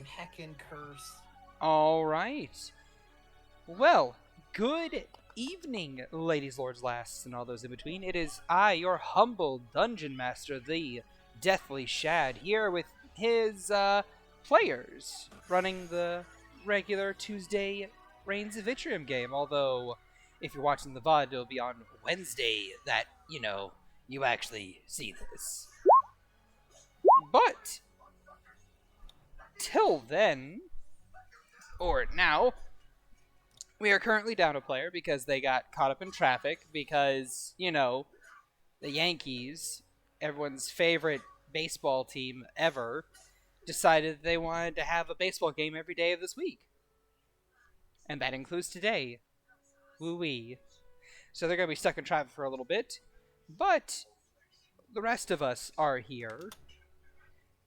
You heckin' curse. All right. Well, good evening, ladies, lords, lasts, and all those in between. It is I, your humble dungeon master, the deathly Shad, here with his players running the regular Tuesday Rains of Vitrium game. Although, if you're watching the VOD, it'll be on Wednesday that, you actually see this. But, till then, or now, we are currently down a player because they got caught up in traffic because, the Yankees, everyone's favorite baseball team ever, decided they wanted to have a baseball game every day of this week. And that includes today. Woo-wee. So they're going to be stuck in traffic for a little bit. But the rest of us are here.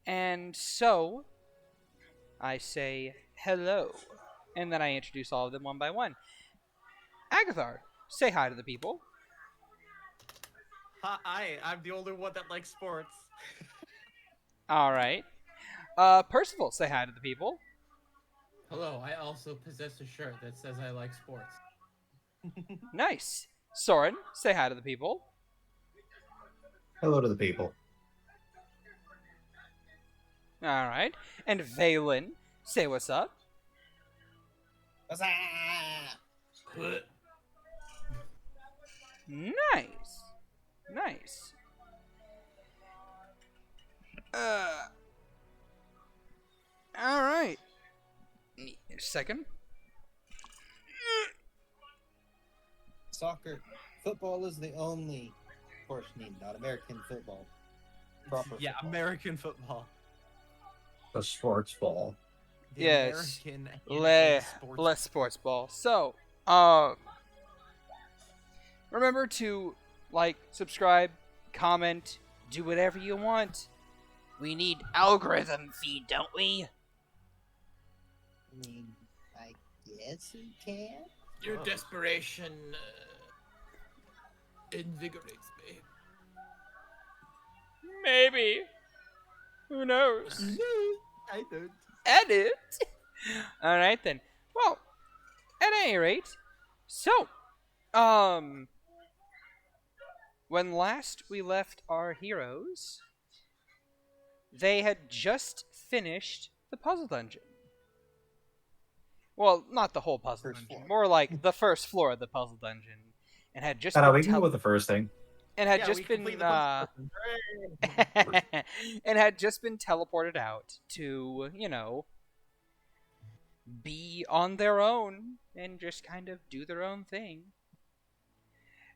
And so, I say hello. And then I introduce all of them one by one. Agathar, say hi to the people. Hi, I'm the only one that likes sports. All right. Percival, say hi to the people. Hello, I also possess a shirt that says I like sports. Nice. Soren, say hi to the people. Hello to the people. All right. And Vaelyn, say what's up. Nice. Nice. All right. Need a second. Soccer, football is the only sport needed, not American football. Proper Yeah, football. American football. The sports ball. The Yes. American sports. Less sports ball. So, remember to like, subscribe, comment, do whatever you want. We need algorithm feed, don't we? I mean, I guess we can. Your Oh. desperation invigorates me. Maybe. Who knows? I don't. Edit. All right then. Well, at any rate, so, when last we left our heroes, they had just finished the puzzle dungeon. Well, not the whole puzzle First dungeon, floor. more like the first floor of the puzzle dungeon, and had just I know, been we can go with the first thing. and had Yeah, just we been completed the puzzle. Hooray! and had just been teleported out to, be on their own and just kind of do their own thing.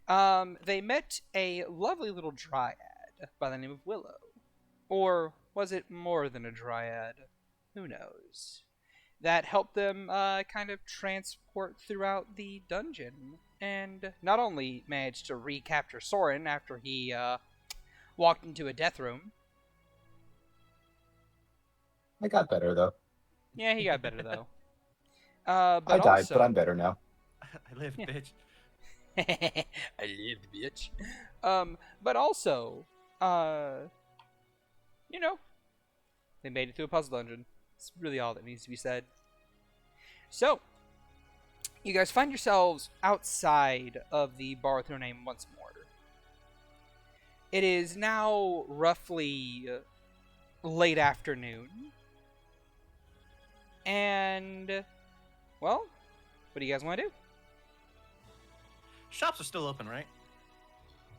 They met a lovely little dryad by the name of Willow. Or was it more than a dryad? Who knows? That helped them kind of transport throughout the dungeon, and not only managed to recapture Soren after he walked into a death room. I got better though. Yeah, he got better though. I But died, also, but I'm better now. I live, Yeah. bitch. I live, bitch. But also, they made it through a puzzle dungeon. It's really all that needs to be said. So, you guys find yourselves outside of the bar with your name once more. It is now roughly late afternoon. And, well, what do you guys want to do? Shops are still open, right?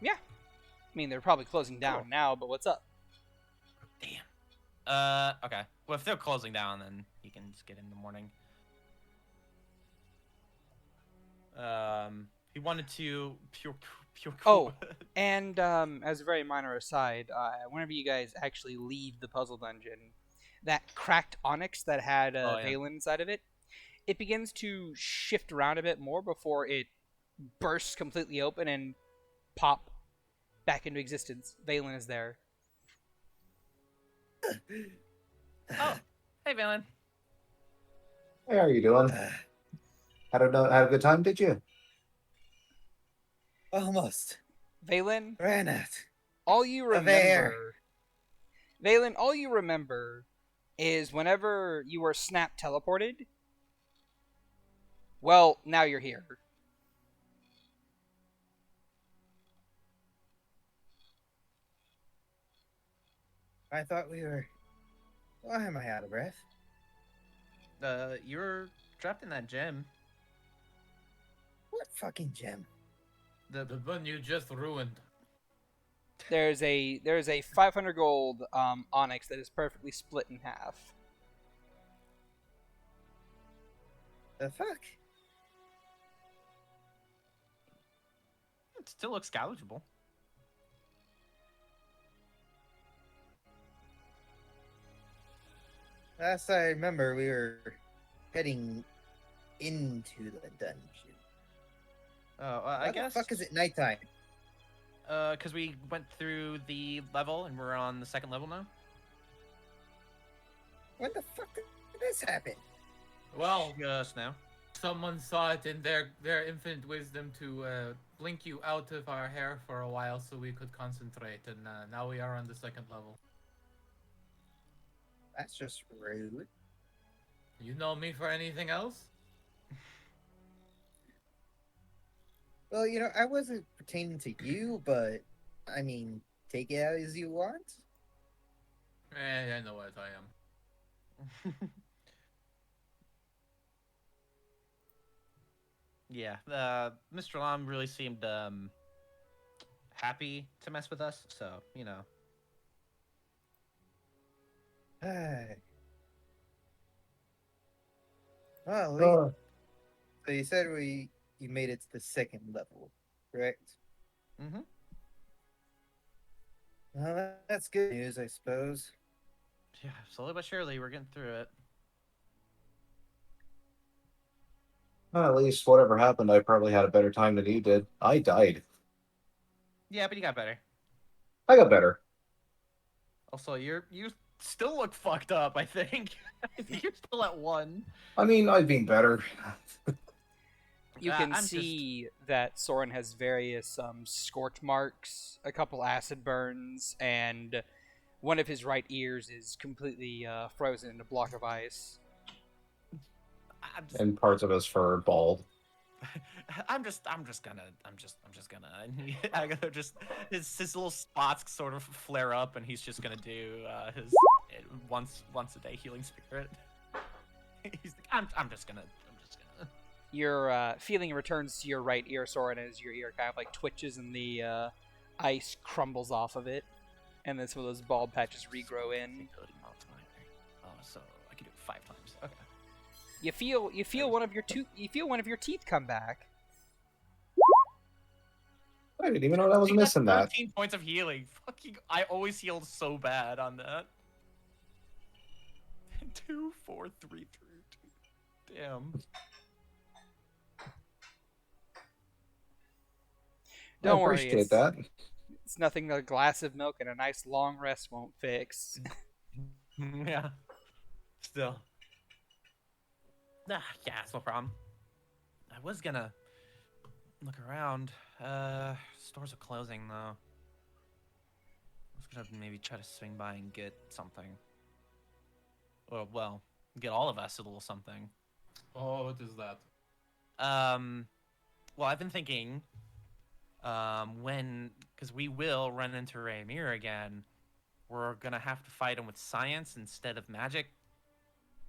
Yeah. I mean, they're probably closing down Cool. now, but what's up? Damn. Okay. Well, if they're closing down, then you can just get in the morning. He wanted to pure. Oh, and as a very minor aside, whenever you guys actually leave the puzzle dungeon, that cracked onyx that had Oh, yeah. Vaelyn inside of it, it begins to shift around a bit more before it bursts completely open and pop back into existence. Vaelyn is there. Oh, hey, Vaelyn. Hey, how are you doing? Had a good time, did you? Almost. Vaelyn, Ran it. all you A bear. remember... Vaelyn, all you remember is whenever you were snap teleported, well, now you're here. I thought we were. Why am I out of breath? You're trapped in that gem. What fucking gem? The one you just ruined. There's a 500 gold onyx that is perfectly split in half. The fuck? It still looks salvageable. Last I remember, we were heading into the dungeon. I Why guess. the fuck is it nighttime? Because we went through the level and we're on the second level now. When the fuck did this happen? Well, Just now. someone saw it in their infinite wisdom to blink you out of our hair for a while so we could concentrate, and now we are on the second level. That's just rude. You know me for anything else? Well, you know, I wasn't pertaining to you, but I mean, take it out as you want. I know what I am. Yeah, Mr. Lam really seemed happy to mess with us, so, you know. Well, so you said you made it to the second level, correct? Mm-hmm. Well, that's good news, I suppose. Yeah, slowly but surely, we're getting through it. Well, at least whatever happened, I probably had a better time than you did. I died. Yeah, but you got better. I got better. Also, you still look fucked up, I think. I think you're still at 1. I mean, I've been better. You can see that Soren has various scorch marks, a couple acid burns, and one of his right ears is completely frozen in a block of ice. And parts of his fur bald. I'm just gonna Agatha just his little spots sort of flare up, and he's just gonna do his once a day healing spirit. He's like, I'm just gonna. Your feeling returns to your right ear, Soren, as your ear kind of like twitches and the ice crumbles off of it, and then some of those bald patches regrow in. Oh, so I can do it 5 times. Okay. You feel one of your teeth come back. I didn't even know I was missing that. 13 points of healing. Fucking, I always healed so bad on that. 2, 4, 3, 3, 2. Damn. Don't I worry, appreciate that. it's nothing a glass of milk and a nice long rest won't fix. Yeah. Still. Yeah, it's no problem. I was gonna look around. Stores are closing though. I was gonna maybe try to swing by and get something. Or well, get all of us a little something. Oh, what is that? Well, I've been thinking, because we will run into Raymir again, we're gonna have to fight him with science instead of magic.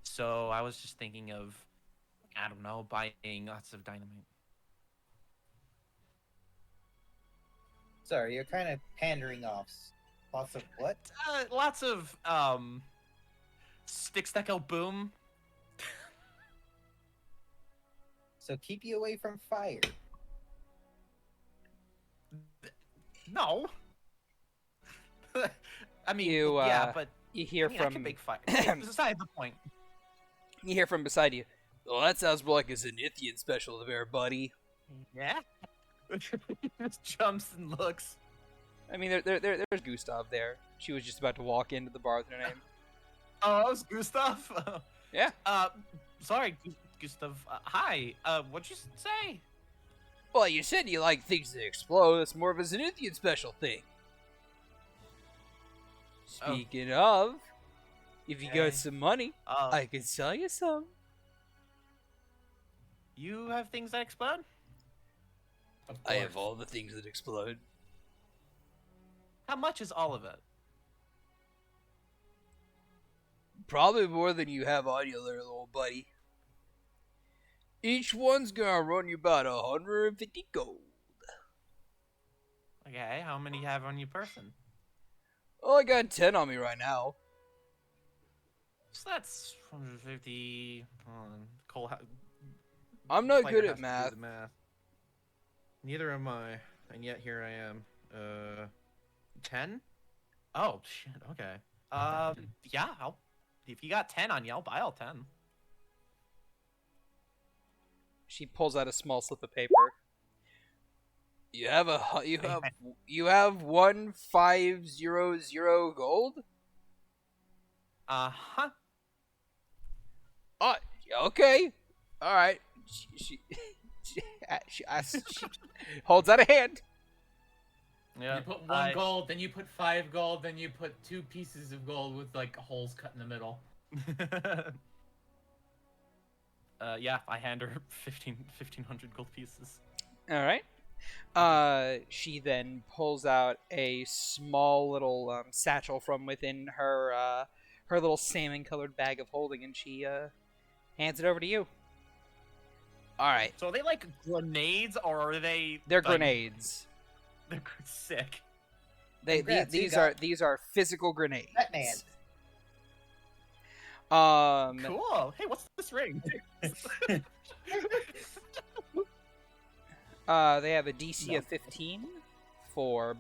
So I was just thinking of, I don't know, buying lots of dynamite. Sorry, you're kind of pandering off. Lots of what? Lots of sticks that go boom. So keep you away from fire. No. I mean, You, yeah, but You hear I from can make fire. It's beside the point. you hear from beside you. Well, that sounds more like a Zenithian special there, buddy. Yeah. Just jumps and looks. I mean, there's Gustav there. She was just about to walk into the bar with her name. Oh, that was Gustav. Yeah. Sorry, Gustav. Hi. What'd you say? Well, you said you like things that explode. That's more of a Zenithian special thing. Speaking of, If you Okay. got some money, I could sell you some. You have things that explode? Of I have course. all the things that explode. How much is all of it? Probably more than you have on you there, little buddy. Each one's gonna run you about 150 gold. Okay, how many you have on you person? Oh, I got 10 on me right now. So that's 150. Cole, I'm not player good has at to do math. the math. Neither am I, and yet here I am. 10? Oh shit. Okay. Yeah. If you got 10 on you, I'll buy all 10. She pulls out a small slip of paper. You have 1500 gold? Uh-huh. Oh, okay. All right. She holds out a hand. Yeah. You put 1 gold, then you put 5 gold, then you put 2 pieces of gold with like holes cut in the middle. Yeah, I hand her 1,500 gold pieces. All right. She then pulls out a small little satchel from within her her little salmon-colored bag of holding, and she hands it over to you. All right. So are they like grenades, or are they? They're like, grenades. They're sick. Congrats, you These are physical grenades. Batman. Cool. Hey, what's this ring? They have a DC of 15 for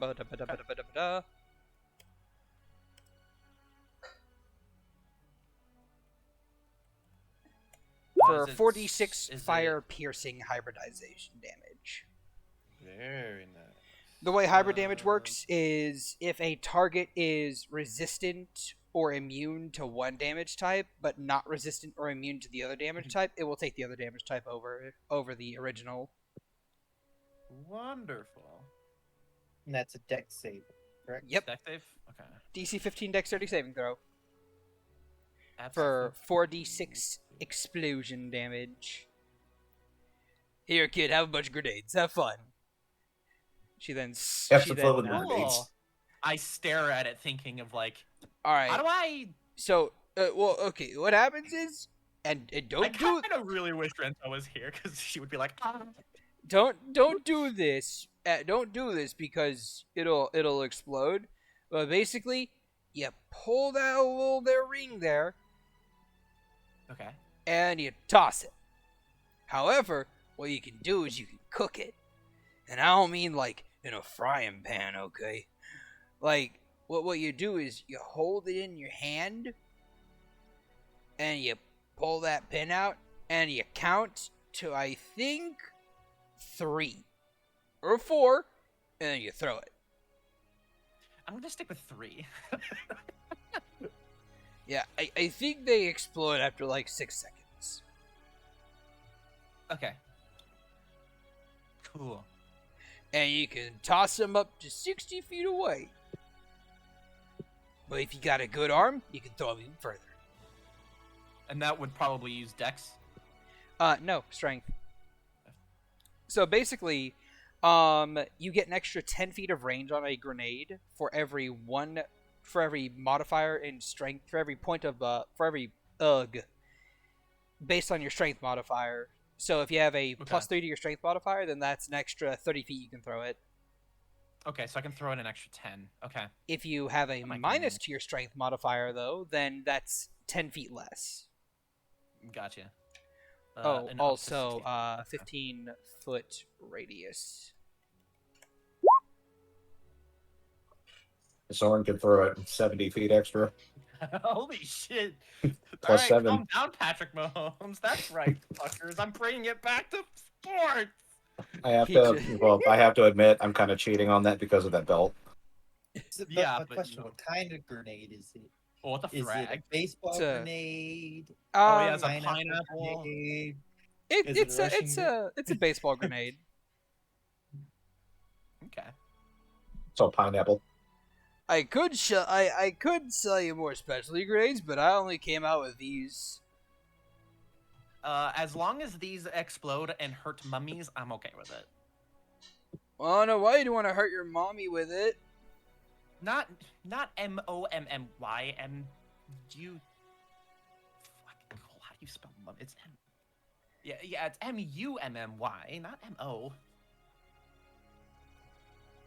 for 4d6 fire piercing hybridization damage. Very nice. The way hybrid damage works is if a target is resistant or immune to one damage type, but not resistant or immune to the other damage type, it will take the other damage type over the original. Wonderful. And that's a dex save, correct? Yep. Dex save? Okay. DC 15 dexterity saving throw Absolutely. for 4d6 explosion damage. Here, kid, have a bunch of grenades. Have fun. She then. Have she some then, fun with Cool. grenades. I stare at it, thinking of like, all right. how do I? So, well, okay. What happens is, and I don't kind of really wish Renta was here because she would be like, don't do this. Don't do this because it'll explode. But basically, you pull that little their ring there okay. and you toss it. However, what you can do is you can cook it, and I don't mean like in a frying pan, okay? Like what you do is you hold it in your hand, and you pull that pin out, and you count to I think 3 or 4, and then you throw it. I'm gonna stick with 3. Yeah, I think they explode after like 6 seconds. Okay. Cool. And you can toss them up to 60 feet away. But if you got a good arm, you can throw them even further. And that would probably use Dex. No, strength. So basically, you get an extra 10 feet of range on a grenade for every modifier in strength, for every point of, for every based on your strength modifier. So if you have a plus 3 to your strength modifier, then that's an extra 30 feet you can throw it. Okay, so I can throw in an extra 10. Okay. If you have a might be minus nice. to your strength modifier, though, then that's 10 feet less. Gotcha. Oh, and up to also 60. 15-foot radius. Soren can throw it 70 feet extra. Holy shit. Plus All right, 7. calm down, Patrick Mahomes. That's right, fuckers. I'm bringing it back to sports. I have to admit, I'm kind of cheating on that because of that belt. Yeah, but but question: you know. what kind of grenade is it? Oh, what the Is it a frag? baseball It's a- grenade? Oh, yeah, it's a Pineapple pineapple. grenade? Is it a rushing It's a baseball grenade. Okay. So pineapple. I could I could sell you more specialty grenades, but I only came out with these. As long as these explode and hurt mummies, I'm okay with it. Well, no, why do you want to hurt your mommy with it? Not Mommy, you. Fucking cool. How do you spell mum? It's M. Yeah, it's Mummy, not Mo.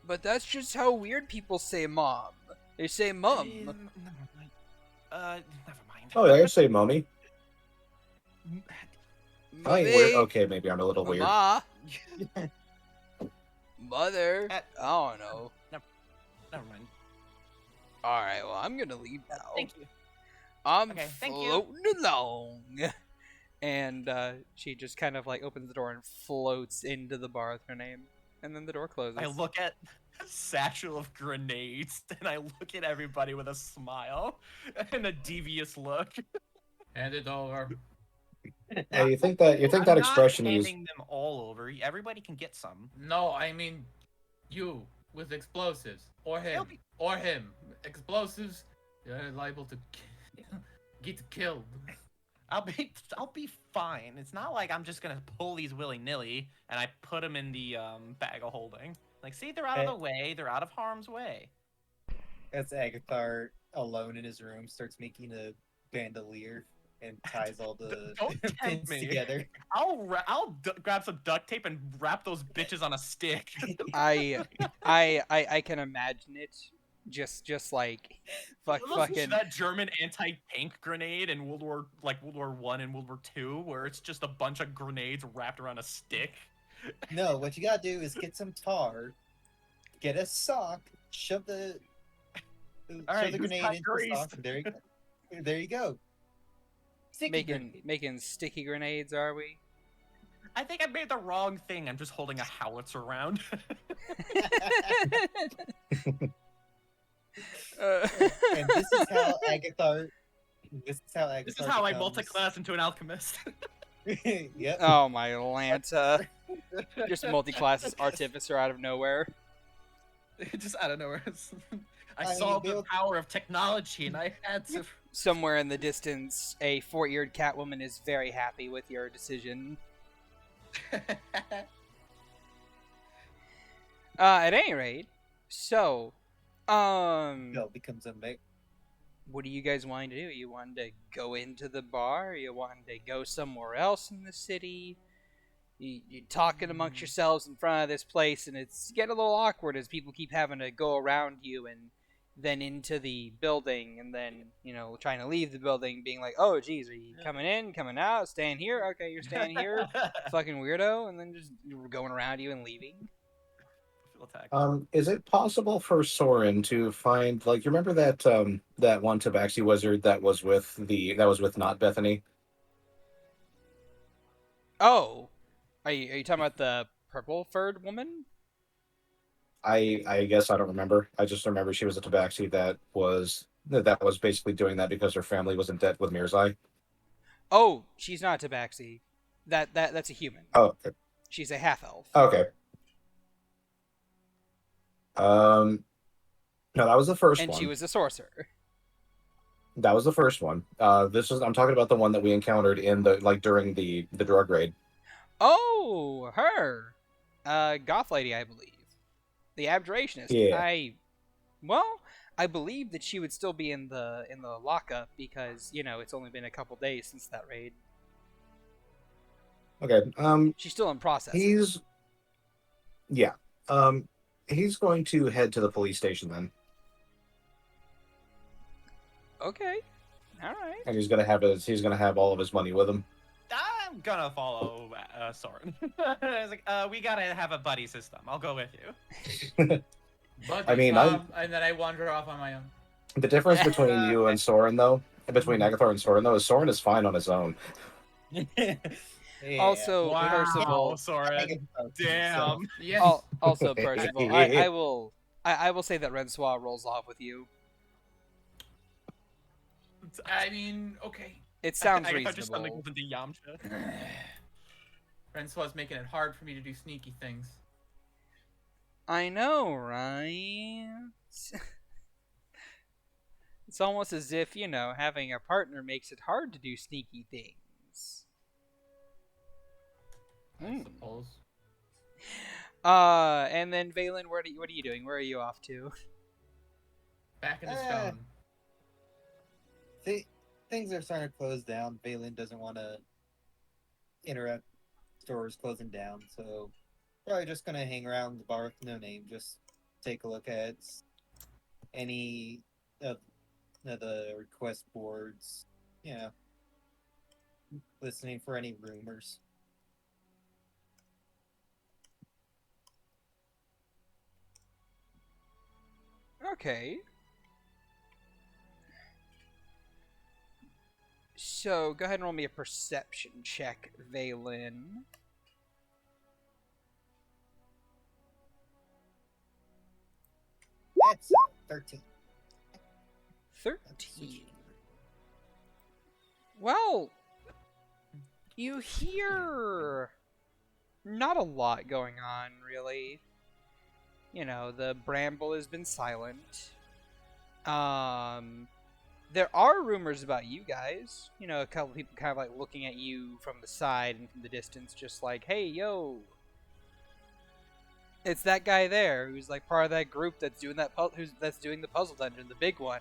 But that's just how weird people say mom. They say mum. Never mind. Never mind. Oh, I say mommy. I ain't weird. Mommy, Okay, maybe I'm a little weird. Mama, mother. Uh, I don't know. Never mind. All right, well, I'm gonna leave now. Thank you. I'm Okay, thank you. floating along. And she just kind of like opens the door and floats into the bar with her name. And then the door closes. I look at a satchel of grenades and I look at everybody with a smile and a devious look. Hand it over. Hey, you think that I'm expression not is handing them all over. Everybody can get some. No, I mean, you with explosives, or him, be- or him. Explosives, you're liable to get killed. I'll be fine. It's not like I'm just gonna pull these willy-nilly and I put them in the bag of holding. Like, see, they're out of the way. They're out of harm's way. As Agathar, alone in his room, starts making a bandolier and ties all the Don't tempt pins me. together. I'll grab some duct tape and wrap those bitches on a stick. I can imagine it. Just like fucking that German anti-tank grenade in World War I and World War II, where it's just a bunch of grenades wrapped around a stick. No, what you gotta do is get some tar, get a sock, shove the right, grenade got into grease. the sock. And there you go. Sticky grenade. making sticky grenades, are we? I think I made the wrong thing. I'm just holding a howitzer around. And this is how Agathar. This This is how I becomes- multi-class into an alchemist. Yep. Oh my Lanta. Just multi-classes artificer out of nowhere. Just out of nowhere. I mean, saw the they'll- power of technology, and I had to. Somewhere in the distance, a four-eared Catwoman is very happy with your decision. At any rate, so, No, becomes a mech. what do you guys want to do? You want to go into the bar? You want to go somewhere else in the city? You're talking amongst yourselves in front of this place, and it's getting a little awkward as people keep having to go around you and then into the building, and then, trying to leave the building, being like, oh, geez, are you coming in, coming out, staying here? Okay, you're staying here, fucking weirdo, and then just going around you and leaving. Feel attacked. Is it possible for Soren to find, like, you remember that that one Tabaxi wizard that was with not Bethany? Oh, are you talking about the purple-furred woman? I guess I don't remember. I just remember she was a Tabaxi that was basically doing that because her family was in debt with Mirzai. Oh, she's not a Tabaxi. That's a human. Oh, okay. She's a half-elf. Okay. No, that was the first And one. she was a sorcerer. That was the first one. I'm talking about the one that we encountered in during the drug raid. Oh, her. Goth lady, I believe. The abjurationist. Yeah. I believe that she would still be in the lockup because, it's only been a couple days since that raid. Okay. She's still in process. He's going to head to the police station then, Okay. All right. and he's gonna have all of his money with him. I'm gonna follow Soren. I was like, we gotta have a buddy system. I'll go with you. But I mean, and then I wander off on my own. The difference between you and Soren, though, between Agathar and Soren, though, is Soren is fine on his own. Yeah. Also, Wow, Percival. Soren. Damn. Yes. Also, Percival. I will say that Rensois rolls off with you. I mean, okay. It sounds I just suddenly reasonable. goes into Yamcha. Francois making it hard for me to do sneaky things. I know, right? It's almost as if, having a partner makes it hard to do sneaky things. I suppose. And then Vaelyn, what are you doing? Where are you off to? Back in the stone. Things are starting to close down. Vaelyn doesn't want to interrupt stores closing down, so probably just gonna hang around the bar with no name. Just take a look at any of the request boards. Listening for any rumors. Okay. So, go ahead and roll me a perception check, Vaelyn. That's 13. 13. Well, you hear not a lot going on, really. The bramble has been silent. There are rumors about you guys. A couple people kind of like looking at you from the side and from the distance, just like, hey, yo. It's that guy there who's like part of that group that's doing that's doing the puzzle dungeon, the big one.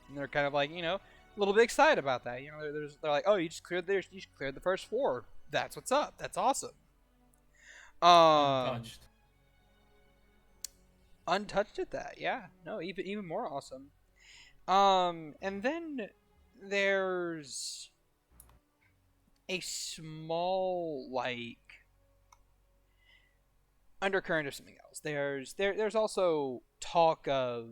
And they're kind of like, a little bit excited about that. They're like, oh, you just cleared the first floor. That's what's up. That's awesome. Untouched. Untouched at that, yeah. No, even more awesome. And then there's a small, like, undercurrent of something else. There's also talk of,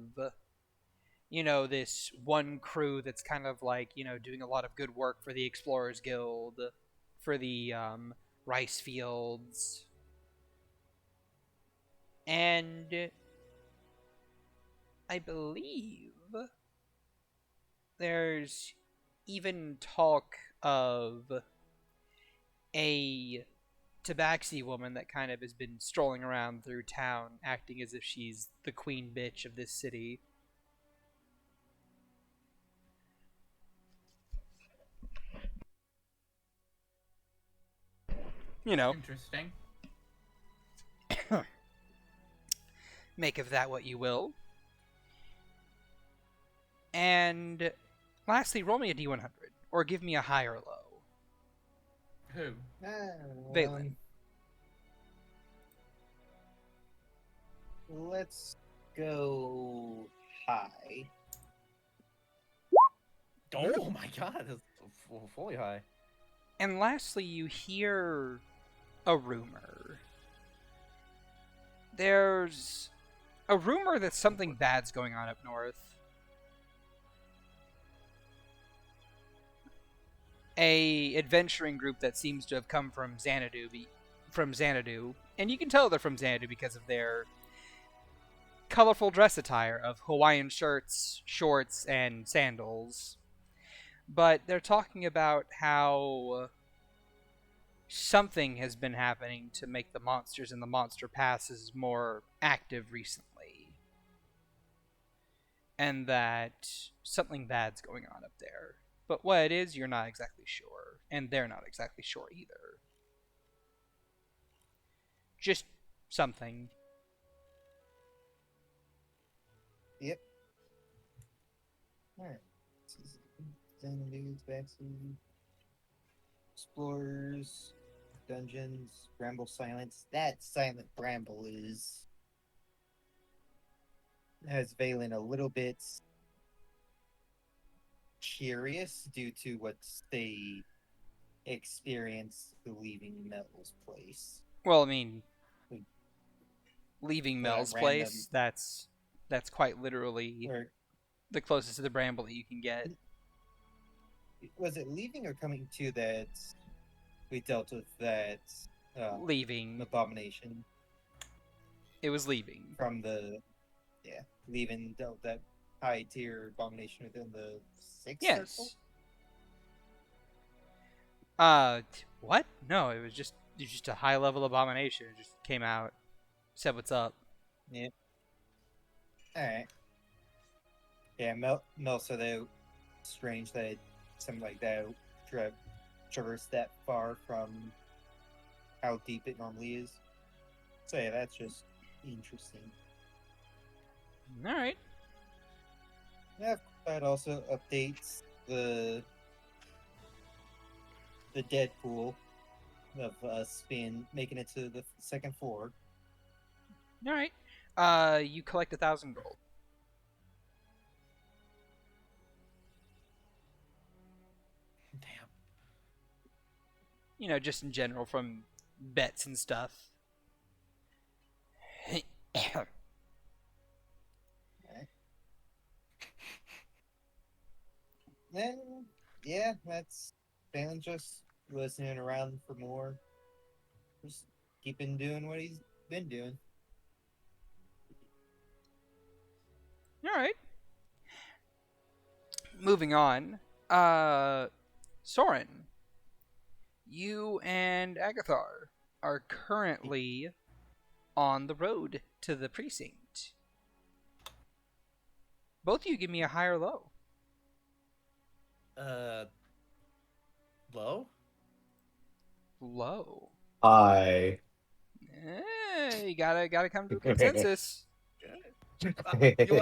this one crew that's kind of like, doing a lot of good work for the Explorers Guild, for the rice fields. And I believe there's even talk of a tabaxi woman that kind of has been strolling around through town, acting as if she's the queen bitch of this city. Interesting. Make of that what you will. And lastly, roll me a d100, or give me a high or low. Who? Vaelyn. Let's go high. Oh my god, that's fully high. And lastly, you hear a rumor. There's a rumor that something bad's going on up north. A adventuring group that seems to have come from Xanadu, and you can tell they're from Xanadu because of their colorful dress attire of Hawaiian shirts, shorts, and sandals. But they're talking about how something has been happening to make the monsters in the monster passes more active recently. And that something bad's going on up there. But what it is, you're not exactly sure. And they're not exactly sure either. Just something. Yep. Alright. Xanadu, Tabaxi, Explorers, Dungeons, Bramble Silence. That silent bramble has Vaelyn a little bit curious due to what they experienced leaving Mel's place. Well, I mean, leaving Mel's place, that's quite literally the closest to the bramble that you can get. Was it leaving or coming to that we dealt with that Leaving. abomination? It was leaving. From leaving that high tier abomination within the sixth circle? Yes. What? No, it was just a high level abomination. It just came out, said what's up. Yeah. Alright. Yeah, Mel said it strange that something like that traverse that far from how deep it normally is. So yeah, that's just interesting. All right. Yeah, that also updates the Deadpool of us making it to the second floor. All right. You collect 1,000 gold. Damn. You know, just in general from bets and stuff. Okay. Then yeah, that's Vaelyn just listening around for more. Just keeping doing what he's been doing. All right. Moving on. Soren, you and Agathar are currently on the road to the precinct. Both of you give me a high or low. Low? Low. I. You gotta come to a consensus. You know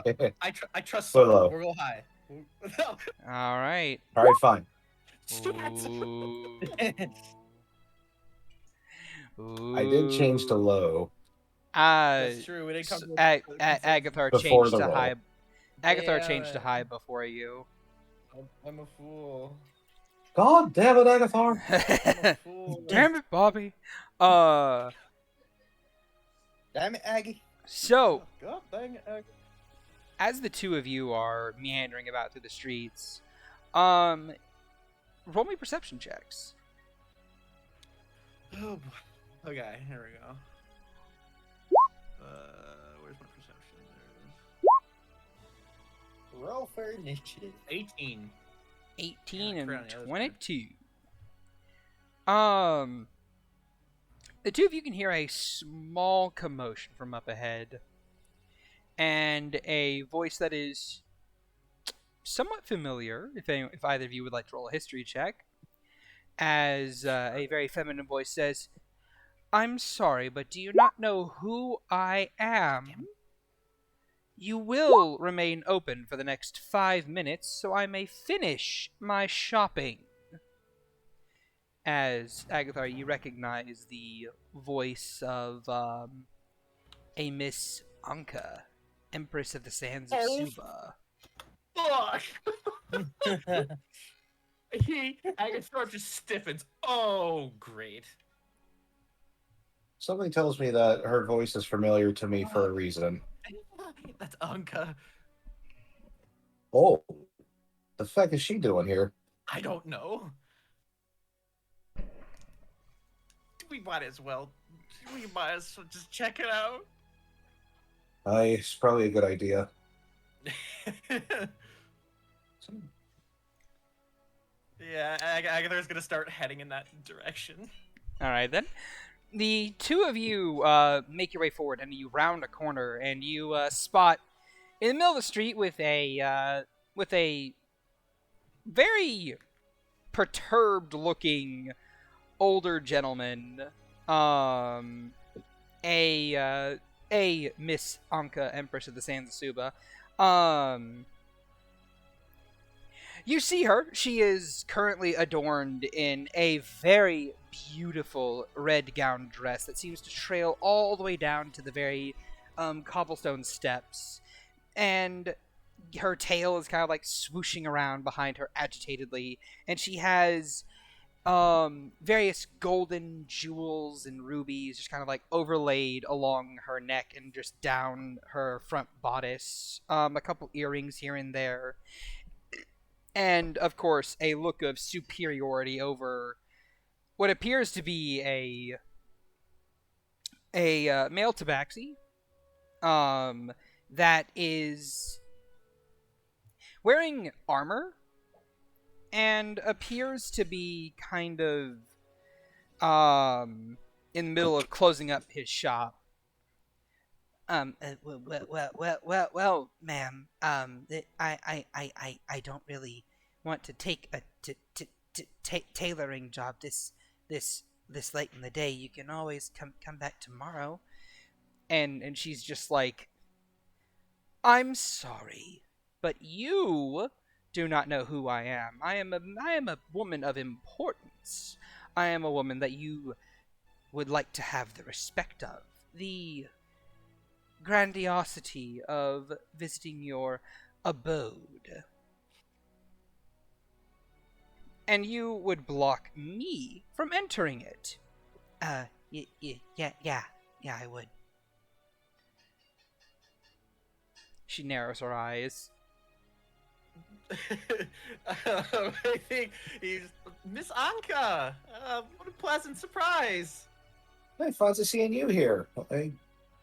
what? I trust We're Soren. low. We'll go high. All right. All right, fine. Ooh. I did change to low That's true. We didn't come to a consensus. Agathar before changed the to roll. high. Agathar Damn changed to it. high before you. I'm a fool. God damn it, Agathar. I'm a fool. Damn it, Bobby. Damn it, Aggie. So God dang it. as the two of you are meandering about through the streets, roll me perception checks. Oh, boy. Okay, here we go. Where's my perception? There Roll for initiative. it is. 18. 18 Yeah, and on the other 22. The two of you can hear a small commotion from up ahead, and a voice that is somewhat familiar. If either of you would like to roll a history check, as a very feminine voice says, "I'm sorry, but do you not know who I am? You will remain open for the next 5 minutes so I may finish my shopping." As Agathar, you recognize the voice of a Miss Anka, Empress of the Sands of Oh. Suba. Fuck! Agathar just stiffens. Oh, great. Something tells me that her voice is familiar to me for a reason. That's Anka. Oh, the fuck is she doing here? I don't know. We might as well just check it out. It's probably a good idea. Yeah, Agathar's gonna start heading in that direction. All right, then. The two of you make your way forward, and you round a corner, and you spot in the middle of the street with a very perturbed-looking older gentleman, a Miss Anka, Empress of the Sands of Suba. You see her. She is currently adorned in a very beautiful red gown dress that seems to trail all the way down to the very cobblestone steps. And her tail is kind of like swooshing around behind her agitatedly. And she has various golden jewels and rubies just kind of like overlaid along her neck and just down her front bodice. A couple earrings here and there. And, of course, a look of superiority over what appears to be a male tabaxi that is wearing armor and appears to be kind of in the middle of closing up his shop. Well, ma'am. I don't really want to take a tailoring job this late in the day. You can always come back tomorrow. And she's just like, I'm sorry, but you do not know who I am. I am a woman of importance. I am a woman that you would like to have the respect of. The grandiosity of visiting your abode. And you would block me from entering it. Yeah, I would. She narrows her eyes. I think he's Miss Anka. What a pleasant surprise. Hey, fancy seeing you here. I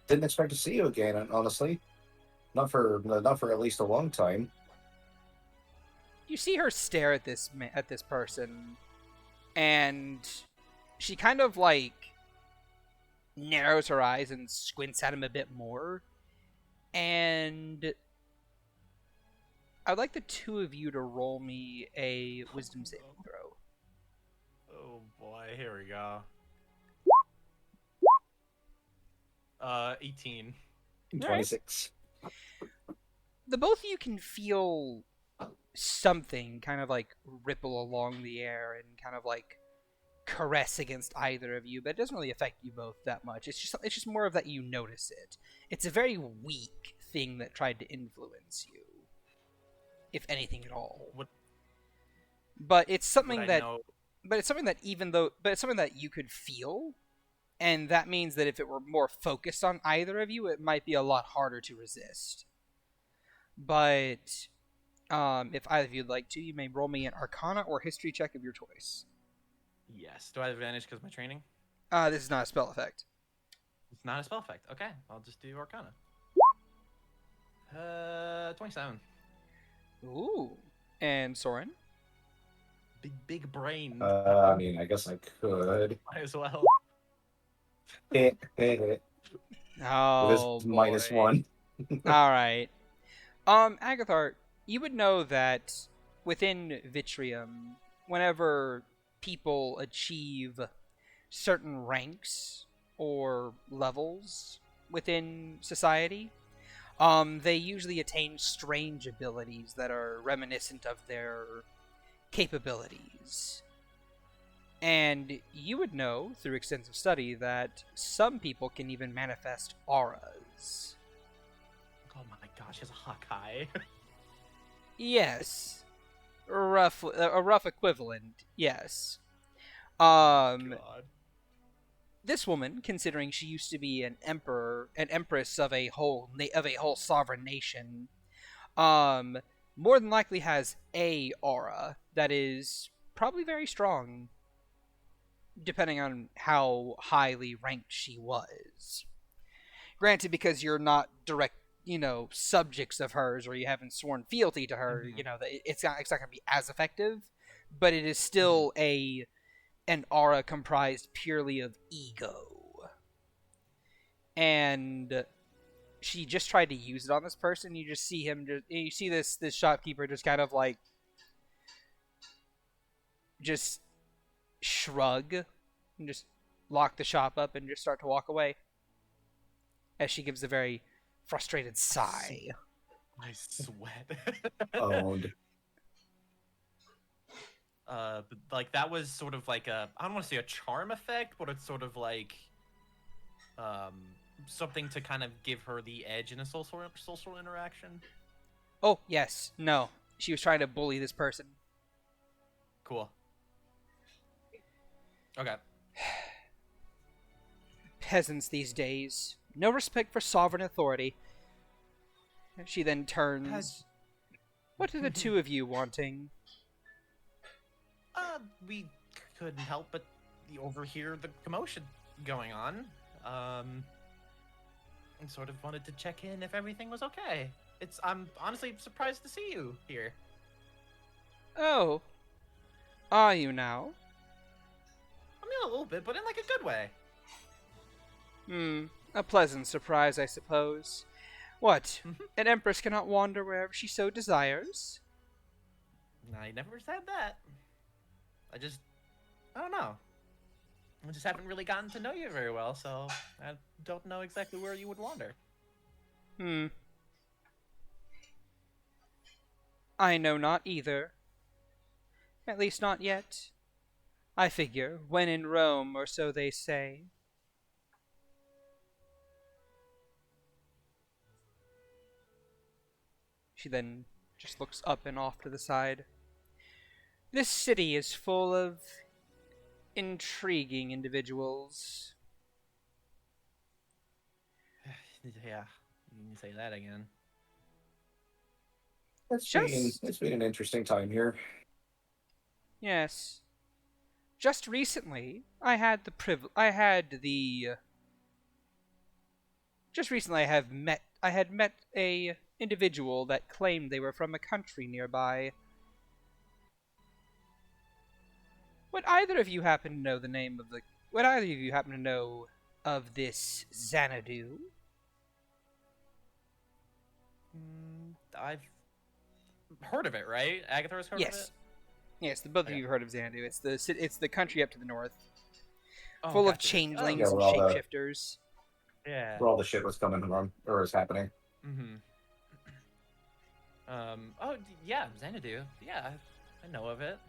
didn't expect to see you again, honestly. Not for at least a long time. You see her stare at this person, and she kind of like narrows her eyes and squints at him a bit more. And I'd like the two of you to roll me a wisdom saving throw. Oh boy, here we go. 18. 26. The both of you can feel something kind of like ripple along the air and kind of like caress against either of you, but it doesn't really affect you both that much. It's just more of that you notice it. It's a very weak thing that tried to influence you, if anything at all. But it's something that it's something that you could feel, and that means that if it were more focused on either of you, it might be a lot harder to resist. But if either of you'd like to, you may roll me an Arcana or History check of your choice. Yes. Do I have advantage because of my training? This is not a spell effect. It's not a spell effect. Okay, I'll just do Arcana. 27. Ooh. And Soren? Big brain. I mean, I guess I could. Might as well. Oh, With -1. All right. Agathar, you would know that within Vitrium, whenever people achieve certain ranks or levels within society, they usually attain strange abilities that are reminiscent of their capabilities. And you would know, through extensive study, that some people can even manifest auras. Oh my gosh, he has a Hawkeye. Yes. A rough equivalent, yes. God. This woman, considering she used to be an empress of a whole sovereign nation, more than likely has a aura that is probably very strong, depending on how highly ranked she was. Granted, because you're not direct, subjects of hers, or you haven't sworn fealty to her, it's not going to be as effective, but it is still an aura comprised purely of ego. And she just tried to use it on this person. You just see you see this shopkeeper just kind of like just shrug and just lock the shop up and just start to walk away as she gives a very frustrated sigh. I sweat. Owned. But like that was sort of like I don't want to say a charm effect, but it's sort of like something to kind of give her the edge in a social interaction. Oh, yes. No. She was trying to bully this person. Cool. Okay. Peasants these days. No respect for sovereign authority. She then turns. What are the two of you wanting? We couldn't help but overhear the commotion going on. And sort of wanted to check in if everything was okay. I'm honestly surprised to see you here. Oh. Are you now? I mean, a little bit, but in like a good way. A pleasant surprise, I suppose. What? Mhm. An empress cannot wander wherever she so desires? I never said that. I don't know. I just haven't really gotten to know you very well, so I don't know exactly where you would wander. I know not either. At least not yet. I figure, when in Rome, or so they say. She then just looks up and off to the side. This city is full of intriguing individuals. Yeah, you can say that again. Just It's been an interesting time here. yes. Just recently, I had the just recently I had met a individual that claimed they were from a country nearby. Would either of you happen to know the name of the would either of you happen to know of this Xanadu? I've heard of it, right? Agatha's heard of Yes. it? Yes, the both of Okay. you have heard of Xanadu. It's the country up to the north, Oh, full of gotcha. changelings Yeah, and where all the- shapeshifters. Yeah. Where all the shit was coming from, or is happening. Mm-hmm. Yeah, Xanadu. Yeah, I know of it.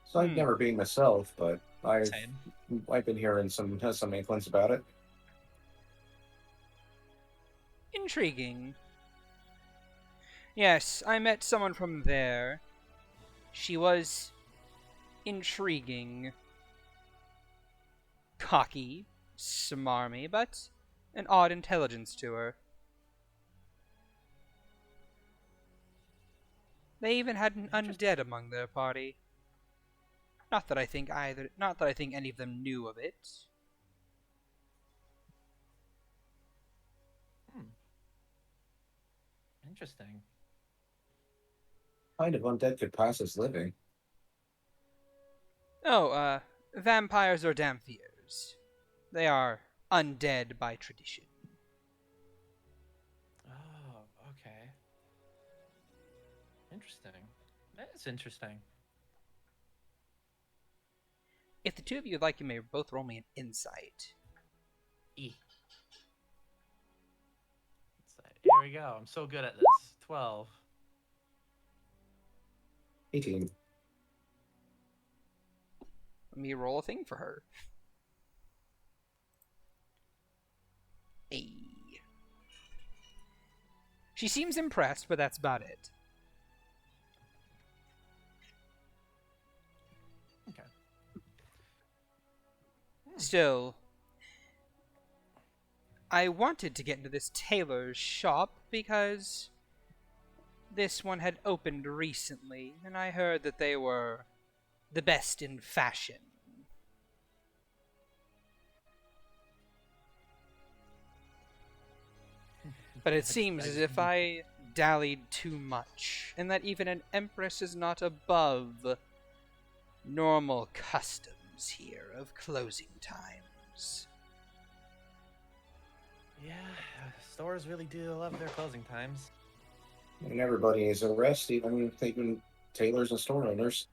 So I've never been myself, but Same. I've been hearing some inklings about it. Intriguing. Yes, I met someone from there. She was intriguing. Cocky, smarmy, but an odd intelligence to her. They even had an undead among their party. Not that I think any of them knew of it. Interesting. Kind of undead could pass as living. Oh, vampires or damphiers. They are undead by tradition. Oh, okay. Interesting. That's interesting. If the two of you would like, you may both roll me an insight. E. Here we go. I'm so good at this. 12. 18. Let me roll a thing for her. Hey. She seems impressed, but that's about it. Okay. Still, I wanted to get into this tailor's shop because this one had opened recently, and I heard that they were the best in fashion. But it seems as if I dallied too much, and that even an empress is not above normal customs here of closing times. Yeah, stores really do love their closing times. And everybody needs a rest, even tailors and store owners.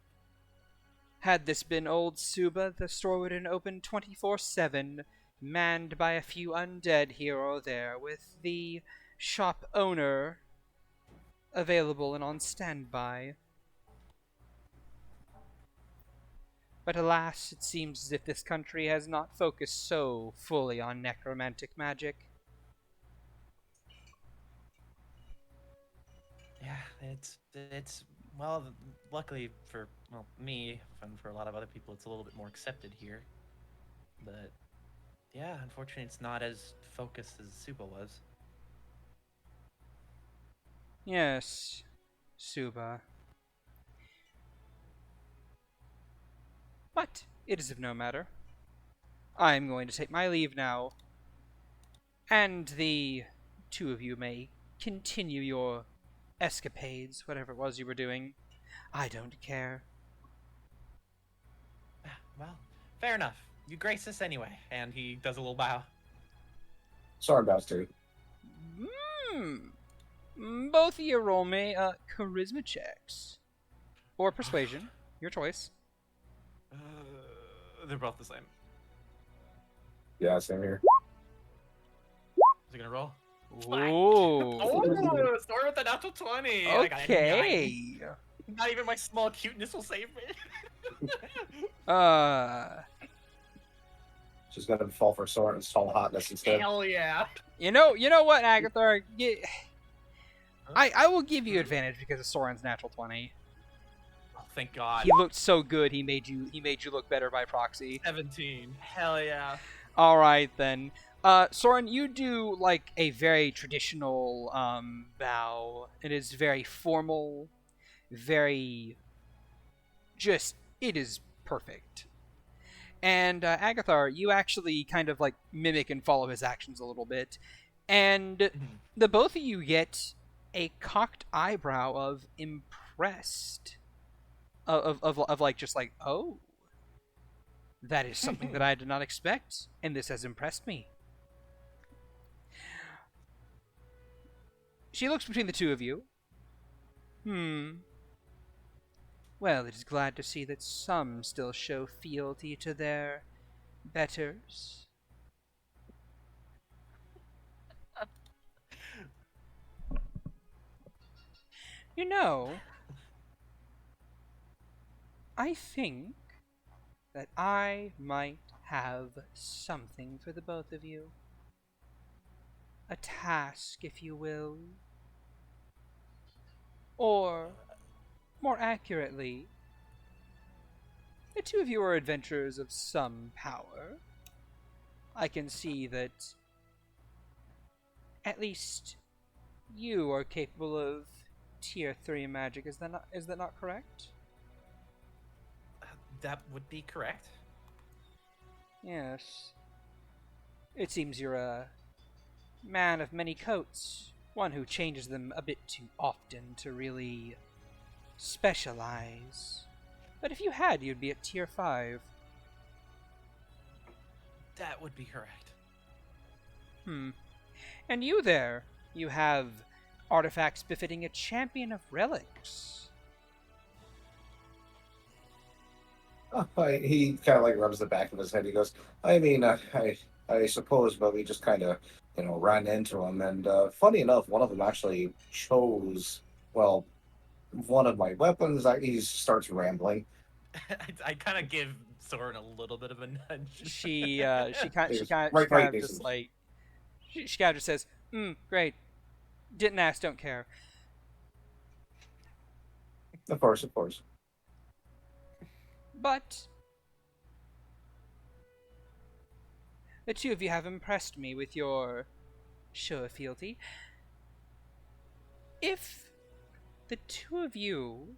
Had this been old Suba, the store would have been open 24/7, manned by a few undead here or there, with the shop owner available and on standby. But alas, it seems as if this country has not focused so fully on necromantic magic. Yeah, it's well, luckily for me and for a lot of other people, it's a little bit more accepted here. But yeah, unfortunately, it's not as focused as Suba was. Yes, Suba. But it is of no matter. I am going to take my leave now, and the two of you may continue your escapades, whatever it was you were doing. I don't care. Well, fair enough. You grace us anyway. And he does a little bow. Sorry about to. Both of you roll me charisma checks. Or persuasion. Your choice. They're both the same. Yeah, same here. Is it gonna roll? Ooh. Oh, start with the natural 20. I got a 9. Okay. Not even my small cuteness will save me. She's gonna fall for Soren's tall hotness instead. Hell yeah. You know what, Agathar? I will give you advantage because of Soren's natural 20. Oh, thank God. He looked so good. He made you look better by proxy. 17. Hell yeah. All right then. Soren, you do like a very traditional bow. It is very formal, very just. It is perfect. And Agathar, you actually kind of like mimic and follow his actions a little bit, and the both of you get a cocked eyebrow of impressed, of like just like, oh, that is something that I did not expect, and this has impressed me. She looks between the two of you. Well, it is glad to see that some still show fealty to their betters. You know, I think that I might have something for the both of you. A task, if you will. Or, more accurately, the two of you are adventurers of some power. I can see that at least you are capable of tier 3 magic. Is that not correct? That would be correct. Yes. It seems you're a man of many coats, one who changes them a bit too often to really specialize. But if you had, you'd be at tier 5. That would be correct. And you there, you have artifacts befitting a champion of relics. He kind of like rubs the back of his head. He goes, I mean, I suppose, but we just kind of, ran into him. And funny enough, one of them actually chose, well, one of my weapons. He starts rambling. I kind of give Soren a little bit of a nudge. She kind of Right, just like she kind of just says, great. Didn't ask, don't care. Of course, of course. But the two of you have impressed me with your show of fealty. If the two of you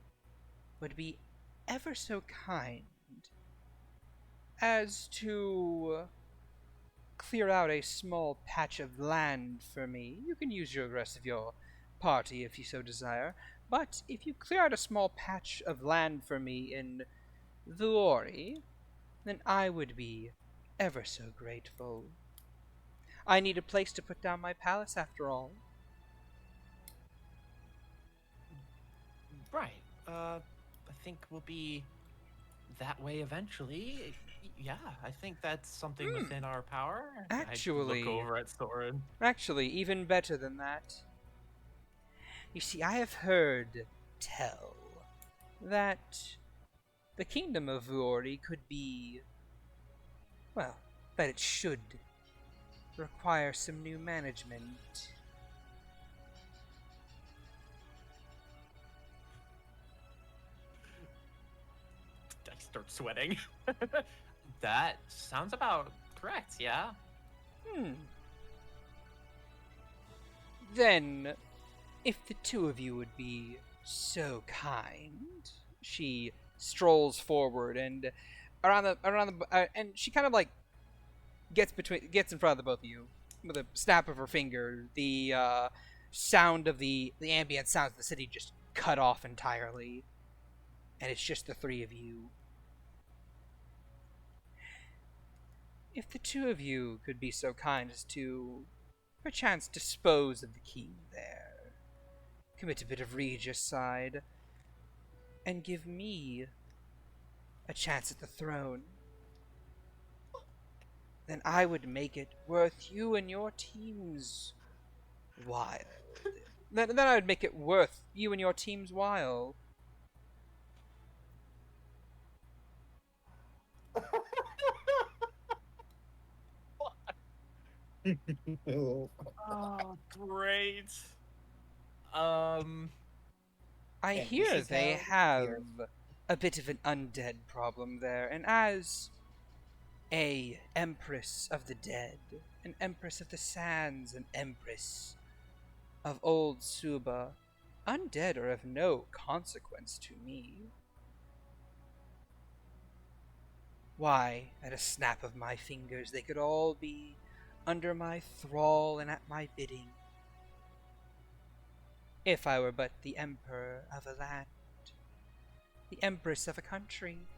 would be ever so kind as to clear out a small patch of land for me, you can use the rest of your party if you so desire, but if you clear out a small patch of land for me in Vuori, then I would be ever so grateful. I need a place to put down my palace, after all. Right. I think we'll be that way eventually. Yeah, I think that's something within our power. Actually, I look over at Soren. Actually, even better than that. You see, I have heard tell that the kingdom of Vuori could be, well, that it should require some new management. I start sweating. That sounds about correct, yeah. Then, if the two of you would be so kind, she strolls forward and and she kind of like gets in front of the both of you with a snap of her finger. The sound of the ambient sounds of the city just cut off entirely, and it's just the three of you. If the two of you could be so kind as to perchance dispose of the king there, commit a bit of regicide, and give me a chance at the throne, then I would make it worth you and your team's while. Then I would make it worth you and your team's while. Oh, great. Um, I And hear this is they how have a bit of an undead problem there, and as a empress of the dead, an empress of the sands, an empress of old Suba, undead are of no consequence to me. Why, at a snap of my fingers, they could all be under my thrall and at my bidding. If I were but the emperor of a land, the empress of a country,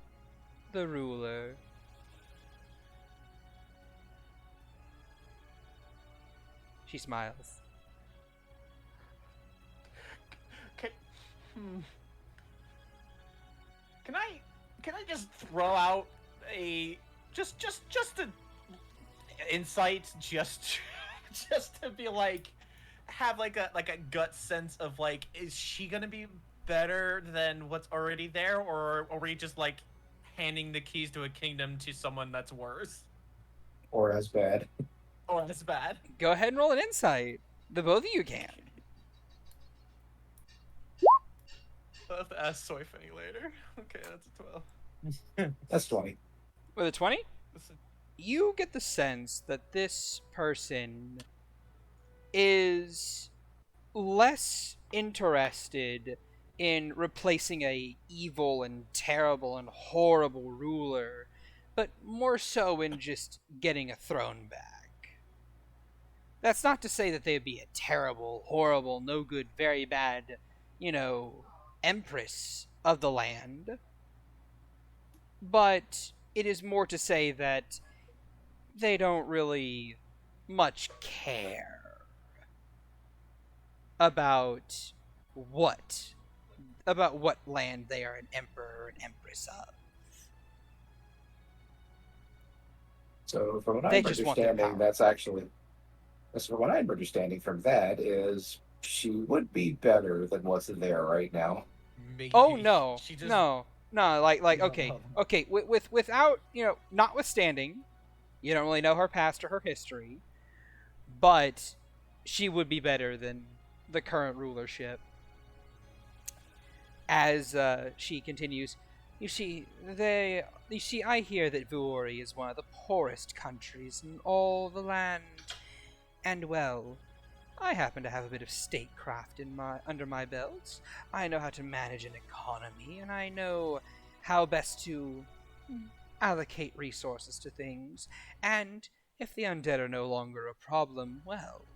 the ruler. She smiles. can, hmm. Can I just throw out a just a insight just just to be like have like a gut sense of like, is she gonna be better than what's already there, or are we just like handing the keys to a kingdom to someone that's worse Or as bad. or as bad? Go ahead and roll an insight. The both of you can. I'll have to ask Soy Fanny later. Okay, that's a 12. That's 20. With a 20? Listen, You get the sense that this person is less interested in replacing a evil and terrible and horrible ruler, but more so in just getting a throne back. That's not to say that they'd be a terrible, horrible, no good, very bad, empress of the land, but it is more to say that they don't really much care about what land they are an emperor or an empress of. So from what They I'm just want their understanding, power. that's actually that's from what I'm understanding from that is she would be better than what's there right now. maybe Oh no, she just no, okay, No. without notwithstanding, you don't really know her past or her history, but she would be better than the current rulership. As she continues, you see, I hear that Vuori is one of the poorest countries in all the land, and well, I happen to have a bit of statecraft under my belt. I know how to manage an economy, and I know how best to allocate resources to things. And if the undead are no longer a problem, well,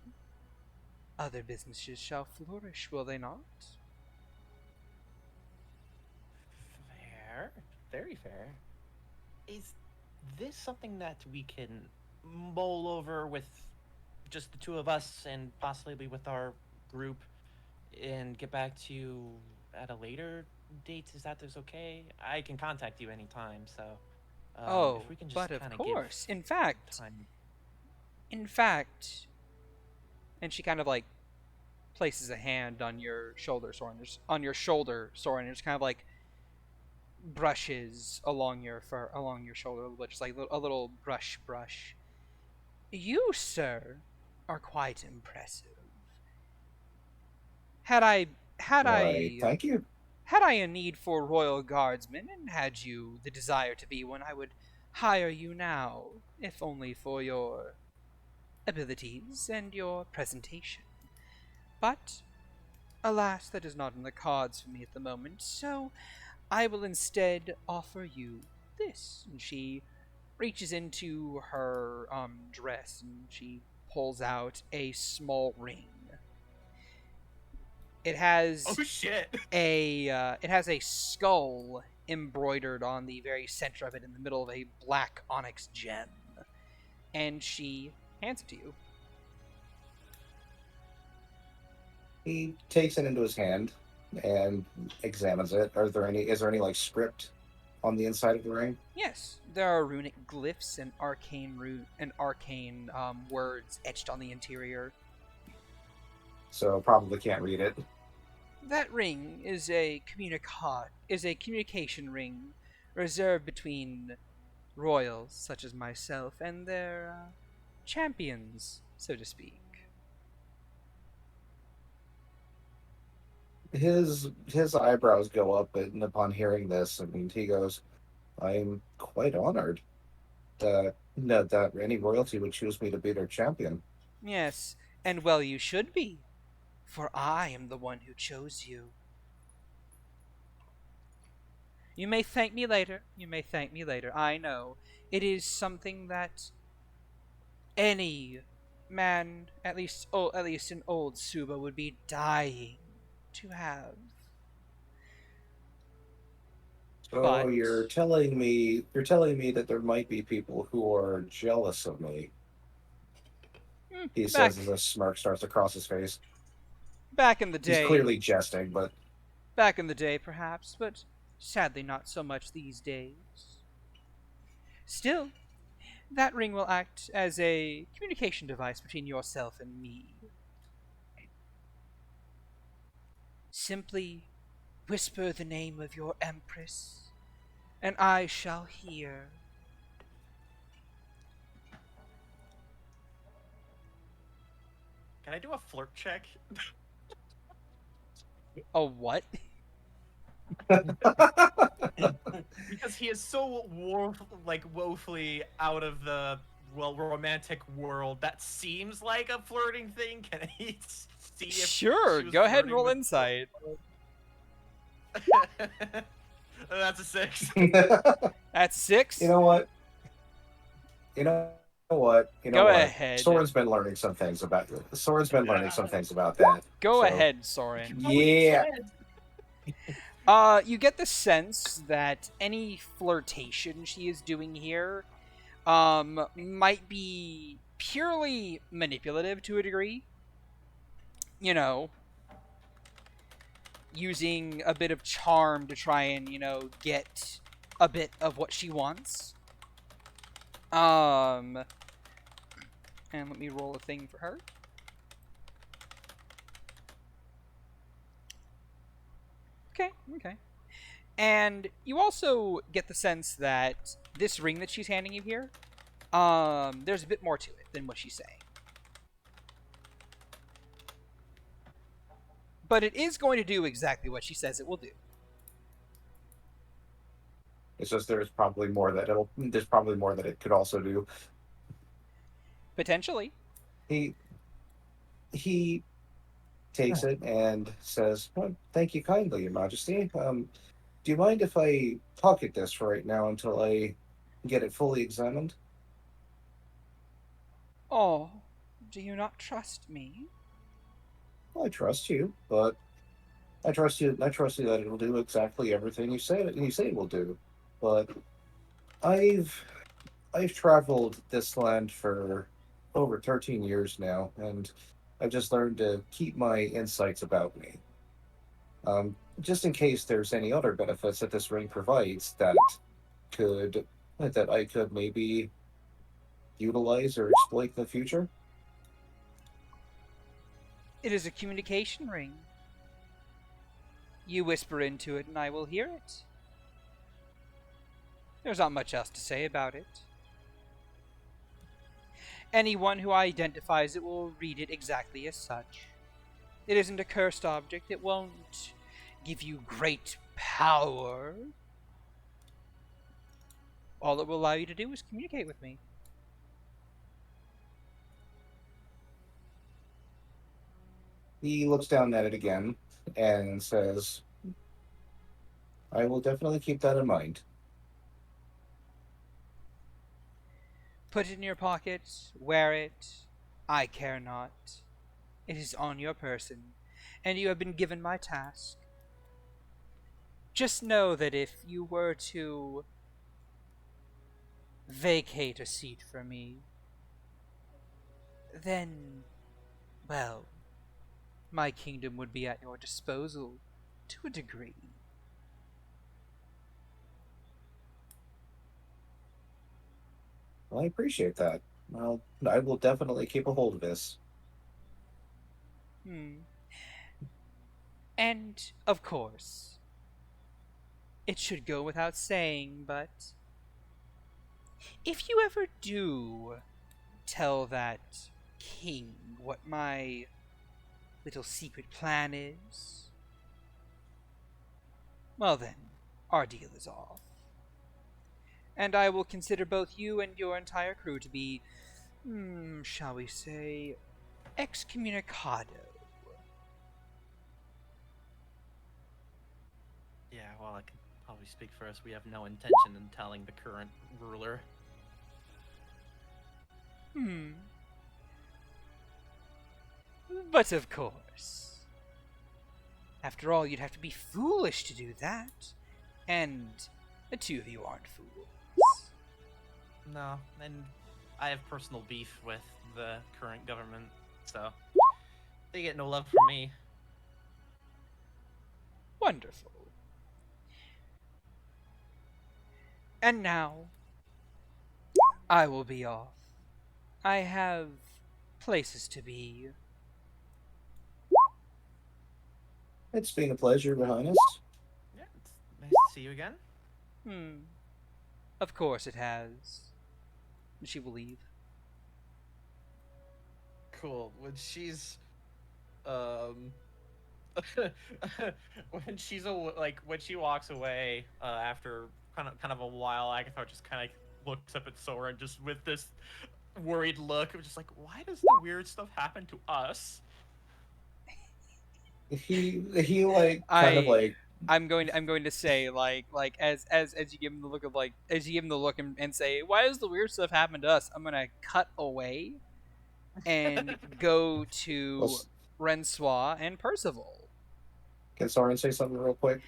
other businesses shall flourish, will they not? Fair, very fair. Is this something that we can mull over with just the two of us and possibly with our group and get back to you at a later date? Is that okay? I can contact you anytime, so if we can just but of kind of course. give In fact, time. and she kind of like places a hand on your shoulder, Soren. Soren. Just kind of like brushes along your shoulder a little bit, just like a little brush. You, sir, are quite impressive. Had I Why, thank you. had I a need for royal guardsmen, and had you the desire to be one, I would hire you now, if only for your abilities and your presentation. But, alas, that is not in the cards for me at the moment, so I will instead offer you this. And she reaches into her dress and she pulls out a small ring. It has Oh shit! it has a skull embroidered on the very center of it in the middle of a black onyx gem. And she hands it to you. He takes it into his hand and examines it. Is there any like script on the inside of the ring? Yes, there are runic glyphs and arcane words etched on the interior. So probably can't read it. That ring is a communication ring reserved between royals such as myself and their champions, so to speak. His eyebrows go up and upon hearing this, and he goes, "I'm quite honored that any royalty would choose me to be their champion." Yes, and well you should be, for I am the one who chose you. You may thank me later. You may thank me later. I know. It is something that any man, at least an old Suba, would be dying to have. So But you're telling me that there might be people who are jealous of me. He says as back a smirk starts to cross his face. back in the He's day, clearly jesting, but back in the day perhaps, but sadly not so much these days. Still, that ring will act as a communication device between yourself and me. Simply whisper the name of your empress, and I shall hear. Can I do a flirt check? A what? Because he is so woefully out of the romantic world that seems like a flirting thing. Can he see if Sure, she was go ahead and flirting roll with- insight. That's a 6. That's 6. you know what? You know what? You know Go what? ahead. Soren's been learning some things about that. Go So, ahead, Soren. Yeah. You get the sense that any flirtation she is doing here, might be purely manipulative to a degree. You know, using a bit of charm to try and, get a bit of what she wants. And let me roll a thing for her. Okay. And you also get the sense that this ring that she's handing you here, there's a bit more to it than what she's saying. But it is going to do exactly what she says it will do. It's just there's probably more that it could also do. Potentially. He takes it and says, "Well, thank you kindly, Your Majesty. Do you mind if I pocket this for right now until I get it fully examined?" Oh, do you not trust me? "Well, I trust you, but I trust you that it'll do exactly everything you say it will do. But I've traveled this land for over 13 years now, and I've just learned to keep my insights about me. Just in case there's any other benefits that this ring provides that I could maybe utilize or exploit in the future." It is a communication ring. You whisper into it and I will hear it. There's not much else to say about it. Anyone who identifies it will read it exactly as such. It isn't a cursed object. It won't give you great power. All it will allow you to do is communicate with me. He looks down at it again and says, "I will definitely keep that in mind." Put it in your pocket, wear it, I care not. It is on your person, and you have been given my task. Just know that if you were to vacate a seat for me, then, well, my kingdom would be at your disposal to a degree. Well, I appreciate that. Well, I will definitely keep a hold of this. Hmm. And, of course, it should go without saying, but if you ever do tell that king what my little secret plan is, well then, our deal is off. And I will consider both you and your entire crew to be, shall we say, excommunicado. Yeah, well, I can probably speak for us. We have no intention in telling the current ruler. But of course. After all, you'd have to be foolish to do that. And the two of you aren't fools. No, and I have personal beef with the current government, so they get no love from me. Wonderful. And now, I will be off. I have places to be. It's been a pleasure, Your Highness. Yeah, it's nice to see you again. Of course it has. She will leave. Cool. When she's, when she walks away after kind of a while, Agatha just kind of looks up at Sora and just with this worried look, just like, why does the weird stuff happen to us? He like kind of like I'm going to say as you give him the look of as you give him the look and say, why does the weird stuff happen to us? I'm gonna cut away and go to let's, Rensois and Percival. can Soren say something real quick?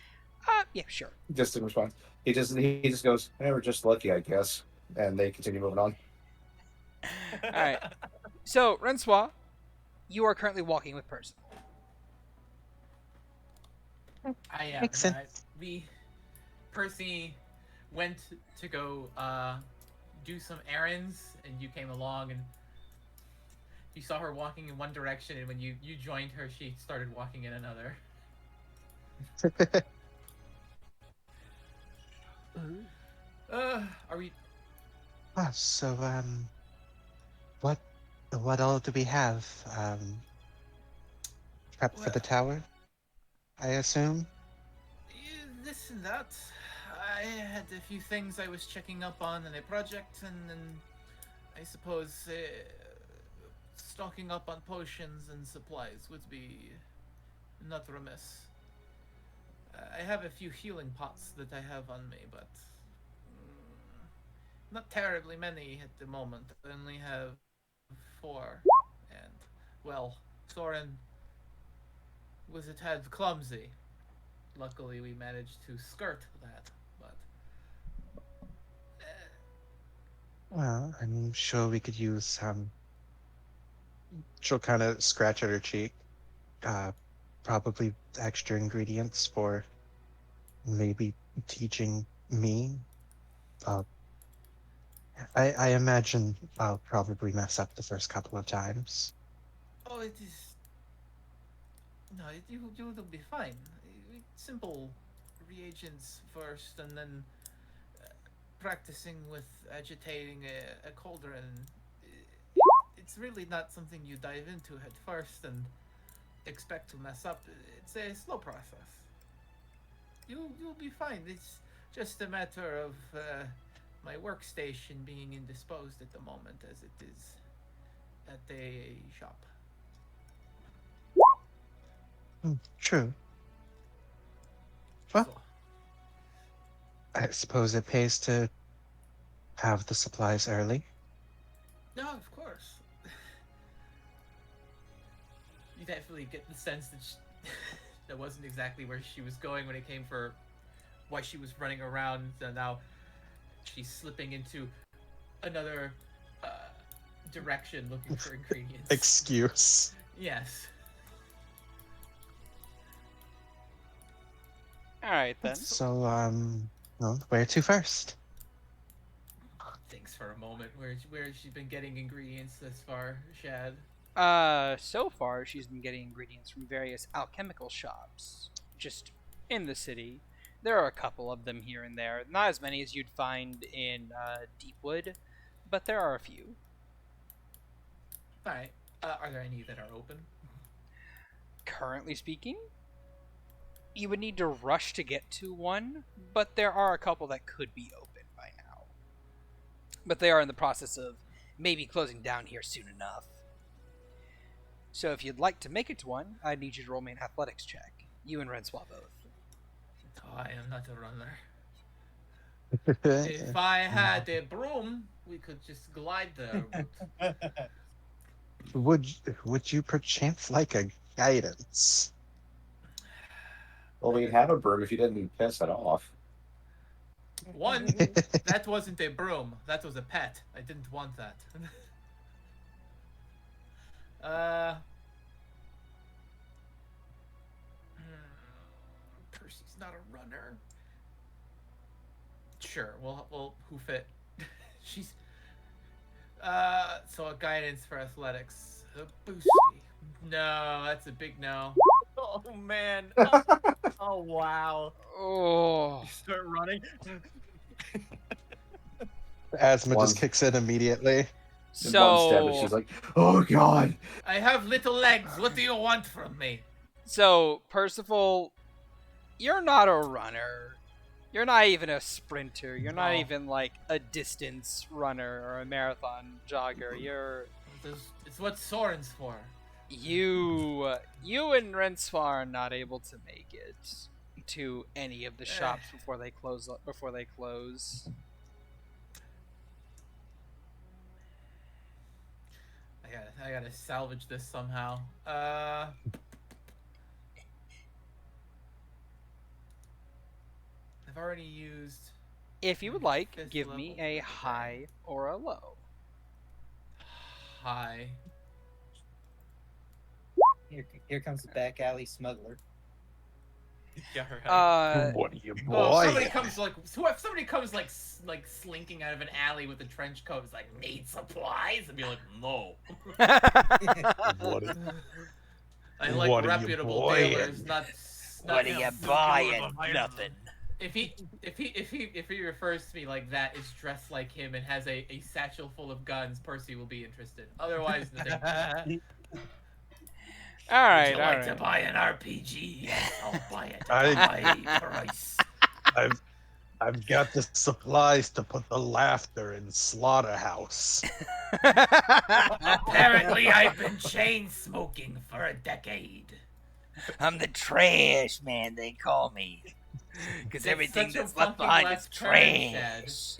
Yeah, sure. Just in response. He just goes, hey, we're just lucky, I guess. And they continue moving on. Alright. So, Rensois, you are currently walking with Percival. I am. Makes sense. Percy went to go do some errands, and you came along, and you saw her walking in one direction, and when you joined her, she started walking in another. Are we? So, what, what all do we have? Prep for the tower, I assume? This and that. I had a few things I was checking up on in a project, and then I suppose stocking up on potions and supplies would be not remiss. I have a few healing pots that I have on me, but not terribly many at the moment. I only have 4, and well, Soren was a tad clumsy. Luckily, we managed to skirt that, but Well, I'm sure we could use she'll kind of scratch at her cheek. Probably extra ingredients for maybe teaching me. Uh, I imagine I'll probably mess up the first couple of times. oh, it is no, you'll be fine. Simple reagents first, and then practicing with agitating a cauldron. It's really not something you dive into at first and expect to mess up. It's a slow process. You'll be fine. It's just a matter of my workstation being indisposed at the moment, as it is at a shop. True. Well, So, I suppose it pays to have the supplies early. no, of course. You definitely get the sense that that wasn't exactly where she was going when it came for why she was running around. And now she's slipping into another direction looking for ingredients. Excuse. Yes. All right then. So, well, where to first? Thinks for a moment. Where has she been getting ingredients this far, Shad? So far she's been getting ingredients from various alchemical shops, just in the city. There are a couple of them here and there, not as many as you'd find in Deepwood, but there are a few. All right. Are there any that are open? Currently speaking, you would need to rush to get to one, but there are a couple that could be open by now. But they are in the process of maybe closing down here soon enough. So if you'd like to make it to one, I need you to roll me an athletics check. You and Renswaw both. Oh, I am not a runner. If I had a broom, we could just glide there. But Would you perchance like a guidance? Well, we'd have a broom if you didn't piss it off. one, that wasn't a broom. That was a pet. I didn't want that. Percy's not a runner. Sure, we'll hoof it. She's so a guidance for athletics. Boosty. No, that's a big no. Oh man. Oh wow. Oh. Start running. Asthma One. just kicks in immediately. In one step, and So, she's like, "Oh God!" I have little legs. What do you want from me? so Percival, you're not a runner. You're not even a sprinter. You're not No. even like a distance runner or a marathon jogger. It's what Soren's for. You and Rensfar are not able to make it to any of the shops before they close. I gotta salvage this somehow. I've already used If you would like, Fifth give me level. a high or a low. high. Here comes the back alley smuggler. Yeah, right. What are you, Oh, if boy? somebody comes like slinking out of an alley with a trench coat, is like, need supplies? I'd be like, no. What is- I like What are you reputable buying? dealers, not. What are not- you buying? Nothing. If he refers to me like that, is dressed like him, and has a satchel full of guns, Percy will be interested. Otherwise, nothing. All right, Would you all like to right. buy an RPG? Yes, I'll buy it at I- a high price. I've got the supplies to put the laughter in slaughterhouse. Apparently, I've been chain smoking for a decade. I'm the trash man, they call me. Because That's everything such a that's left fucking behind is left turn, trash.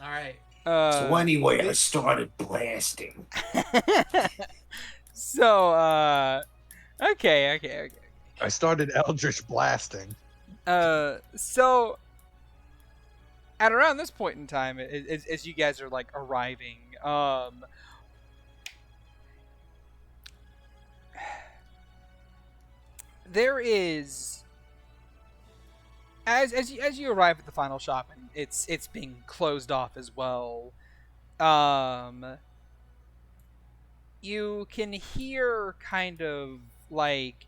All right. So anyway, I started blasting. So, okay. I started Eldritch blasting. So at around this point in time, as you guys are like arriving, there is as you arrive at the final shop, and it's being closed off as well. You can hear kind of like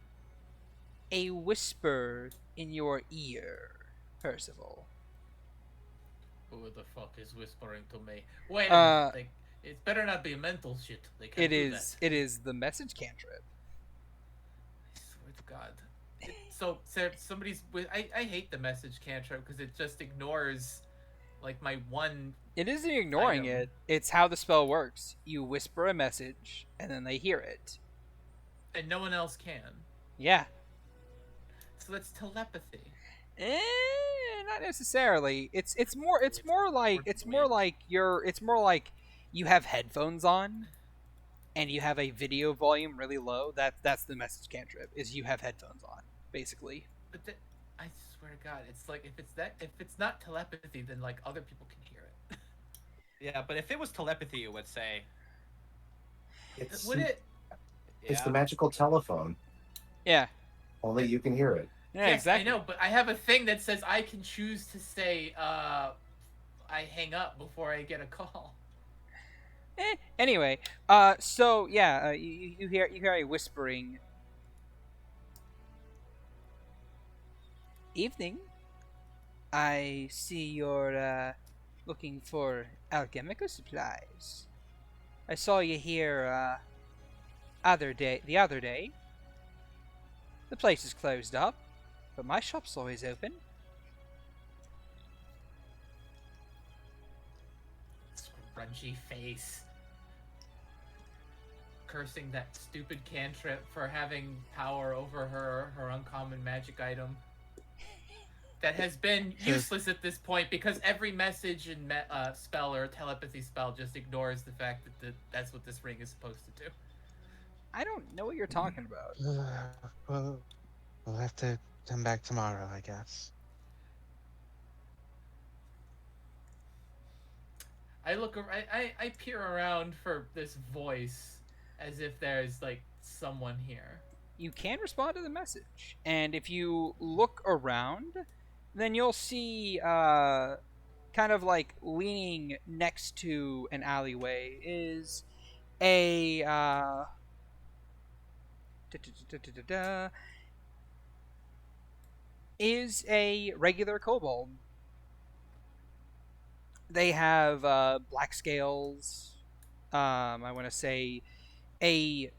a whisper in your ear, Percival. Who the fuck is whispering to me? Wait, like, it better not be mental shit. They can't It do is. that. It is the message cantrip. I swear to God. So somebody's. I hate the message cantrip because it just ignores, like, my one. It isn't ignoring Item. it. It's how the spell works. You whisper a message, and then they hear it. And no one else can. Yeah. So that's telepathy. Not necessarily. It's more like you have headphones on, and you have a video volume really low. That's the message cantrip. Is you have headphones on, basically. But I swear to God, it's like if it's not telepathy, then like other people can hear it. Yeah, but if it was telepathy, it would say. It's Would it? It's the magical telephone. Yeah. Only you can hear it. Yeah, Yes, exactly. I know, but I have a thing that says I can choose to say I hang up before I get a call. Anyway, so yeah, you hear a whispering. Evening. I see you're looking for alchemical supplies. I saw you here the other day. The place is closed up, but my shop's always open. Scrunchy face. Cursing that stupid cantrip for having power over her uncommon magic item. That has been useless at this point because every message and spell or telepathy spell just ignores the fact that that's what this ring is supposed to do. I don't know what you're talking about. Well, we'll have to come back tomorrow, I guess. I peer around for this voice as if there's like someone here. You can respond to the message, and if you look around, then you'll see kind of like leaning next to an alleyway is a is a regular kobold. They have black scales. I want to say a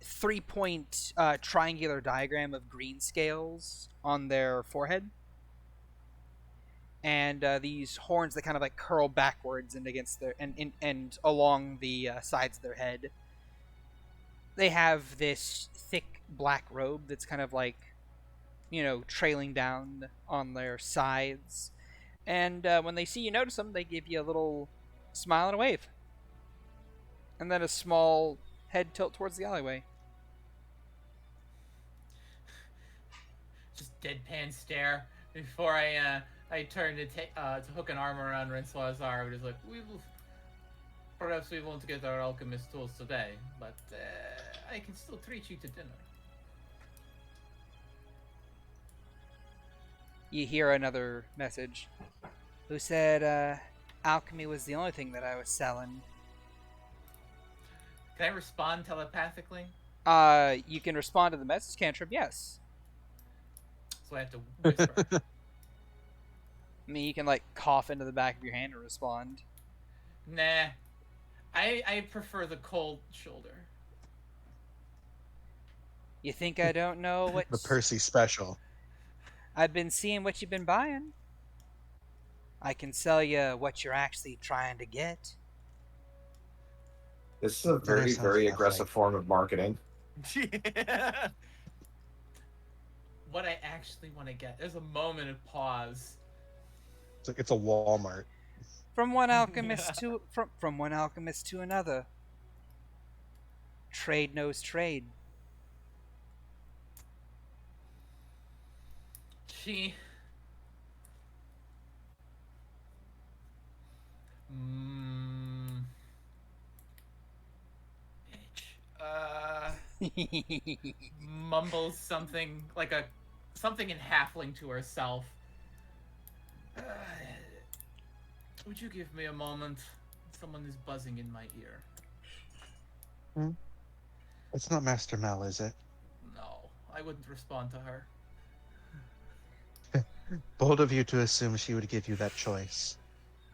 3-point triangular diagram of green scales on their forehead, and these horns that kind of like curl backwards and against their and along the sides of their head. They have this thick black robe that's kind of like, trailing down on their sides. And when they see you notice them, they give you a little smile and a wave. And then a small head tilt towards the alleyway. Just deadpan stare before I turn to hook an arm around Rinceau's arm. Just like perhaps we won't get our alchemist tools today, but I can still treat you to dinner. You hear another message. Who said alchemy was the only thing that I was selling? Can I respond telepathically? You can respond to the message cantrip, yes. So I have to whisper. I mean, you can like cough into the back of your hand and respond. Nah. I prefer the cold shoulder. You think I don't know what The Percy special. I've been seeing what you've been buying. I can sell you what you're actually trying to get. This is a very, sounds very lovely. aggressive form of marketing. Yeah. What I actually want to get. There's a moment of pause. It's a Walmart. From one alchemist to from one alchemist to another. Trade knows trade. She. Mumbles something like something in halfling to herself. Would you give me a moment? Someone is buzzing in my ear. It's not Master Mel, is it? No, I wouldn't respond to her. Bold of you to assume she would give you that choice.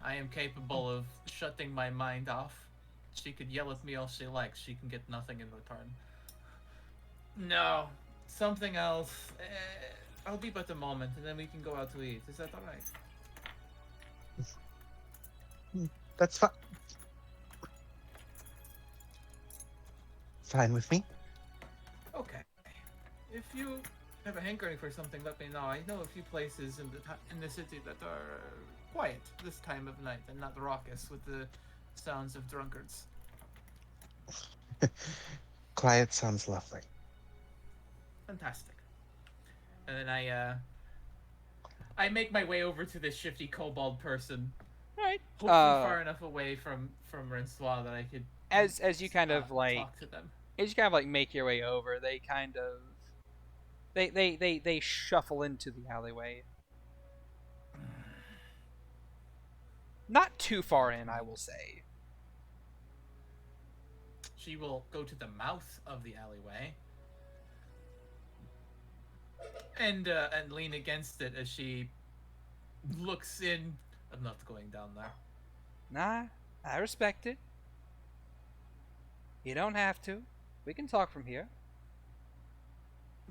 I am capable of shutting my mind off. She could yell at me all she likes. She can get nothing in return. No, something else. I'll be but a moment, and then we can go out to eat. Is that all right? That's fine. Fine with me. Okay. If you have a hankering for something, let me know. I know a few places in the city that are quiet this time of night and not raucous with the sounds of drunkards. Quiet sounds lovely. Fantastic. And then I make my way over to this shifty kobold person. Right. Hopefully far enough away from Rinceau that I could As you kind of like talk to them. as you kind of like make your way over, they kind of They shuffle into the alleyway. Not too far in, I will say. She will go to the mouth of the alleyway and lean against it as she looks in. I'm not going down there. Nah, I respect it. You don't have to. We can talk from here.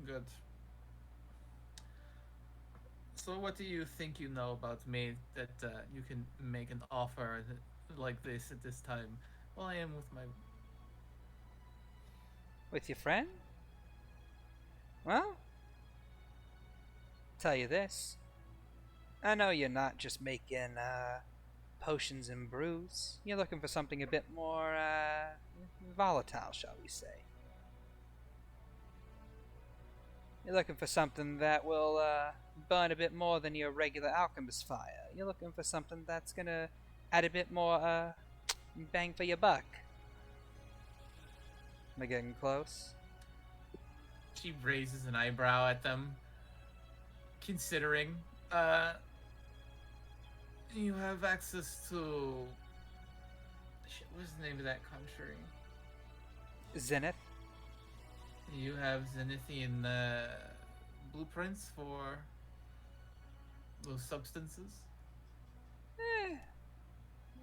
Good. So, what do you think you know about me that you can make an offer like this at this time? Well, I am with my. With your friend? Well, tell you this. I know you're not just making potions and brews. You're looking for something a bit more volatile, shall we say. You're looking for something that will burn a bit more than your regular alchemist fire. You're looking for something that's gonna add a bit more bang for your buck. Am I getting close? She raises an eyebrow at them, considering. You have access to. Shit, what's the name of that country? Zenith? You have Zenithian blueprints for those substances?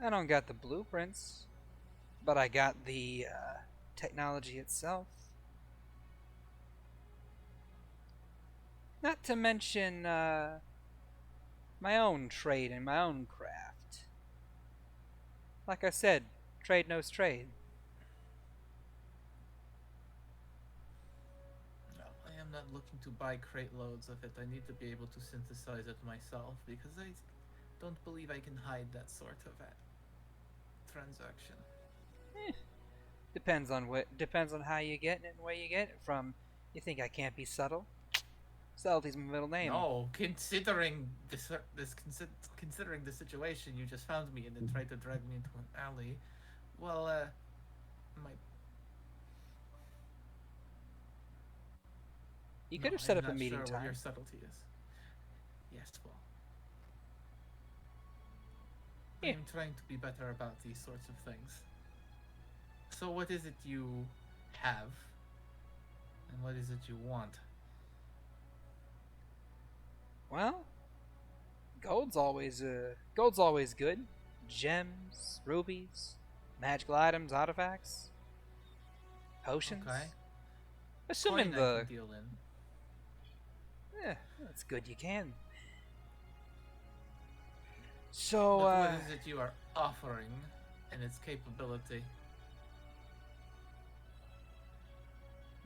I don't got the blueprints, but I got the technology itself. Not to mention my own trade and my own craft. Like I said, trade knows trade. No, I am not looking to buy crate loads of it. I need to be able to synthesize it myself because I don't believe I can hide that sort of transaction. Depends on how you get it and where you get it from. You think I can't be subtle? Subtlety's my middle name. No, considering considering the situation you just found me in and tried to drag me into an alley, well, my. You could have set up a I'm meeting not sure what time. your subtlety is. Yes, well. I Yeah. am trying to be better about these sorts of things. So, what is it you have, and what is it you want? Well, gold's always good. Gems, rubies, magical items, artifacts, potions. Okay. Assuming Coin I the can deal in. that's good. You can. So, But what is it you are offering, and its capability?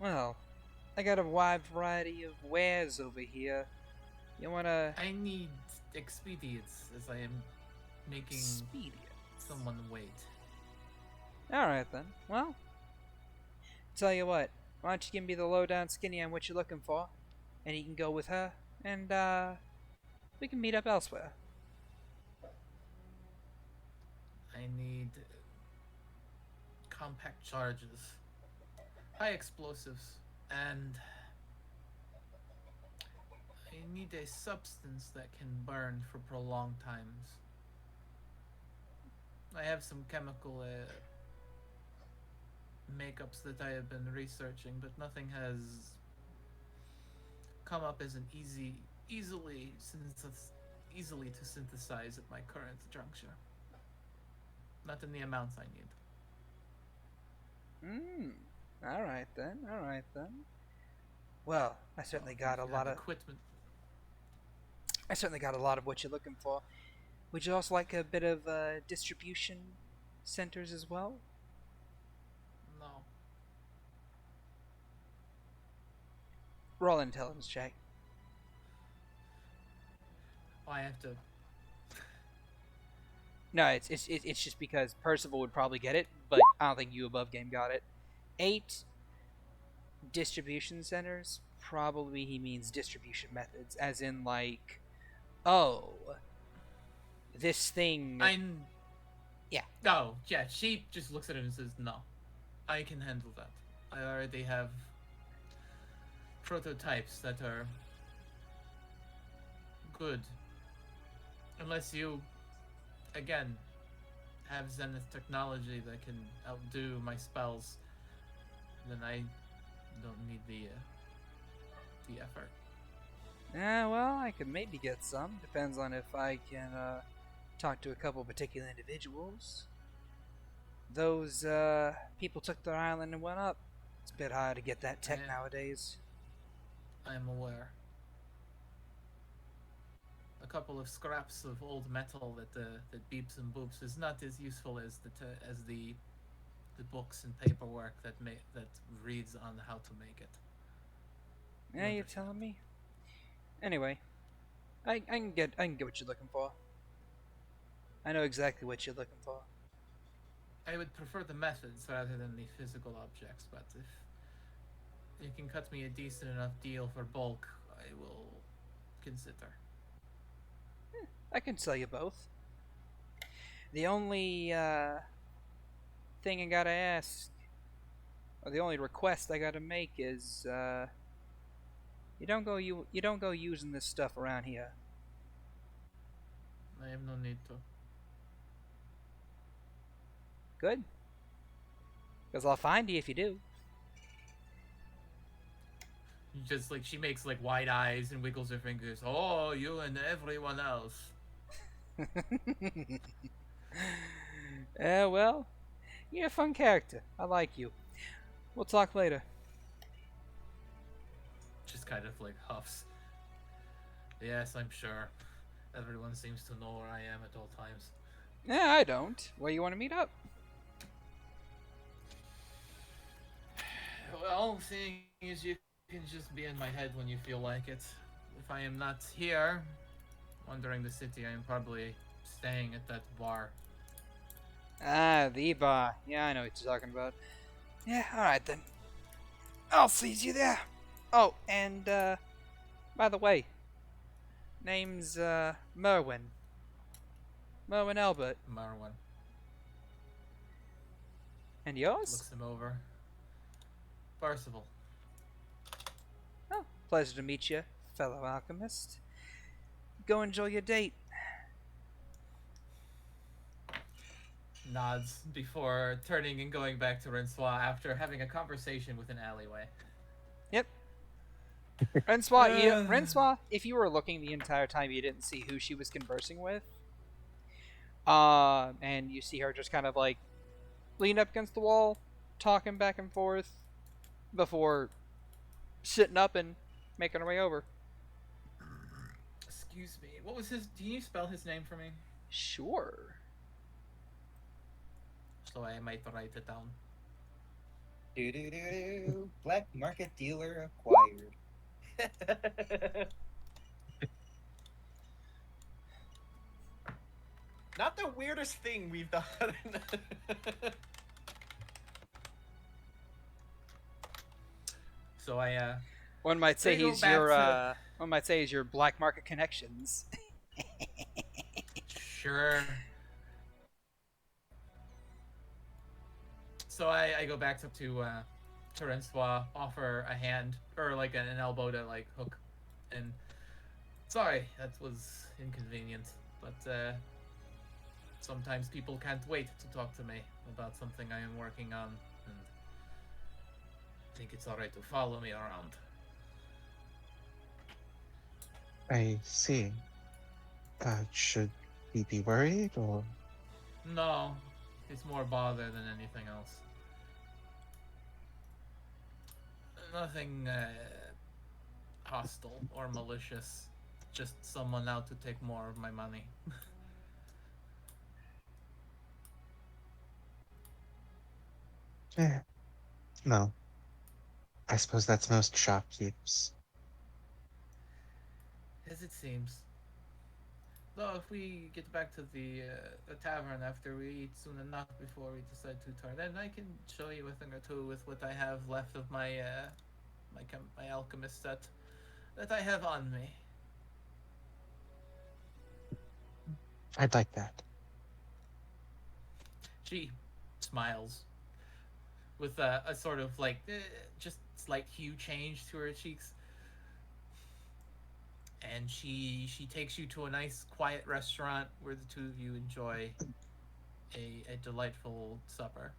well, I got a wide variety of wares over here. You wanna I need expedients, as I am making expedient? someone wait. All right then. Well, tell you what. Why don't you give me the lowdown skinny on what you're looking for, and you can go with her, and we can meet up elsewhere. I need compact charges, high explosives, and I need a substance that can burn for prolonged times. I have some chemical makeups that I have been researching, but nothing has come up as an easily to synthesize at my current juncture. Not in the amounts I need. All right then. All right then. Well, I certainly got a If you lot have of. equipment. I certainly got a lot of what you're looking for. Would you also like a bit of distribution centers as well? No. Roll an intelligence check. Oh, I have to. No, it's just because Percival would probably get it, but I don't think you above game got it. 8 distribution centers. Probably he means distribution methods, as in like, oh, this thing. Yeah. Oh, yeah. She just looks at it and says, "No, I can handle that. I already have prototypes that are good. Unless you, again, have Zenith technology that can outdo my spells, then I don't need the effort. Yeah, well, I could maybe get some. Depends on if I can talk to a couple particular individuals. Those people took their island and went up. It's a bit hard to get that tech Yeah. nowadays. I am aware. A couple of scraps of old metal that beeps and boops is not as useful as the books and paperwork that reads on how to make it. Yeah, you're telling me. Anyway, I can get what you're looking for. I know exactly what you're looking for. I would prefer the methods rather than the physical objects, but if you can cut me a decent enough deal for bulk, I will consider. I can sell you both. The only thing I gotta ask, or the only request I gotta make is you don't go using this stuff around here. I have no need to. Good? Because I'll find you if you do. Just like she makes like wide eyes and wiggles her fingers. Oh, you and everyone else. Well, you're a fun character. I like you. We'll talk later. Just kind of like huffs. Yes, I'm sure. Everyone seems to know where I am at all times. Yeah, I don't. Where you want to meet up? Well, seeing as you can just be in my head when you feel like it. If I am not here, wandering the city, I am probably staying at that bar. Ah, the bar. Yeah, I know what you're talking about. Yeah, alright then. I'll seize you there. Oh, and, by the way, name's, Merwin. Merwin Albert. Marwan And yours? looks him over. Percival. Oh, pleasure to meet you, fellow alchemist. Go enjoy your date. Nods before turning and going back to Rensois after having a conversation with an alleyway. Yep. Rensois, if you were looking the entire time, you didn't see who she was conversing with. And you see her just kind of like lean up against the wall, talking back and forth, before sitting up and making her way over. Excuse me. What was his? Can you spell his name for me? Sure. So I might write it down. Black market dealer acquired. Not the weirdest thing we've done. So I One might say They go he's back your to- one might say he's your black market connections. sure. So I go back up to Rensois, offer a hand or like an elbow to like hook, and sorry that was inconvenient, but sometimes people can't wait to talk to me about something I am working on, and I think it's alright to follow me around. I see. Should we be worried, or No, it's more bother than anything else. Nothing hostile or malicious. Just someone out to take more of my money. eh, no? I suppose that's most shopkeepers. As it seems. Though if we get back to the tavern after we eat soon enough before we decide to turn in, I can show you a thing or two with what I have left of my my alchemist set that I have on me. I'd like that. She smiles with a sort of like just slight hue change to her cheeks. And she takes you to a nice quiet restaurant where the two of you enjoy a delightful supper.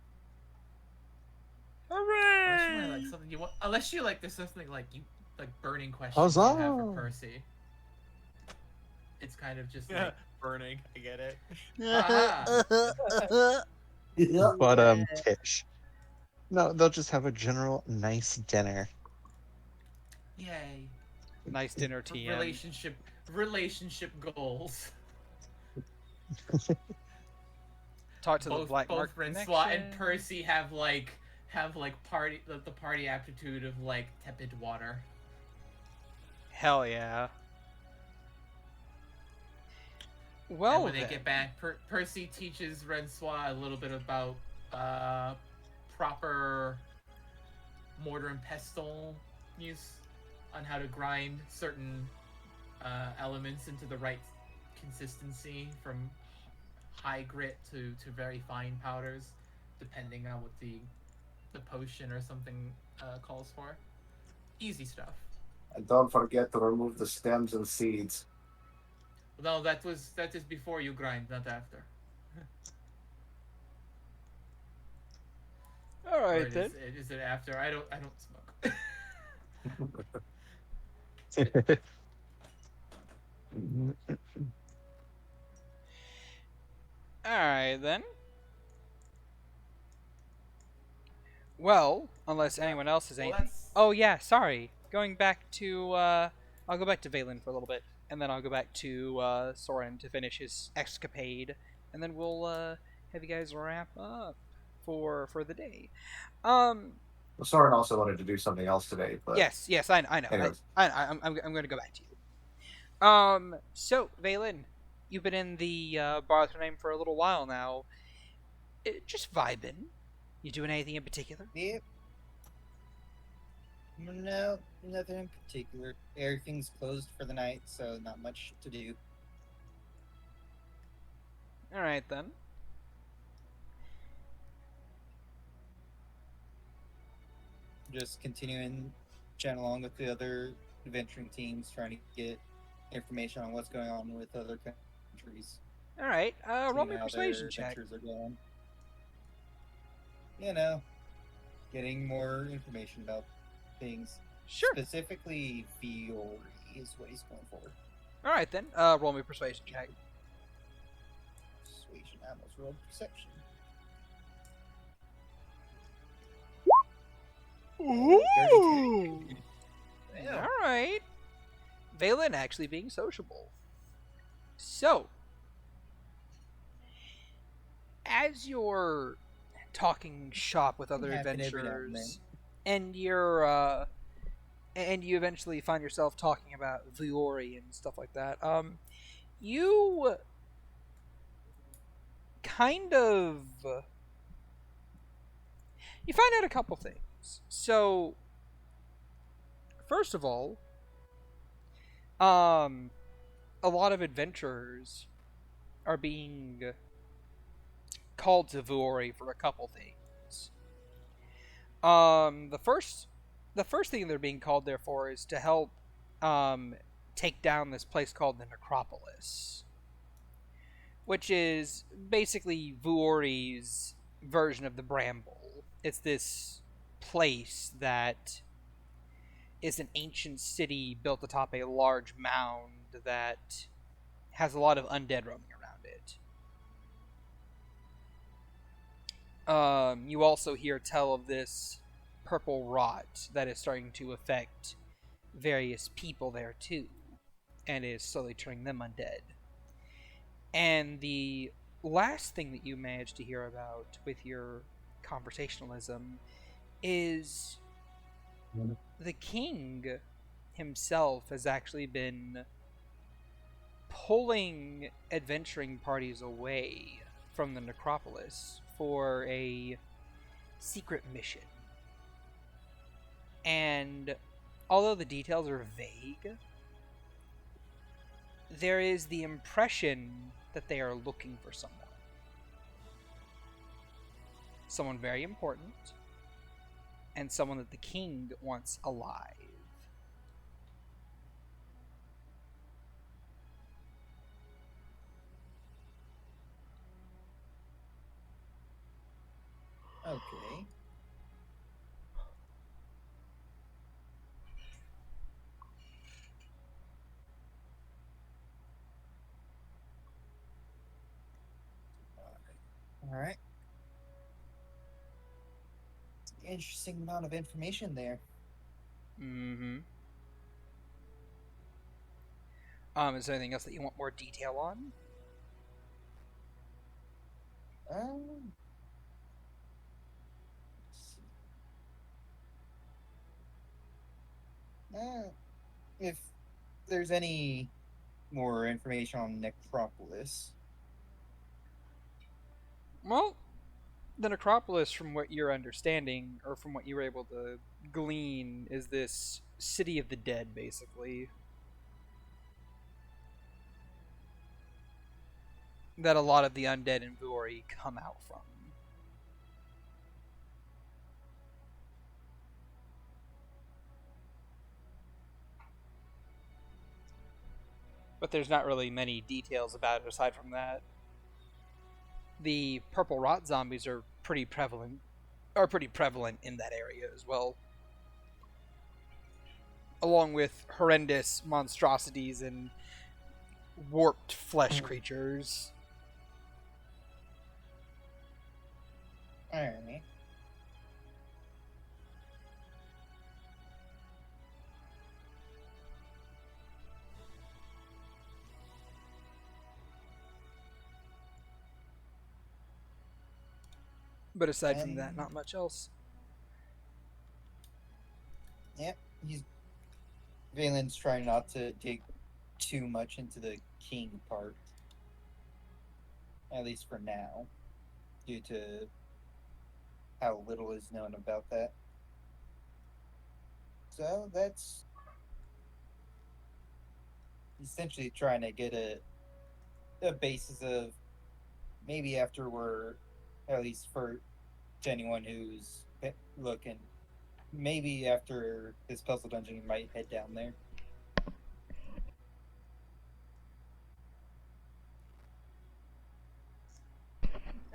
Unless you want like Hooray! something you want, unless you like there's something like you like burning questions you have for Huzzah! Percy. It's kind of just Yeah, like, burning. I get it. aha, But Tish. No, they'll just have a general nice dinner. yay, Nice dinner, TM. relationship goals. Talk to the both Black both Mark Francois and connection. Percy have party the party aptitude of like tepid water. Hell yeah. And Well, when they then. get back, Percy teaches Francois a little bit about proper mortar and pestle use, on how to grind certain elements into the right consistency, from high grit to very fine powders, depending on what the potion or something calls for. Easy stuff. And don't forget to remove the stems and seeds. No, that is before you grind, not after. All Or right then. is it after? I don't smoke. All right then. Well, unless anyone else has Well, anything. that's Oh yeah, sorry. Going back to I'll go back to Vaelyn for a little bit, and then I'll go back to Soren to finish his escapade, and then we'll have you guys wrap up for the day. Um. Well, Soren also wanted to do something else today, but Yes. I know. anyways. I'm going to go back to you. So Vaelyn, you've been in the bar with her name for a little while now. Just vibing. You doing anything in particular? Yep. No, nothing in particular. Everything's closed for the night, so not much to do. All right then. Just continuing chatting along with the other adventuring teams, trying to get information on what's going on with other countries. All right. Roll Seeing me a how persuasion their check. adventures are going. You know, getting more information about things. Sure. Specifically, Fiori is what he's going for. All right then. Roll me a persuasion check. Persuasion, I almost rolled perception. Ooh. Damn. All right. Vaelyn actually being sociable. So, as you're talking shop with other Happen every now and adventurers, and you're and you eventually find yourself talking about Viori and stuff like that, you kind of you find out a couple things. So, first of all, a lot of adventurers are being called to Vuori for a couple things. The first thing they're being called there for is to help take down this place called the Necropolis, which is basically Vuori's version of the Bramble. It's this place that is an ancient city built atop a large mound that has a lot of undead roaming around it. You also hear tell of this purple rot that is starting to affect various people there too, and is slowly turning them undead. And the last thing that you managed to hear about with your conversationalism is the king himself has actually been pulling adventuring parties away from the necropolis for a secret mission. And although the details are vague, there is the impression that they are looking for someone. Someone very important. and someone that the king wants alive. Okay. All right. Interesting amount of information there. Mm-hmm. Is there anything else that you want more detail on? Um, let's see. If there's any more information on Necropolis. Well, the necropolis, from what you're understanding, or from what you were able to glean, is this city of the dead, basically. That a lot of the undead in Vuori come out from. But there's not really many details about it aside from that. The purple rot zombies are pretty prevalent in that area as well. Along with horrendous monstrosities and warped flesh creatures. All right. But aside from that, not much else. Yep. Valen's trying not to dig too much into the king part. At least for now. Due to how little is known about that. So that's essentially trying to get a basis of maybe after we're, at least for anyone who's looking, maybe after this puzzle dungeon, you might head down there.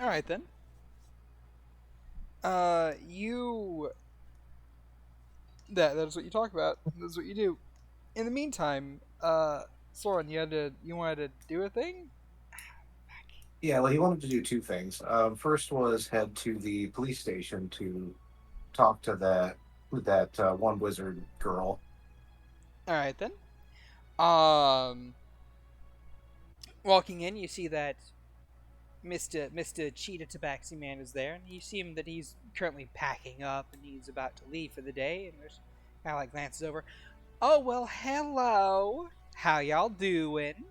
All right then. You. That's what you talk about. That's what you do. In the meantime, Soren, you wanted to do a thing? Yeah, well, he wanted to do two things. First was head to the police station to talk to that one wizard girl. All right then. Um, walking in, you see that Mr. Cheetah Tabaxi Man is there, and you see him that he's currently packing up and he's about to leave for the day. And there's kind of like glances over. Oh well, hello. How y'all doing?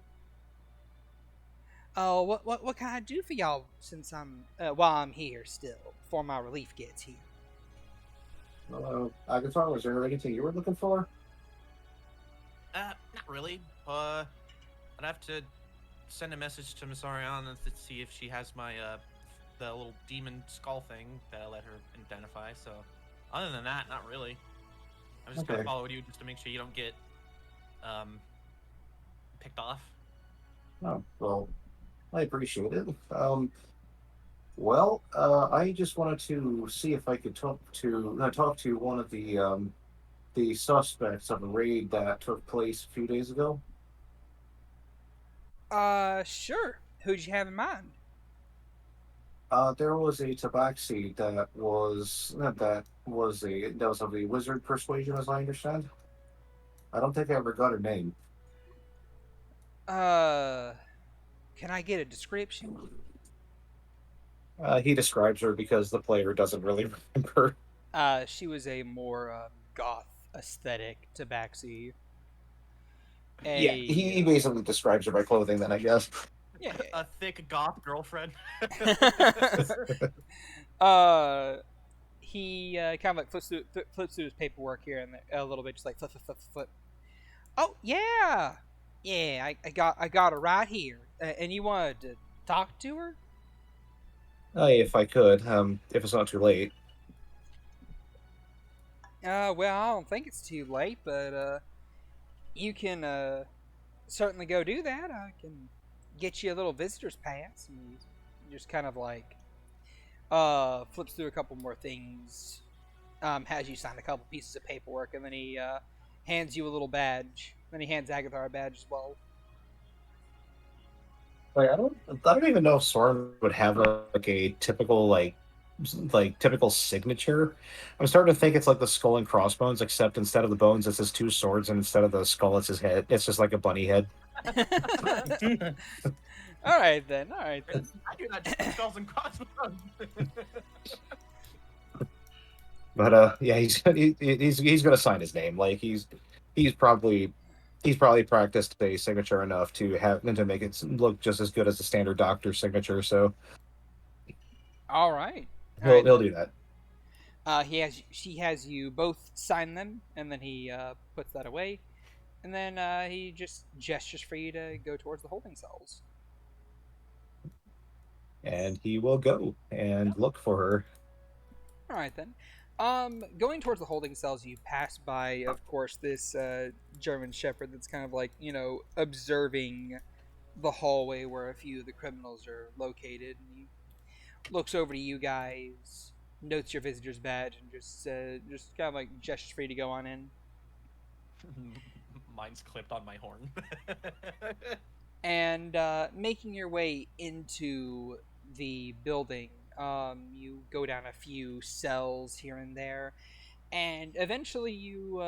Oh, what can I do for y'all since I'm while I'm here still before my relief gets here? Agathar, was there anything you were looking for? Not really. I'd have to send a message to Miss Ariana to see if she has my the little demon skull thing that I let her identify. So, other than that, not really. I'm just gonna Okay. follow you just to make sure you don't get picked off. Oh, well, I appreciate it. I just wanted to see if I could talk to one of the suspects of a raid that took place a few days ago. Sure. Who'd you have in mind? There was a tabaxi that was of the wizard persuasion, as I understand. I don't think I ever got her name. Can I get a description? He describes her because the player doesn't really remember. She was a more goth aesthetic tabaxi. Yeah, he basically describes her by clothing. Then I guess. Yeah. A thick goth girlfriend. He kind of like flips through his paperwork here and a little bit, just like flip. Oh yeah, I got her right here. And you wanted to talk to her? If I could, if it's not too late. Well, I don't think it's too late, but you can certainly go do that. I can get you a little visitor's pass, and he just kind of like flips through a couple more things, has you sign a couple pieces of paperwork, and then he hands you a little badge. Then he hands Agathar a badge as well. Like I don't even know if Soren would have like a typical typical signature. I'm starting to think it's like the skull and crossbones, except instead of the bones, it's his two swords, and instead of the skull, it's his head. It's just like a bunny head. All right then. All right then. I do that just skulls and crossbones. But yeah, he's gonna sign his name. Like he's probably he's probably practiced a signature enough to have and to make it look just as good as the standard doctor signature. So All right. All he'll right he'll then. do that. He has you both sign them, and then he puts that away, and then he just gestures for you to go towards the holding cells. And he will go and look for her. All right then. Going towards the holding cells, you pass by, of course, this German Shepherd that's kind of like observing the hallway where a few of the criminals are located, and he looks over to you guys, notes your visitor's badge, and just kind of like gestures for you to go on in. Mine's clipped on my horn. And making your way into the building, you go down a few cells here and there, and eventually you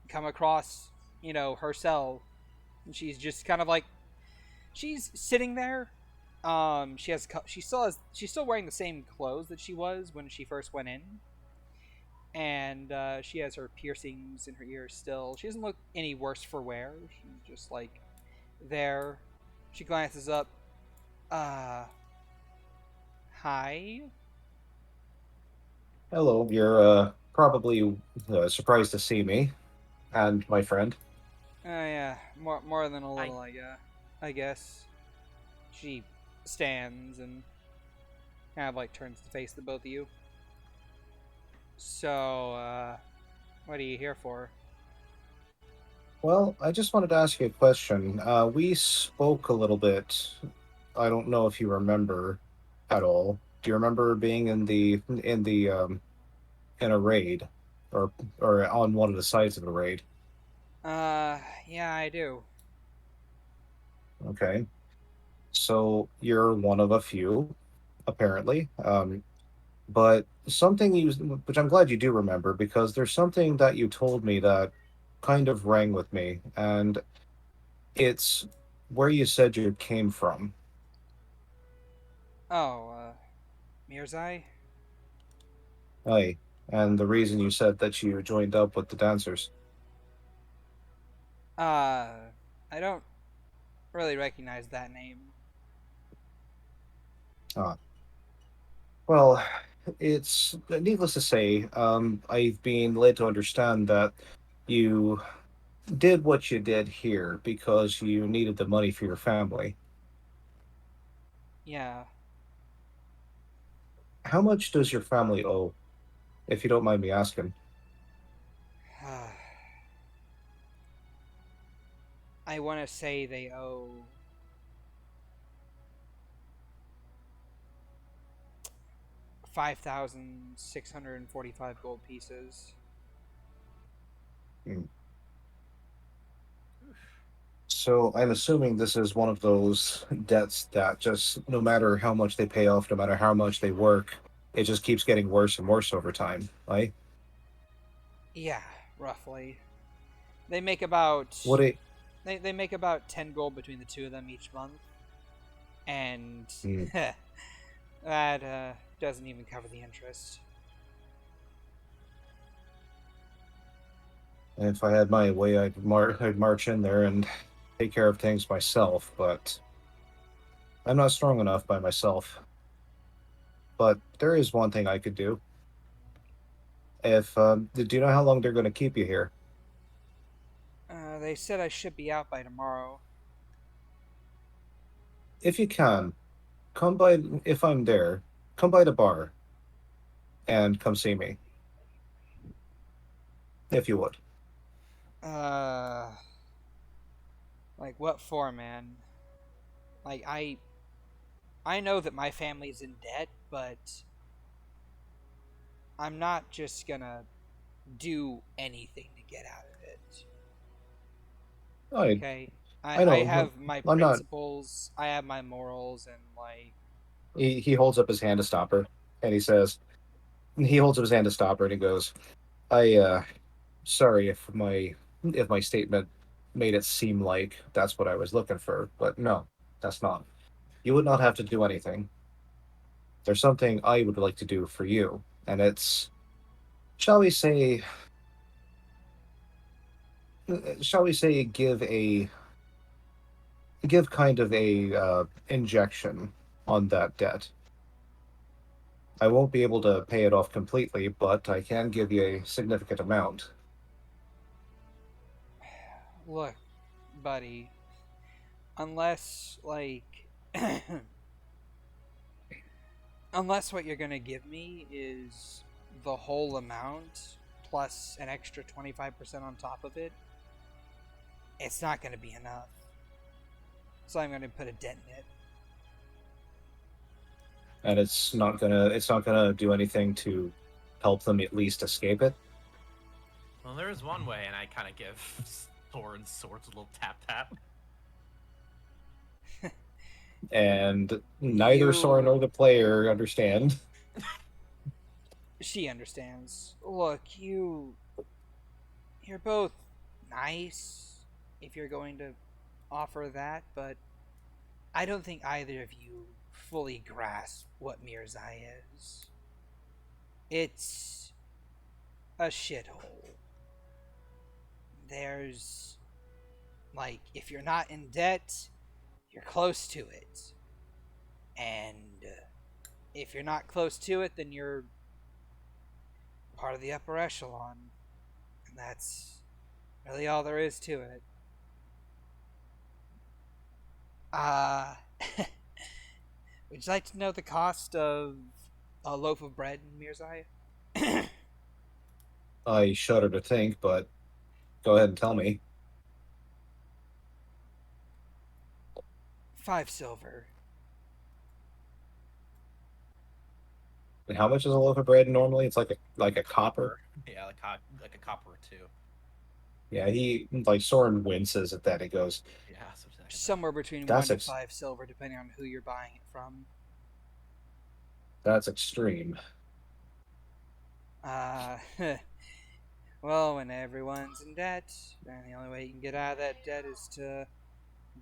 come across, her cell. And she's just kind of like she's sitting there. She's still wearing the same clothes that she was when she first went in, and she has her piercings in her ears still. She doesn't look any worse for wear. She's just like there. She glances up. Uh, Hi. Hello, you're probably surprised to see me and my friend. Yeah, more than a Hi. little, I guess. She stands and kind of like turns to face the both of you. So, what are you here for? Well, I just wanted to ask you a question. We spoke a little bit. I don't know if you remember at all. Do you remember being in a raid, or on one of the sides of a raid? Yeah, I do. Okay, so you're one of a few, apparently. But something which I'm glad you do remember, because there's something that you told me that kind of rang with me, and it's where you said you came from. Oh, Mirzai? Aye, and the reason you said that you joined up with the dancers. I don't really recognize that name. Ah, well, it's needless to say, I've been led to understand that you did what you did here because you needed the money for your family. Yeah. How much does your family owe, if you don't mind me asking? I want to say they owe 5,645 gold pieces. Hmm. So I'm assuming this is one of those debts that just no matter how much they pay off, no matter how much they work, it just keeps getting worse and worse over time, right? Yeah, roughly. They make about What it they make about 10 gold between the two of them each month. And hmm. that doesn't even cover the interest. If I had my way, I'd march in there and take care of things myself, but I'm not strong enough by myself. But there is one thing I could do. If do you know how long they're going to keep you here? They said I should be out by tomorrow. If you can, come by. If I'm there, come by the bar and come see me. if you would. Like what for, man? Like I know that my family's in debt, but I'm not just gonna do anything to get out of it. I Okay? I I know. have my I'm not. principles, I have my morals, and like He holds up his hand to stop her, and he holds up his hand to stop her, and he goes, "I sorry if my statement made it seem like that's what I was looking for, but no, that's not. You would not have to do anything. There's something I would like to do for you, and it's, shall we say, give kind of a injection on that debt. I won't be able to pay it off completely, but I can give you a significant amount." look, buddy, unless like unless what you're gonna give me is the whole amount plus an extra 25% on top of it, it's not gonna be enough. So I'm gonna put a dent in it. And it's not gonna do anything to help them at least escape it. Well, there is one way, and I kind of give Thorin's swords a little tap tap. And neither Sora nor the player understand. She understands. Look, you're both nice if you're going to offer that, but I don't think either of you fully grasp what Mirzai is. It's a shithole. There's like if you're not in debt, you're close to it. And if you're not close to it, then you're part of the upper echelon. And that's really all there is to it. Uh, would you like to know the cost of a loaf of bread in Mirzai? I shudder to think, but go ahead and tell me. 5 silver. And how much is a loaf of bread normally? It's like a copper. Yeah, like a copper or two. Yeah, he like Soren winces at that. He goes, Yeah, so exactly. Somewhere between That's 1 to 5 silver, depending on who you're buying it from. "That's extreme." Uh, well, when everyone's in debt, and the only way you can get out of that debt is to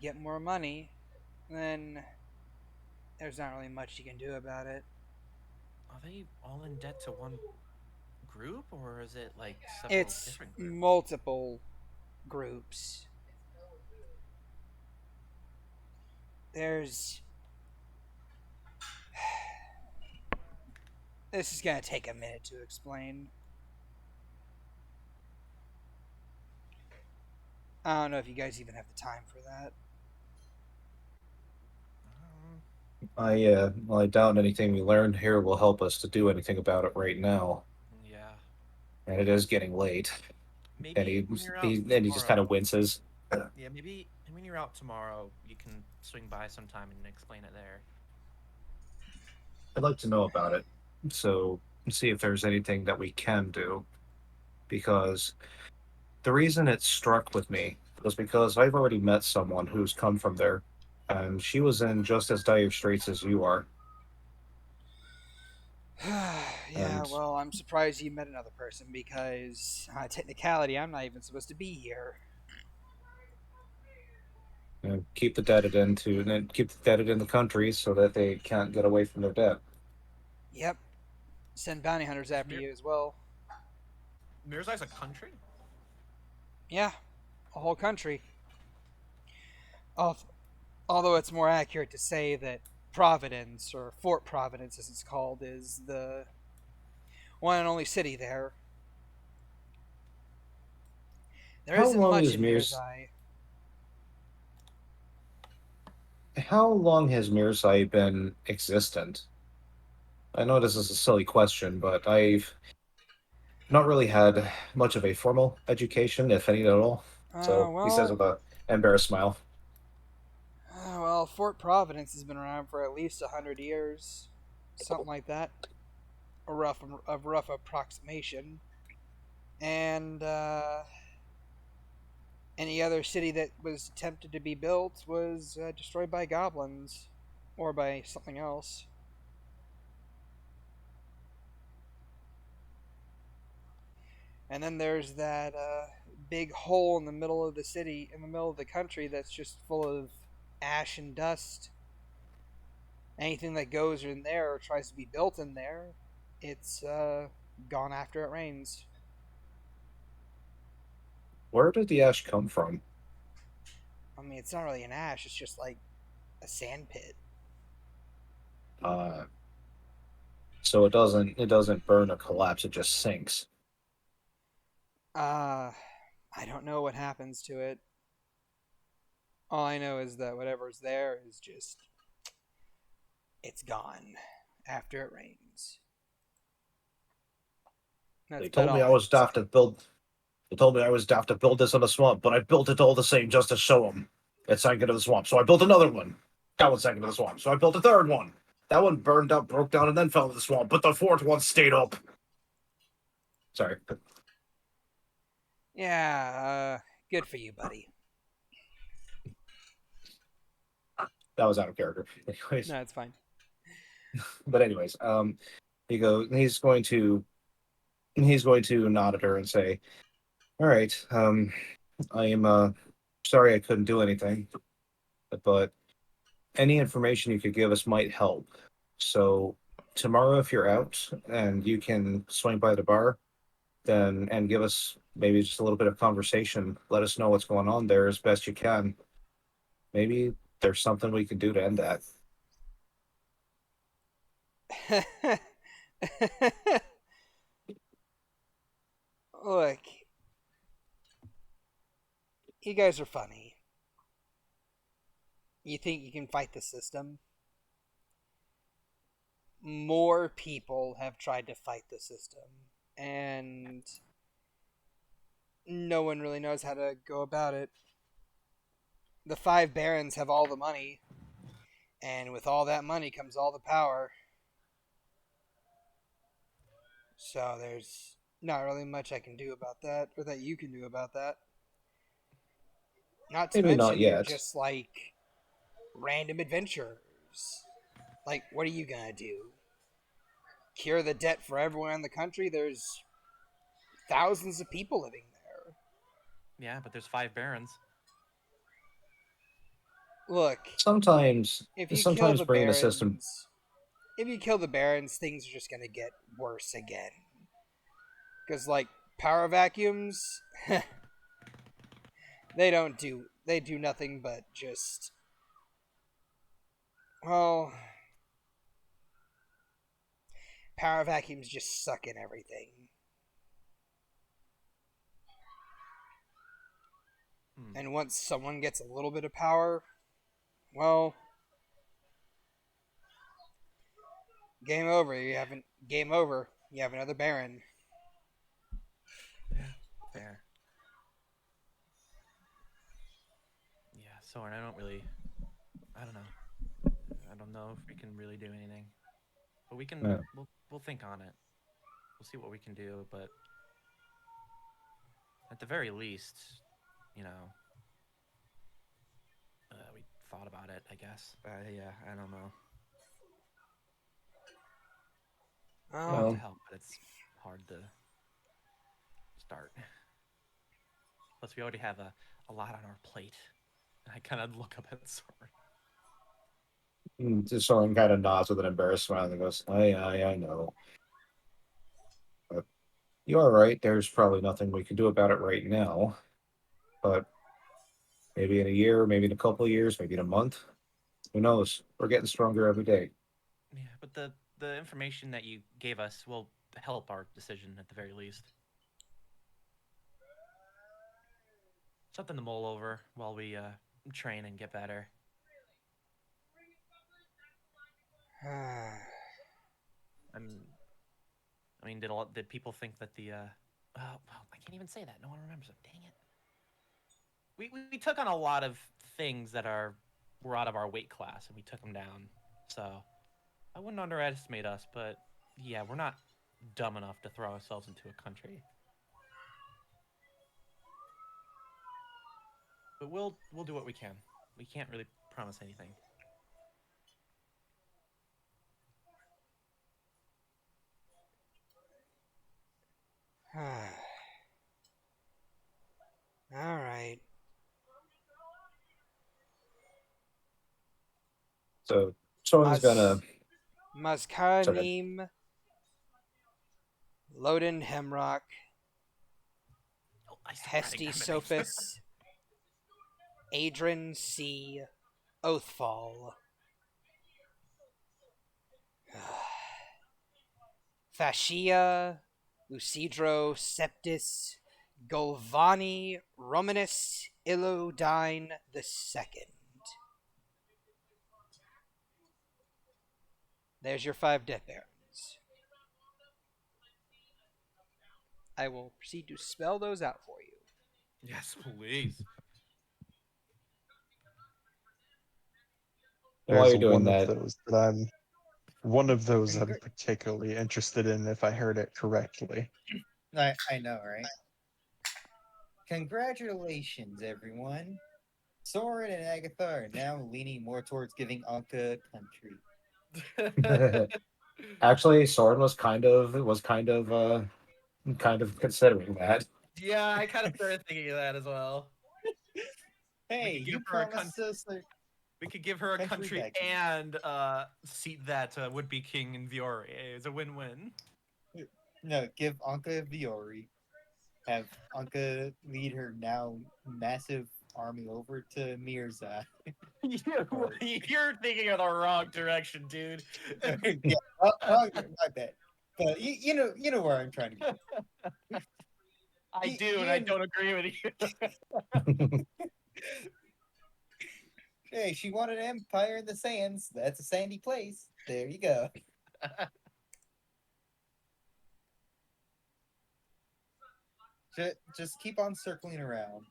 get more money, then there's not really much you can do about it. Are they all in debt to one group, or is it like several It's different groups? multiple groups. There's. This is gonna take a minute to explain. I don't know if you guys even have the time for that. I doubt anything we learned here will help us to do anything about it right now, Yeah. and it is getting late. Maybe And when you're out he just tomorrow- kind of winces. Yeah, maybe when you're out tomorrow, you can swing by sometime and explain it there. I'd like to know about it, so see if there's anything that we can do, because the reason it struck with me was because I've already met someone who's come from there, and she was in just as dire straits as you are. Yeah, And- well, I'm surprised you met another person because, technicality, I'm not even supposed to be here. And keep the debt in the country so that they can't get away from their debt. Yep. Send bounty hunters after you as well. Mirzai's a country? Yeah, a whole country. Although it's more accurate to say that Providence, or Fort Providence as it's called, is the one and only city there. There How isn't long much is in Mirzai. How long has Mirzai been existent? I know this is a silly question, but not really had much of a formal education, if any at all. So he says with a embarrassed smile. Well, Fort Providence has been around for at least 100 years, something like that. A rough approximation. And any other city that was attempted to be built was destroyed by goblins or by something else. And then there's that big hole in the middle of the city, in the middle of the country, that's just full of ash and dust. Anything that goes in there or tries to be built in there, it's gone after it rains. Where did the ash come from? I mean, it's not really an ash, it's just like a sand pit. Uh, so it doesn't burn or collapse. It just sinks. I don't know what happens to it. All I know is that whatever's there is just, it's gone after it rains. That's They about told me all I I was can say. daft to build. They told me I was daft to build this in the swamp, but I built it all the same just to show them. It sank into the swamp, so I built another one. That one sank into the swamp, so I built a third one. That one burned up, broke down, and then fell into the swamp, but the fourth one stayed up. Sorry. Yeah, good for you, buddy. That was out of character. Anyways, No, it's fine. but anyways, he's going to nod at her and say, "All right, I am sorry I couldn't do anything, but any information you could give us might help. So tomorrow, if you're out and you can swing by the bar, then and give us maybe just a little bit of conversation, let us know what's going on there as best you can. Maybe there's something we can do to end that." Look, you guys are funny. You think you can fight the system? More people have tried to fight the system, and no one really knows how to go about it. The five barons have all the money, and with all that money comes all the power. So there's not really much I can do about that, or that you can do about that. Not to Maybe not mention, you're yet. just like random adventurers. Like, what are you gonna do? Cure the debt for everyone in the country? There's thousands of people living there. Yeah, but there's 5 barons. Look, Sometimes, if you kill sometimes the bringing the system. barons, if you kill the barons, things are just gonna get worse again. Because like power vacuums, they do nothing but just, well, power vacuums just suck in everything. And once someone gets a little bit of power, well, game over. Game over. You have another baron. Yeah, fair. Yeah, Soren, I don't know. I don't know if we can really do anything. But Yeah. we'll think on it. We'll see what we can do, but at the very least, you know, we thought about it, I guess. Yeah, I don't know. I'd love Oh, to help, but it's hard to start. Plus, we already have a lot on our plate. And I kind of look up at Soren. Just someone kind of nods with an embarrassed smile and goes, I know. But you are right. There's probably nothing we can do about it right now. But maybe in a year, maybe in a couple of years, maybe in a month. Who knows? We're getting stronger every day. Yeah, but the information that you gave us will help our decision at the very least. Something to mull over while we train and get better. And I mean, did people think that the well, I can't even say that. No one remembers it. Dang it. We took on a lot of things that were out of our weight class, and we took them down. So I wouldn't underestimate us, but yeah, we're not dumb enough to throw ourselves into a country. But we'll do what we can. We can't really promise anything. All right. So Soren's gonna. Mas Sorry. Maskaranim Loden Hemrock Oh, I still writing Hesti down the names. Sophis Adrian C. Oathfall Fascia Lucidro Septis Golvani Romanus Illodine II. There's your 5 death barons. I will proceed to spell those out for you. Yes, please. While There's you're doing one of that, those that one of those I'm Congr- particularly interested in if I heard it correctly. I know, right? Congratulations, everyone. Soren and Agatha are now leaning more towards giving Anka country. actually, Soren kind of considering that. Yeah, I kind of started thinking of that as well. Hey, could give you her a promised us a We could give her a country country back. and seat that would-be king in Viore. It's a win-win. No, give Anka Viore. Have Anka lead her now massive army over to Mirza. You're thinking of the wrong direction, dude. Yeah, my bad. But you know where I'm trying to go. I You- do, and you I and- don't agree with you. Hey, she wanted an empire in the sands. That's a sandy place. There you go. Just keep on circling around.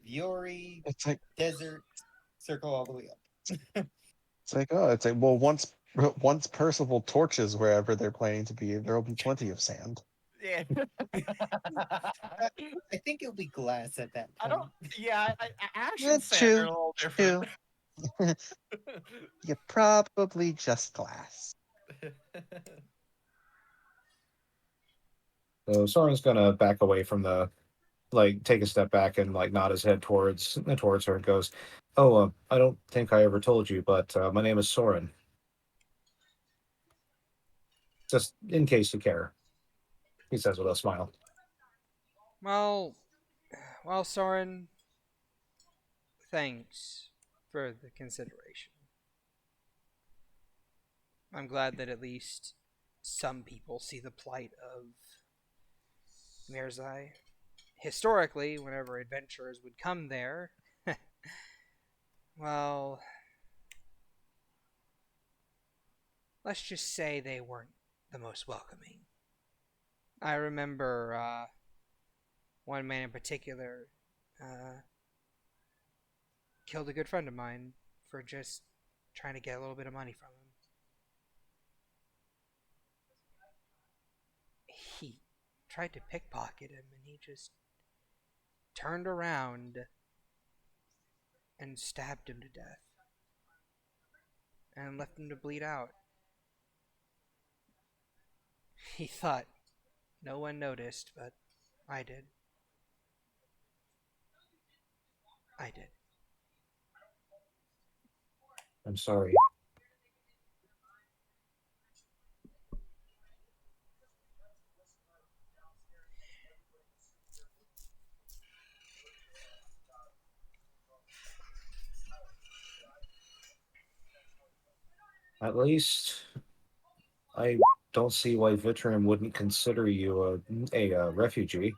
Viore, It's like desert, circle all the way up. it's like well once Percival torches wherever they're planning to be, there'll be plenty of sand. Yeah. I think it'll be glass at that I point. don't. Yeah, ash and That's sand are a true. little different. You probably just glass. So Soren's gonna back away from take a step back and nod his head towards her and goes, "Oh, I don't think I ever told you, but my name is Soren. Just in case you care," he says with a smile. Well, Soren, thanks for the consideration. I'm glad that at least some people see the plight of Mirzai. Historically, whenever adventurers would come there, well, let's just say they weren't the most welcoming. I remember one man in particular killed a good friend of mine for just trying to get a little bit of money from him. He tried to pickpocket him and he just turned around and stabbed him to death and left him to bleed out. He thought no one noticed, but I did. I did. I'm sorry. At least I don't see why Vitrium wouldn't consider you a refugee.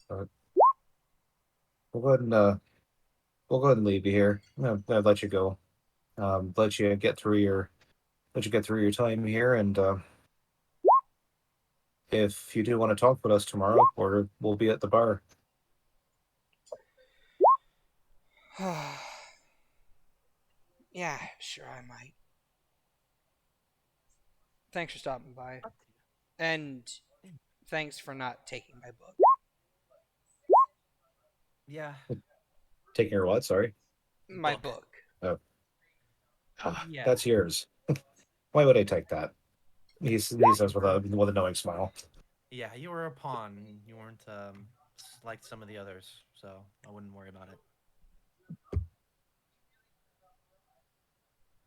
But we'll go ahead and we'll go ahead and leave you here. I'd let you go. Let you get through your time here, and if you do want to talk with us tomorrow, we'll be at the bar. Yeah, sure, I might. Thanks for stopping by. And thanks for not taking my book. Yeah. Taking your what? Sorry. My book. Oh, Yeah. that's yours. Why would I take that? He says with a knowing smile. Yeah, you were a pawn. You weren't like some of the others, so I wouldn't worry about it.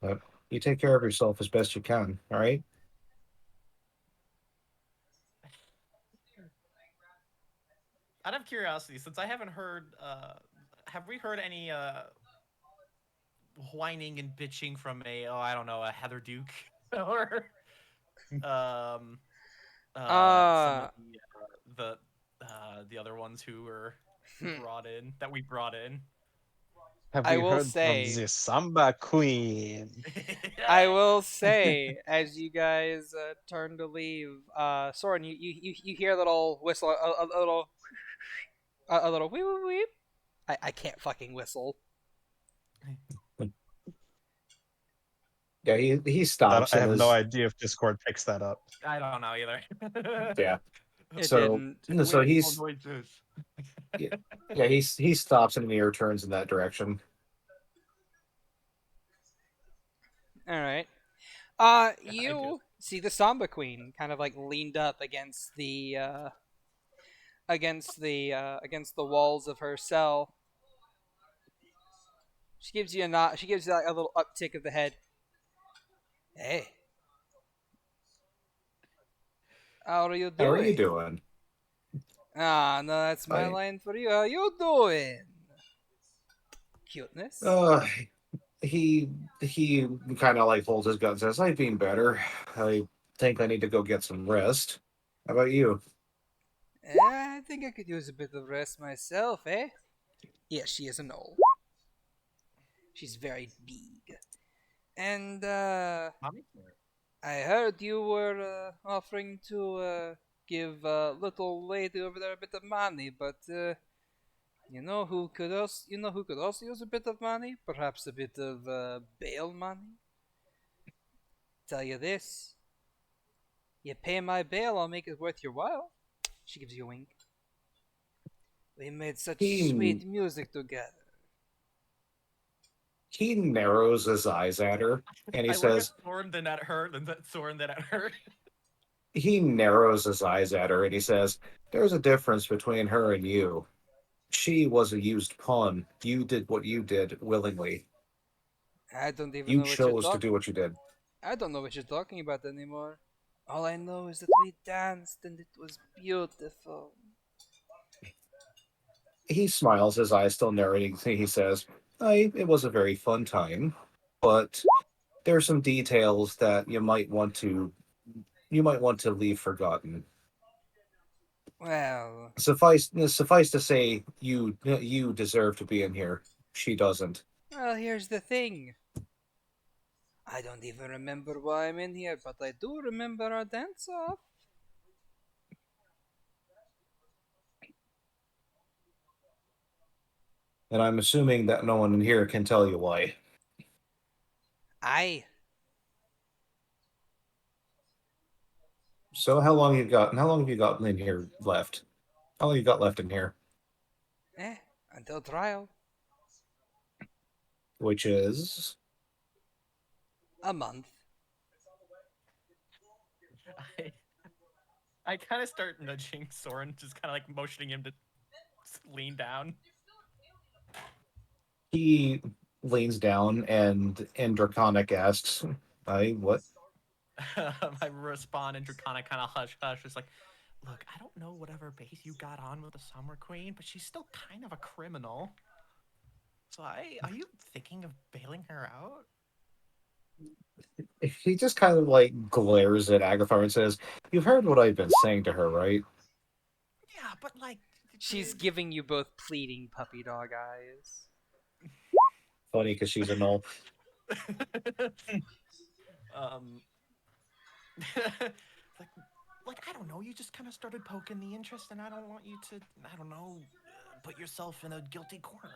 But you take care of yourself as best you can. All right. Out of curiosity, since I haven't heard, have we heard any whining and bitching from I don't know, a Heather Duke or some of the other ones who were brought in that we brought in. Have I we will heard say- from the Samba Queen? I will say, as you guys turn to leave, Soren, you hear a little whistle, a little, a little weep weep weep. I can't fucking whistle. Yeah, he stops I and have no is idea if Discord picks that up. I don't know either. yeah. It So didn't. so Weird he's noises. yeah he stops and Mir turns in that direction. All right. You do. see the Samba Queen kind of like leaned up against the against the walls of her cell. She gives you a nod. She gives you like a little uptick of the head. Hey, how are you doing? How are you doing? Ah, no, that's my line for you. How you doing? Cuteness. He kind of like holds his gun and says, "I've been better. I think I need to go get some rest. How about you?" I think I could use a bit of rest myself, eh? Yes, she is an old. She's very big. And I heard you were offering to give little lady over there a bit of money, but you know who could also use a bit of money? Perhaps a bit of bail money. Tell you this: you pay my bail, I'll make it worth your while. She gives you a wink. We made such sweet music together. He narrows his eyes at her and he I look at says, Soren, then at her, then at Soren, then at her. he narrows his eyes at her and he says, "There's a difference between her and you. She was a used pawn. You did what you did willingly. I don't even You know what you're chose to talking. do what you did." I don't know what you're talking about anymore. All I know is that we danced and it was beautiful. He smiles, his eyes still narrating. He says, it was a very fun time, but there are some details that you might want to leave forgotten. Well, Suffice to say, you deserve to be in here. She doesn't. here's the thing. I don't even remember why I'm in here, but I do remember our dance off. And I'm assuming that no one in here can tell you why. Aye. So how long have you got in here left? How long you got left in here? Until trial. Which is A month. I kind of start nudging Soren, just kind of like motioning him to lean down. he leans down and in Draconic asks, what?" I respond in Draconic, kind of hush hush. It's like, look, I don't know whatever base you got on with the Summer Queen, but she's still kind of a criminal. So are you thinking of bailing her out? He just kind of like glares at Agathar and says, "You've heard what I've been saying to her, right?" Yeah, but like... She's giving you both pleading puppy dog eyes. funny because she's a null. um, like, I don't know. You just kind of started poking the interest, and I don't want you to, I don't know, put yourself in a guilty corner.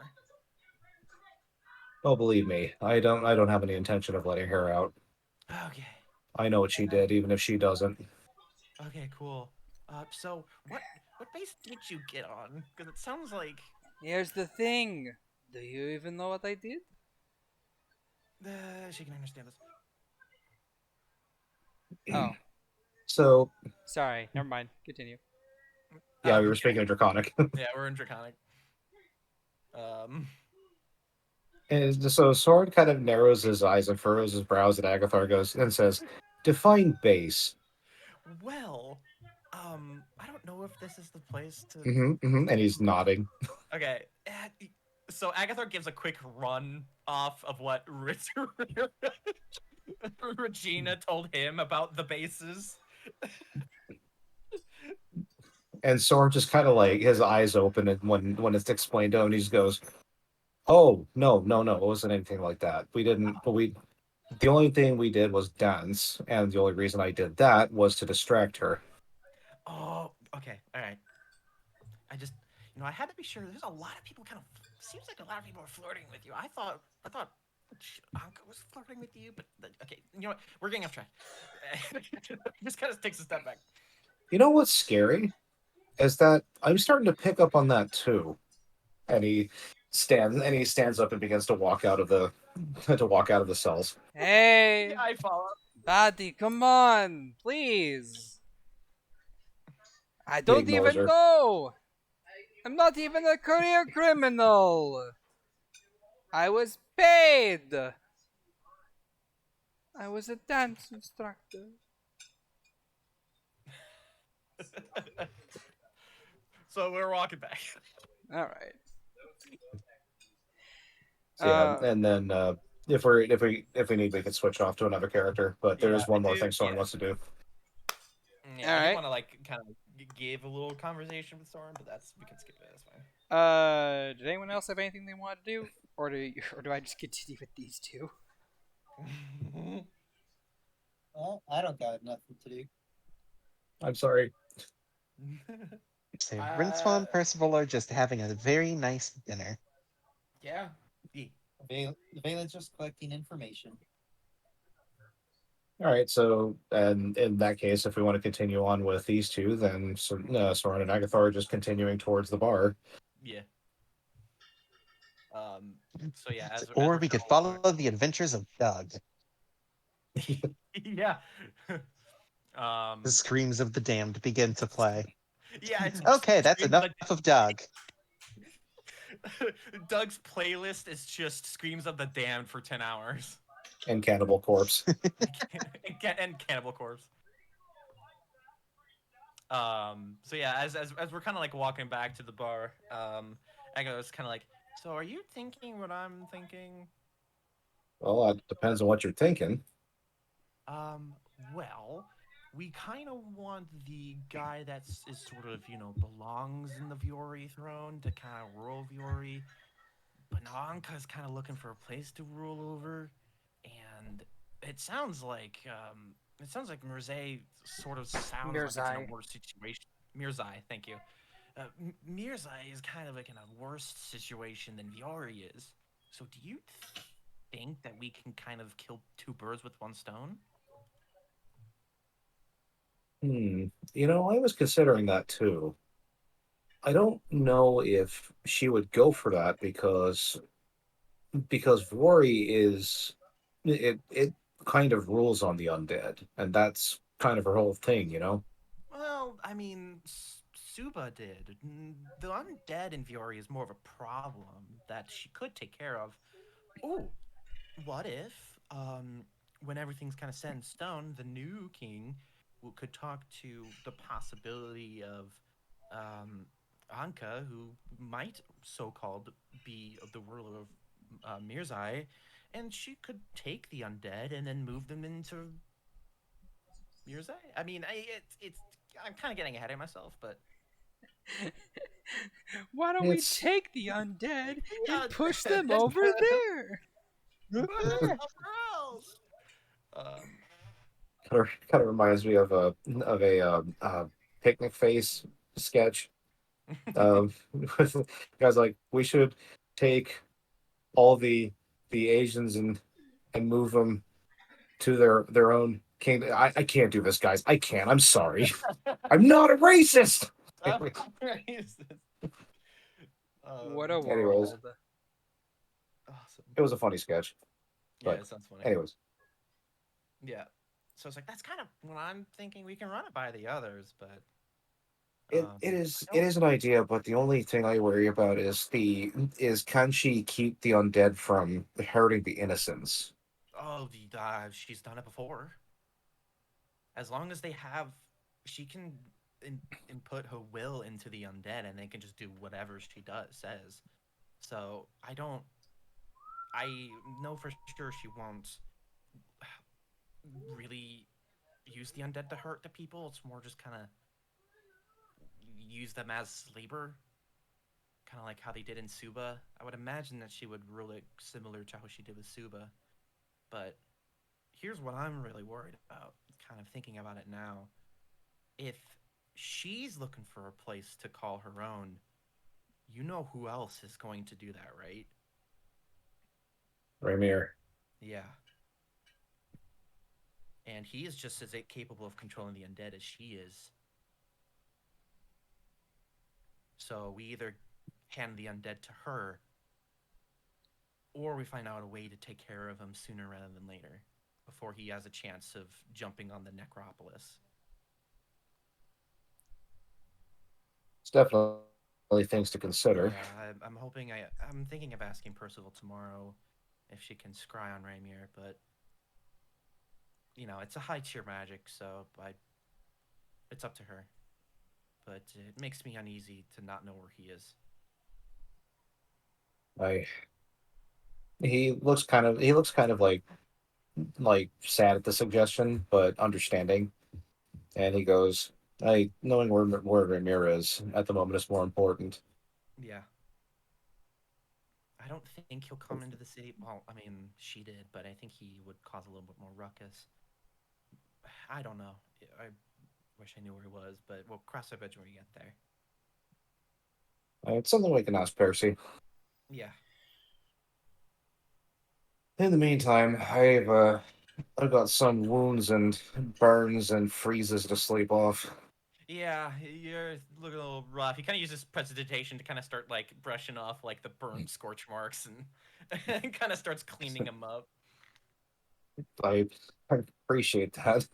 Oh, believe me, I don't have any intention of letting her out. Okay. I know what she did, even if she doesn't. Okay. Cool. So what base did you get on? Because it sounds like Here's the thing. Do you even know what I did? she can understand this. Oh, So sorry. Never mind. Continue. yeah, we were Okay. speaking of Draconic. Yeah, we're in Draconic. Um. And so Sword kind of narrows his eyes and furrows his brows at Agathar goes and says, "Define base." Well, I don't know if this is the place to. And he's nodding. Okay. So Agathar gives a quick run off of what Regina told him about the bases. And Sword just kind of like his eyes open, and when it's explained to him, he just goes, "Oh no, no, no! It wasn't anything like that. We didn't. But we. The only thing we did was dance, and the only reason I did that was to distract her." Oh, okay. All right. I just, I had to be sure. There's a lot of people kind of. Seems like a lot of people are flirting with you. I thought Anka was flirting with you, but okay. You know what? We're getting off track. Just kind of takes a step back. You know what's scary is that I'm starting to pick up on that too. And he stands up and begins to walk out of the cells. Hey, Yeah, I follow. Buddy, come on, please. I He don't ignores even her. know. I'm not even a career criminal. I was paid. I was a dance instructor. So we're walking back. All right. So yeah, and then if we need, we can switch off to another character. But there Yeah, is one I more do. thing Soren Yeah. wants to do. Yeah, All I did right. want to kind of give a little conversation with Soren, but we can skip it. That's fine. Did anyone else have anything they want to do, or do I just continue with these two? Well, I don't got nothing to do. I'm sorry. So Rinspawn uh, and Percival are just having a very nice dinner. yeah. Yeah. Valen's just collecting information. All right, so and in that case, if we want to continue on with these two, then Soren and Agathar are just continuing towards the bar. Yeah. Um. So yeah, as Or we're we kind could of follow the adventures of Doug. yeah. The um. screams of the damned begin to play. Yeah. It's Okay, that's screams enough of Doug. Doug's playlist is just screams of the damned for 10 hours. And Cannibal Corpse. And Cannibal Corpse. So yeah, as we're kind of walking back to the bar, Echo's kind of so are you thinking what I'm thinking? Well, it depends on what you're thinking. Um, well, we kind of want the guy is sort of, belongs in the Viore throne to kind of rule Viore, but Anka's kind of looking for a place to rule over, and it sounds like Mirzay sort of sounds like it's in a Mirzai. worse situation. Mirzai, thank you. Mirzai is kind of in a worse situation than Viore is. So do you think that we can kind of kill two birds with one stone? I was considering that too. I don't know if she would go for that because Vori it kind of rules on the undead, and that's kind of her whole thing. Well, I mean, Suba did. The undead in Viore is more of a problem that she could take care of. Oh, what if, when everything's kind of set in stone, the new king could talk to the possibility of Anka, who might so-called be the ruler of Mirzai, and she could take the undead and then move them into Mirzai. I mean, it's I'm kind of getting ahead of myself, but Why don't we It's take the undead Yeah, and push them over there? Put them somewhere else. Um, kind of reminds me of a picnic face sketch. With guys like we should take all the Asians and move them to their own kingdom. I can't do this, guys. I can't. I'm sorry. I'm not a racist. I'm racist. What a Anyways, world. Awesome. it was a funny sketch. Yeah, But it sounds funny. anyways, Yeah. So it's like that's kind of what I'm thinking. We can run it by the others, but it um, it is I it don't. is an idea, but the only thing I worry about is can she keep the undead from hurting the innocents? Oh, she's done it before. As long as they have, she can input her will into the undead, and they can just do whatever she says. So I don't. I know for sure she won't really use the undead to hurt the people. It's more just kind of use them as labor, kind of like how they did in Suba. I would imagine that she would rule it similar to how she did with Suba. But here's what I'm really worried about, kind of thinking about it now. If she's looking for a place to call her own, you know who else is going to do that, right? Rainier. Yeah. And he is just as capable of controlling the undead as she is. So we either hand the undead to her, or we find out a way to take care of him sooner rather than later, before he has a chance of jumping on the necropolis. It's definitely things to consider. Yeah, I'm hoping I'm thinking of asking Percival tomorrow if she can scry on Raimier, but it's a high tier magic, so it's up to her. But it makes me uneasy to not know where he is. I he looks kind of like sad at the suggestion, but understanding. And he goes, "I knowing where Ramirez is at the moment is more important." Yeah. I don't think he'll come into the city. Well, I mean, she did, but I think he would cause a little bit more ruckus. I don't know. I wish I knew where he was, but we'll cross that bridge when we get there. It's something we can ask Percy. Yeah. In the meantime, I've got some wounds and burns and freezes to sleep off. Yeah, you're looking a little rough. He kind of uses prestidigitation to kind of start like brushing off like the burnt scorch marks and kind of starts cleaning them up. I, I appreciate that.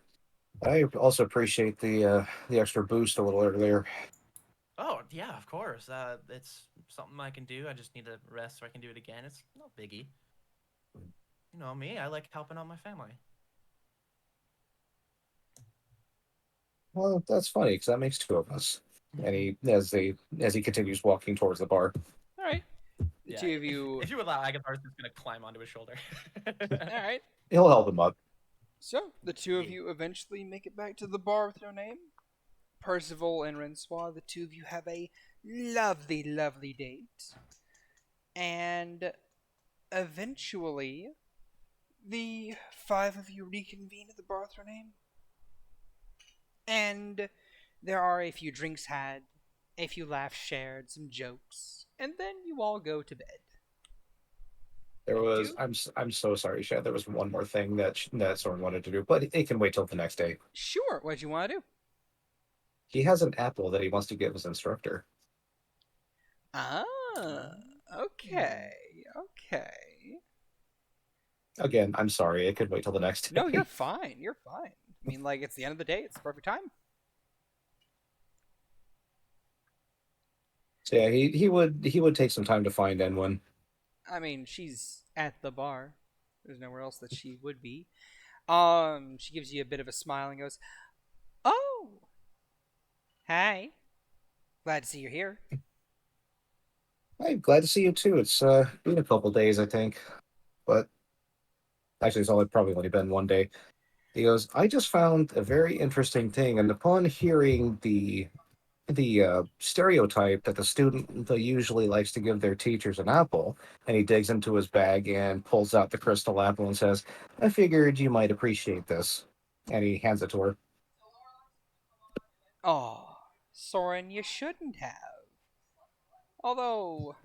I also appreciate the extra boost a little earlier. Oh yeah, of course. It's something I can do. I just need to rest so I can do it again. It's no biggie. You know me. I like helping out my family. Well, that's funny because that makes two of us. And as he continues walking towards the bar. All right. The Yeah. two of you. If you allow, Agathar's just gonna climb onto his shoulder. All right. He'll help him up. So the two of you eventually make it back to the bar with no name. Percival and Rensois, the two of you have a lovely, lovely date. And eventually, the five of you reconvene at the bar with no name. And there are a few drinks had, a few laughs shared, some jokes, and then you all go to bed. There You was do? I'm so sorry, Shad. There was one more thing that Soren wanted to do, but it can wait till the next day. Sure, what you want to do? He has an apple that he wants to give his instructor. Ah, okay, okay. Again, I'm sorry. It could wait till the next day. No, you're fine. You're fine. I mean, like, it's the end of the day. It's the perfect time. So yeah, he would take some time to find Enwin. I mean, she's at the bar. There's nowhere else that she would be. She gives you a bit of a smile and goes, "Oh, hi. Glad to see you're here." I'm glad to see you too. It's been a couple days, I think, but actually, probably only been one day. He goes, I just found a very interesting thing, and upon hearing the stereotype that the student usually likes to give their teachers an apple, and he digs into his bag and pulls out the crystal apple and says, "I figured you might appreciate this," and he hands it to her. Oh, Soren, you shouldn't have. Although,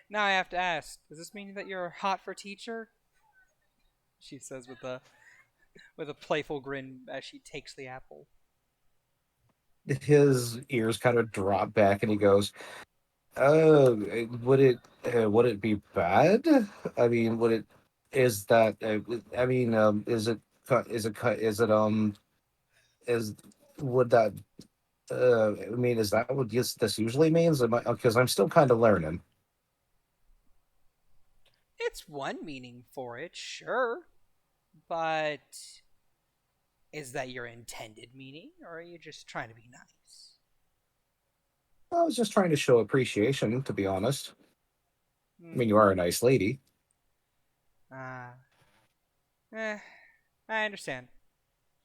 now I have to ask, does this mean that you're hot for teacher? She says with a playful grin as she takes the apple. His ears kind of drop back, and he goes, "Uh, would it be bad? I mean, would it? Is that? I mean, is it? Is it? Is would that? I mean, is that what this usually means? Because I'm still kind of learning." It's one meaning for it, sure, but is that your intended meaning, or are you just trying to be nice? I was just trying to show appreciation, to be honest. I mean, Hmm. you are a nice lady. Ah. I understand.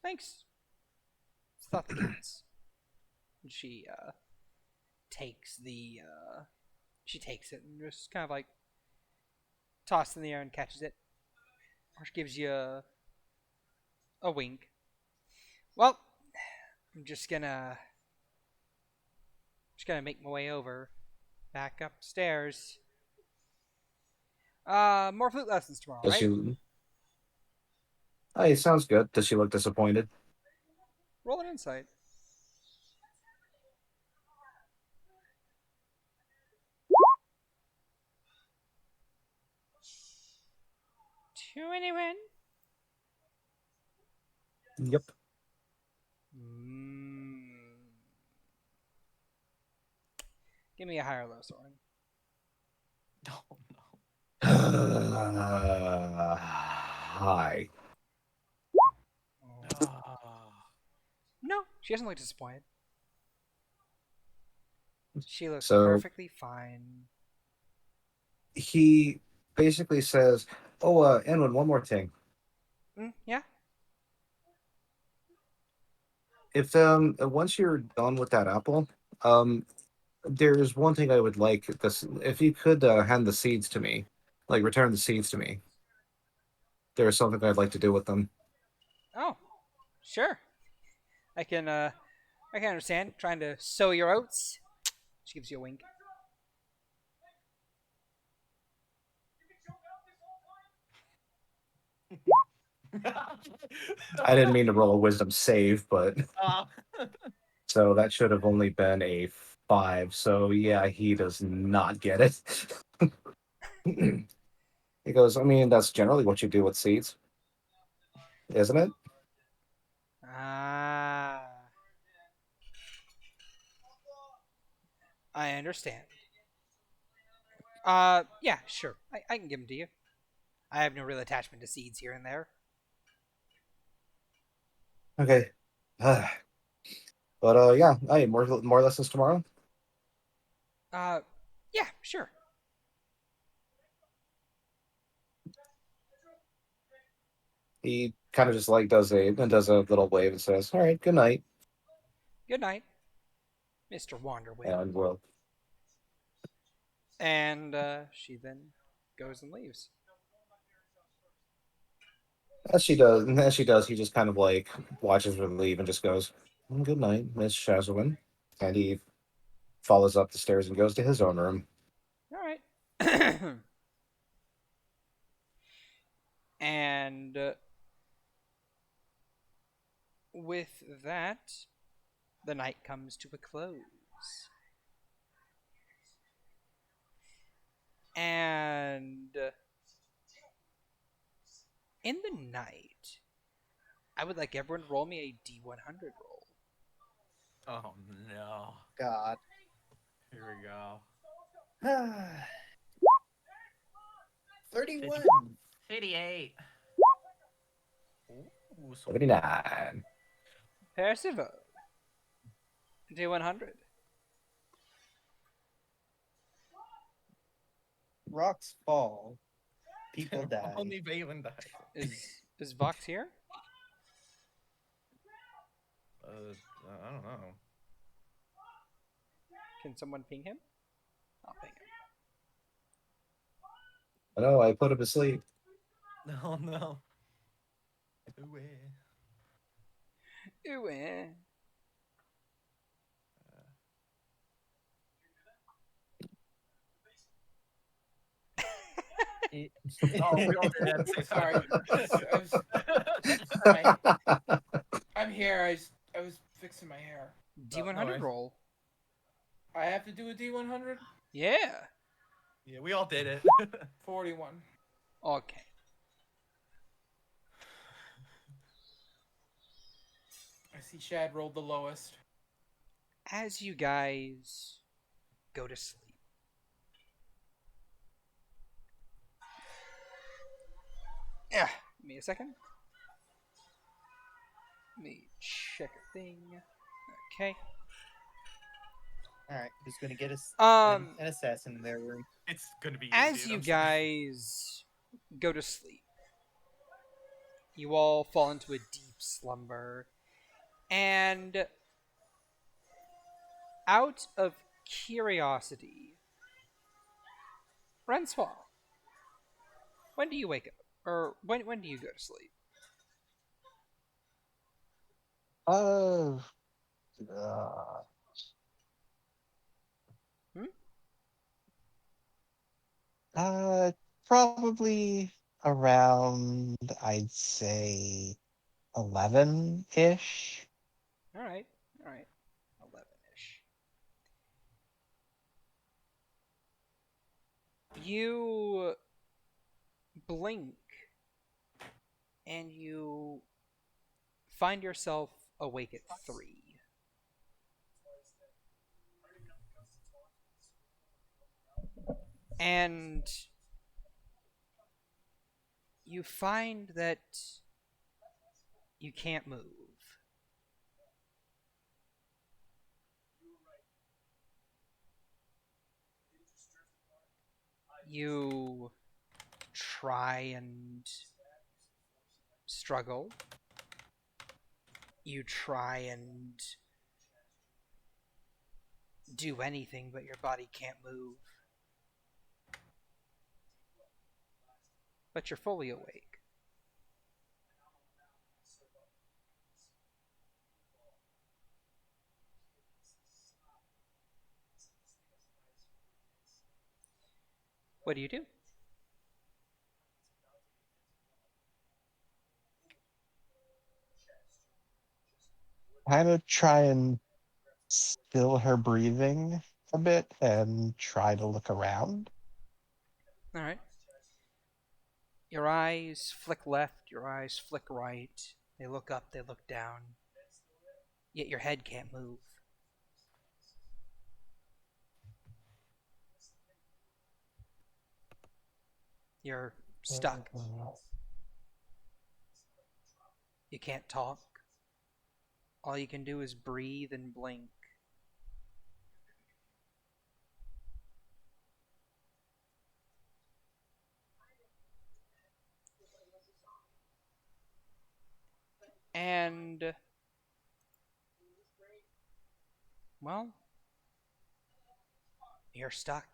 Thanks. It's thought that counts. And she takes the she takes it and just kind of like tosses it in the air and catches it. Or she gives you a wink. Well, I'm just gonna make my way over, back upstairs. More flute lessons tomorrow, Does right? she? Hey, sounds good. Does she look disappointed? Roll an insight. To anyone? Yep. Mm. Give me a higher low, Soren. Oh Hi. no. Oh. No, she doesn't look disappointed. She looks So perfectly fine. he basically says, "Oh, Enwin, one more thing. Yeah. If once you're done with that apple, there's one thing I would like this. If you could hand the seeds to me, like return the seeds to me. There's something I'd like to do with them." Oh, sure. I can uh I can understand trying to sow your oats. She gives you a wink. I didn't mean to roll a wisdom save, but Oh. so that should have only been a 5. So yeah, he does not get it. He goes, "I mean, that's generally what you do with seeds, isn't it?" Ah, I understand. Yeah, sure. I can give them to you. I have no real attachment to seeds here and there. Okay. But yeah, hey, more lessons tomorrow. Uh, yeah, sure. He kind of just like does a little wave and says, "All right, good night," Good night, Mr. Wanderwind. and well, And she then goes and leaves. as she does, he just kind of like watches her leave and just goes, "Good night, Miss Shazwin," and he follows up the stairs and goes to his own room. All right. And with that, the night comes to a close. And in the night, I would like everyone to roll me a D100 roll. Oh no. God. Here we go. 31. 88. Ooh, so 79. Percival, D100. Rocks fall. People die. only Vaelyn died. Is Vox here? I don't know. Can someone ping him? I'll ping him. No, I put him to sleep. No, no. Ooh, Ooh, eh. Oh, we all did it at the same Sorry. time. I'm here. I was fixing my hair. D100 no worries. roll. I have to do a D100? Yeah. Yeah, we all did it. 41. Okay. I see Shad rolled the lowest. As you guys go to sleep, yeah, give me a second. Let me check a thing. Okay. All right, who's gonna get us Um, an assassin in their room? It's gonna be you, as dude, you I'm sorry. guys go to sleep, you all fall into a deep slumber, and out of curiosity, Francois, when do you wake up? Or when do you go to sleep? Uh, uh, Hmm? uh, probably around, I'd say, 11-ish. Alright, alright. 11-ish. You blink and you find yourself awake at 3. And you find that you can't move. You try and struggle. You try and do anything, but your body can't move. But you're fully awake. What do you do? Kind of try and still her breathing a bit and try to look around. Alright. Your eyes flick left, your eyes flick right. They look up, they look down. Yet your head can't move. You're stuck. You can't talk. All you can do is breathe and blink. And, well, you're stuck.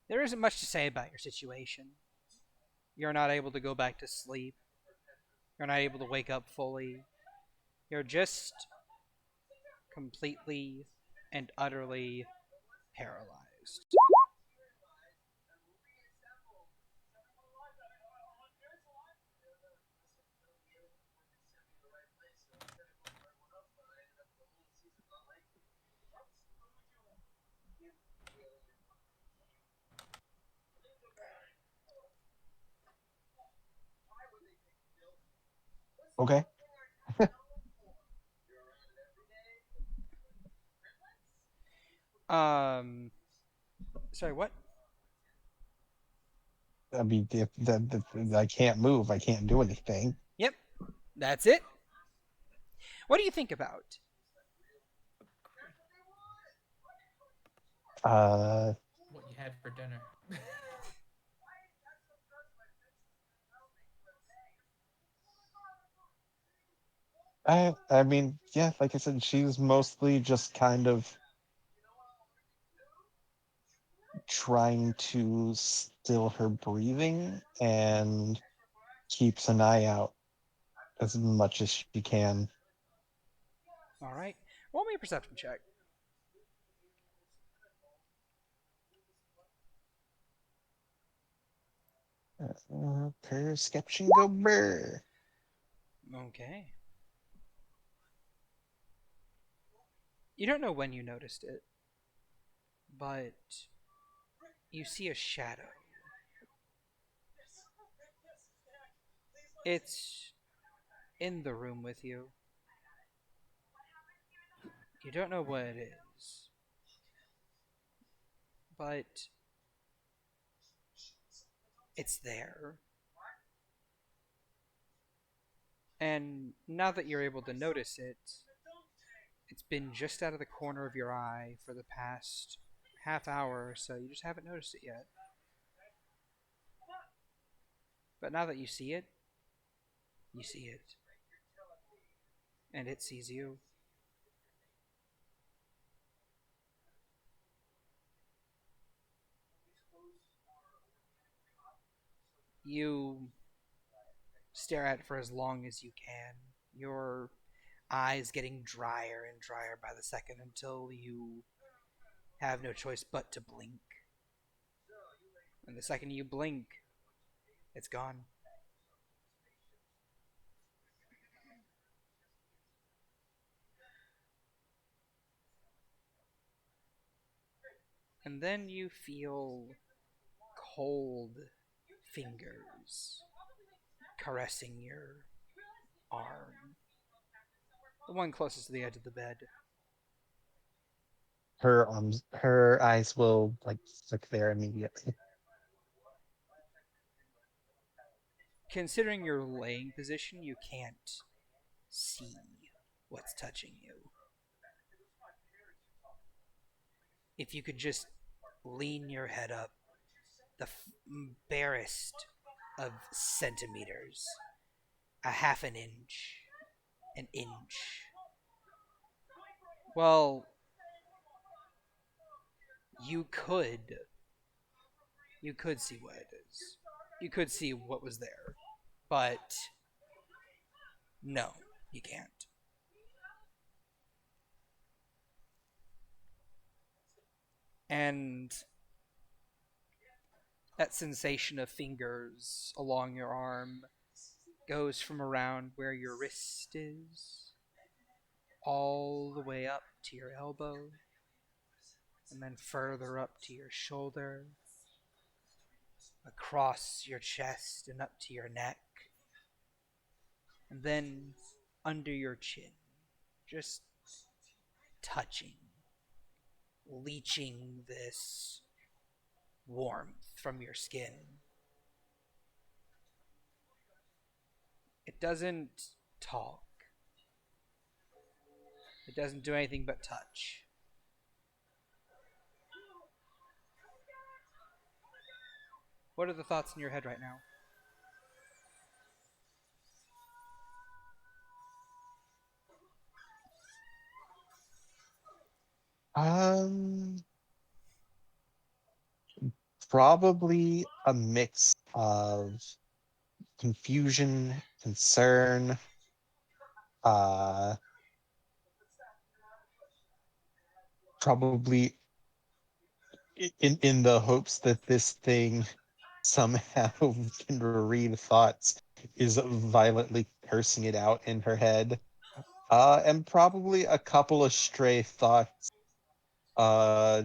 There isn't much to say about your situation. You're not able to go back to sleep. You're not able to wake up fully. You're just completely and utterly paralyzed. Okay. Sorry, what? I mean, if I can't move, I can't do anything. Yep, that's it. What do you think about? What you had for dinner. I mean, yeah, like I said, she's mostly just kind of trying to still her breathing and keeps an eye out as much as she can. All right. Roll me a perception check. Perception go brr. Okay. You don't know when you noticed it, but you see a shadow. It's in the room with you. You don't know what it is, but it's there. And now that you're able to notice it, it's been just out of the corner of your eye for the past half hour or so. You just haven't noticed it yet. But now that you see it, you see it. And it sees you. You stare at it for as long as you can. Your eyes getting drier and drier by the second until you have no choice but to blink. And the second you blink, it's gone. And then you feel cold fingers caressing your arm. The one closest to the edge of the bed. Her eyes will like look there immediately. Considering your laying position, you can't see what's touching you. If you could just lean your head up the barest of centimeters, a half an inch. Well, you could see what it is. You could see what was there, but no, you can't. And that sensation of fingers along your arm goes from around where your wrist is all the way up to your elbow, and then further up to your shoulder, across your chest and up to your neck, and then under your chin, just touching, leeching this warmth from your skin. It doesn't talk. It doesn't do anything but touch. What are the thoughts in your head right now? Um, Probably a mix of confusion, concern, uh, probably in the hopes that this thing somehow can read thoughts, is violently cursing it out in her head. And probably a couple of stray thoughts uh,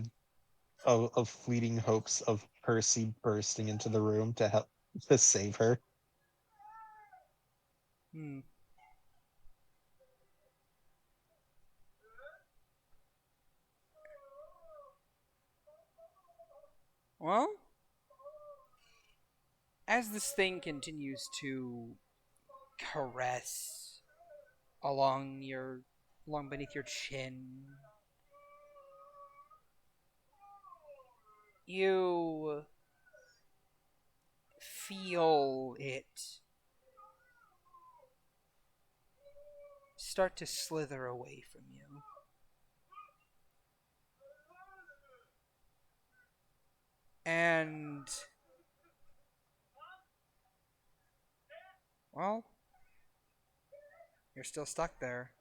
of fleeting hopes of Percy bursting into the room to help to save her. Hmm. Well, as this thing continues to caress along beneath your chin, you feel it start to slither away from you. And, well, you're still stuck there.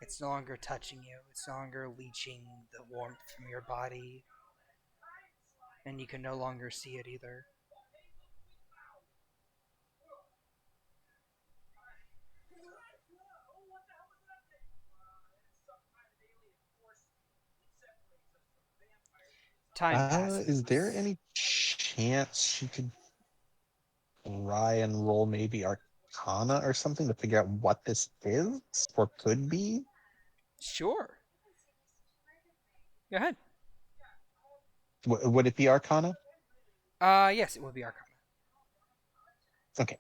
It's no longer touching you. It's no longer leaching the warmth from your body. And you can no longer see it either. Time passes. Is there any chance she could try and roll maybe Arcana or something to figure out what this is or could be? Sure. Go ahead. Would it be Arcana? Yes, it would be Arcana. Okay.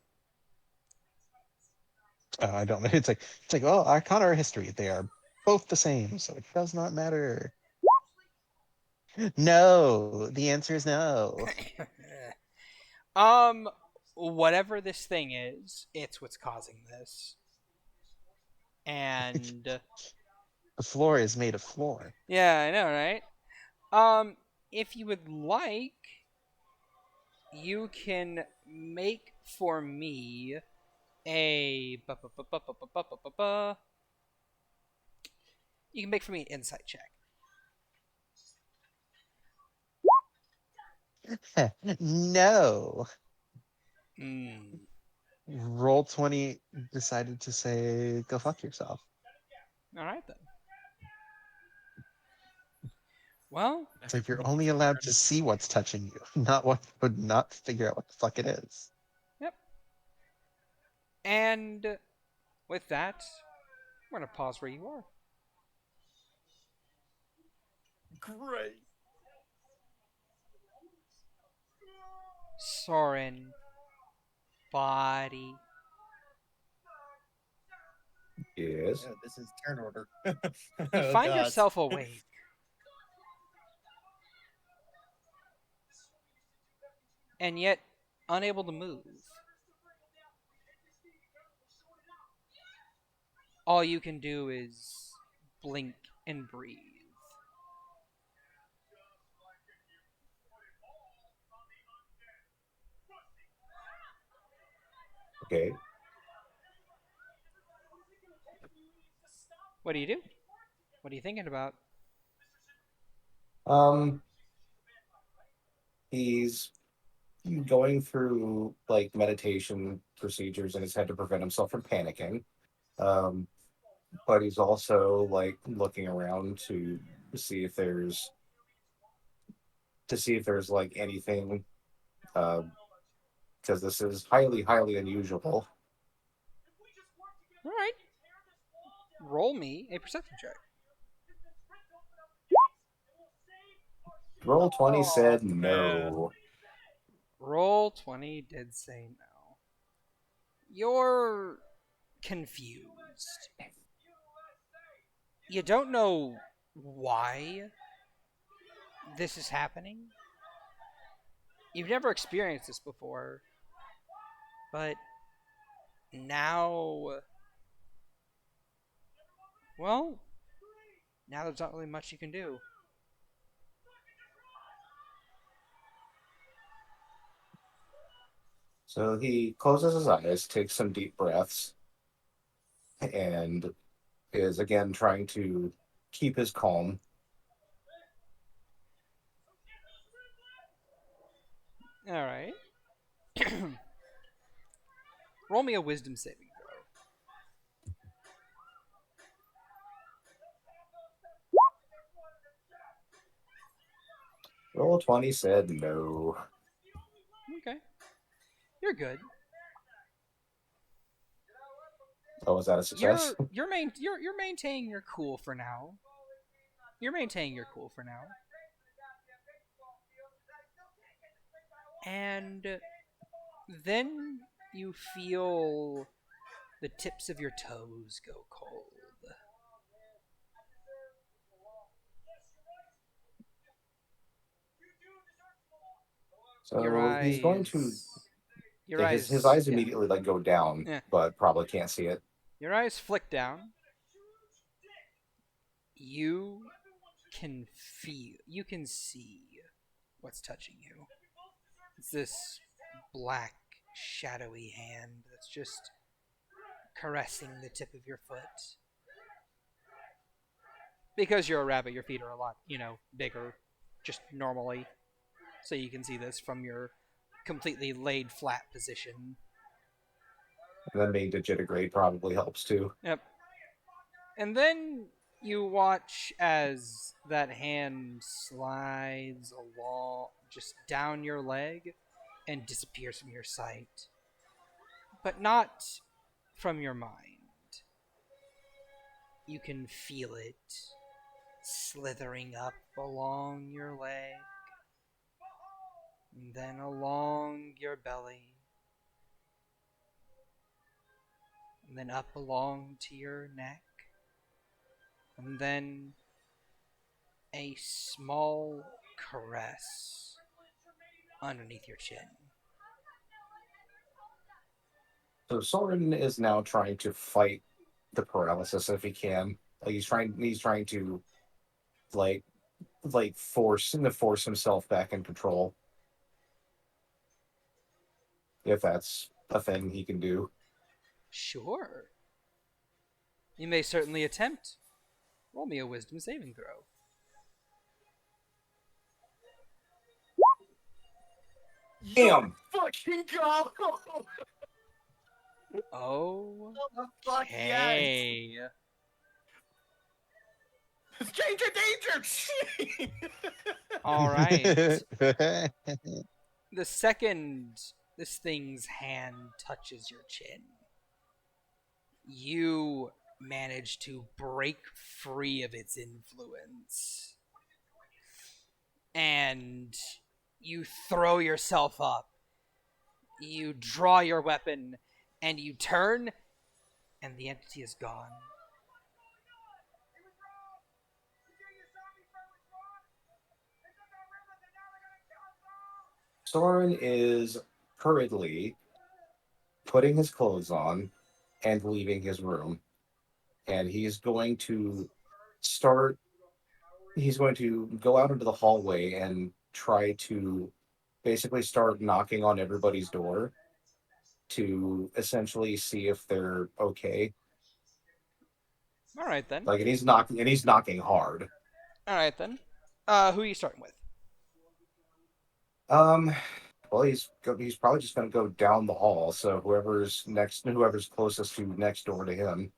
I don't know. It's like, oh, Arcana or history. They are both the same, so it does not matter. No, the answer is no. Whatever this thing is, it's what's causing this. And The floor is made of floor. yeah, I know, right? If you would like, you can make for me a you can make for me an insight check. No. Mm. Roll 20 decided to say, go fuck yourself. All right then. Well, It's like you're only allowed to see what's touching you, not figure out what the fuck it is. yep. And with that, we're gonna pause where you are. Great. Soren, body. Yes. Oh, this is turn order. You Oh, find God. yourself awake. And yet unable to move. All you can do is blink and breathe. Okay. What do you do? What are you thinking about? He's going through like meditation procedures in his head to prevent himself from panicking. Um, but he's also like looking around see if there's like anything, because this is highly unusual. All right. Roll me a perception check. Roll 20 said man. no. Roll 20 did say no. You're confused. You don't know why this is happening. You've never experienced this before. But now, well, now there's not really much you can do. So he closes his eyes, takes some deep breaths, and is again trying to keep his calm. All right. Roll me a wisdom saving throw. Roll 20 said no. Okay. You're good. Oh, was that a success? You're maintaining your cool for now. You're maintaining your cool for now. And then you feel the tips of your toes go cold. Your So eyes. he's going to Your eyes. his eyes yeah. immediately like go down, Yeah. but probably can't see it. Your eyes flick down. You can feel, you can see what's touching you. It's this black, shadowy hand that's just caressing the tip of your foot. Because you're a rabbit, your feet are a lot, bigger, just normally. So you can see this from your completely laid flat position. And then being digitigrade probably helps too. Yep. And then you watch as that hand slides along, just down your leg, and disappears from your sight. But not from your mind. You can feel it slithering up along your leg, and then along your belly, and then up along to your neck, and then a small caress underneath your chin. So Soren is now trying to fight the paralysis if he can. Like he's trying to like force himself back in control. If that's a thing he can do. Sure. You may certainly attempt. Roll me a wisdom saving throw. Damn! Fucking go! Oh. Fuck yes! Hey. Stranger danger! All right. The second this thing's hand touches your chin, you manage to break free of its influence. And you throw yourself up. You draw your weapon, and you turn, and the entity is gone. Soren is hurriedly putting his clothes on and leaving his room. And he's going to go out into the hallway and try to basically start knocking on everybody's door to essentially see if they're okay. All right, then. Like, and he's knocking hard. All right, then. Who are you starting with? Well, he's probably just going to go down the hall. So whoever's closest to next door to him.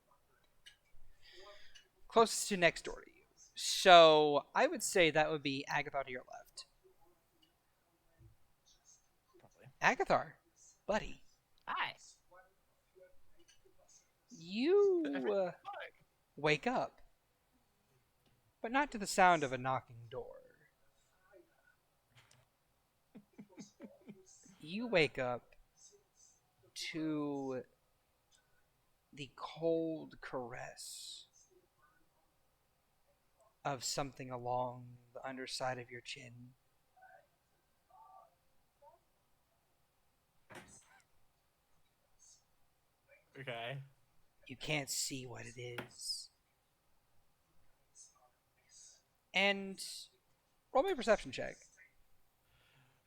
Closest to next door to you. So I would say that would be Agathar to your left. Agathar, buddy. Hi. You wake up, but not to the sound of a knocking door. You wake up to the cold caress of something along the underside of your chin. Okay. You can't see what it is. And roll me a perception check.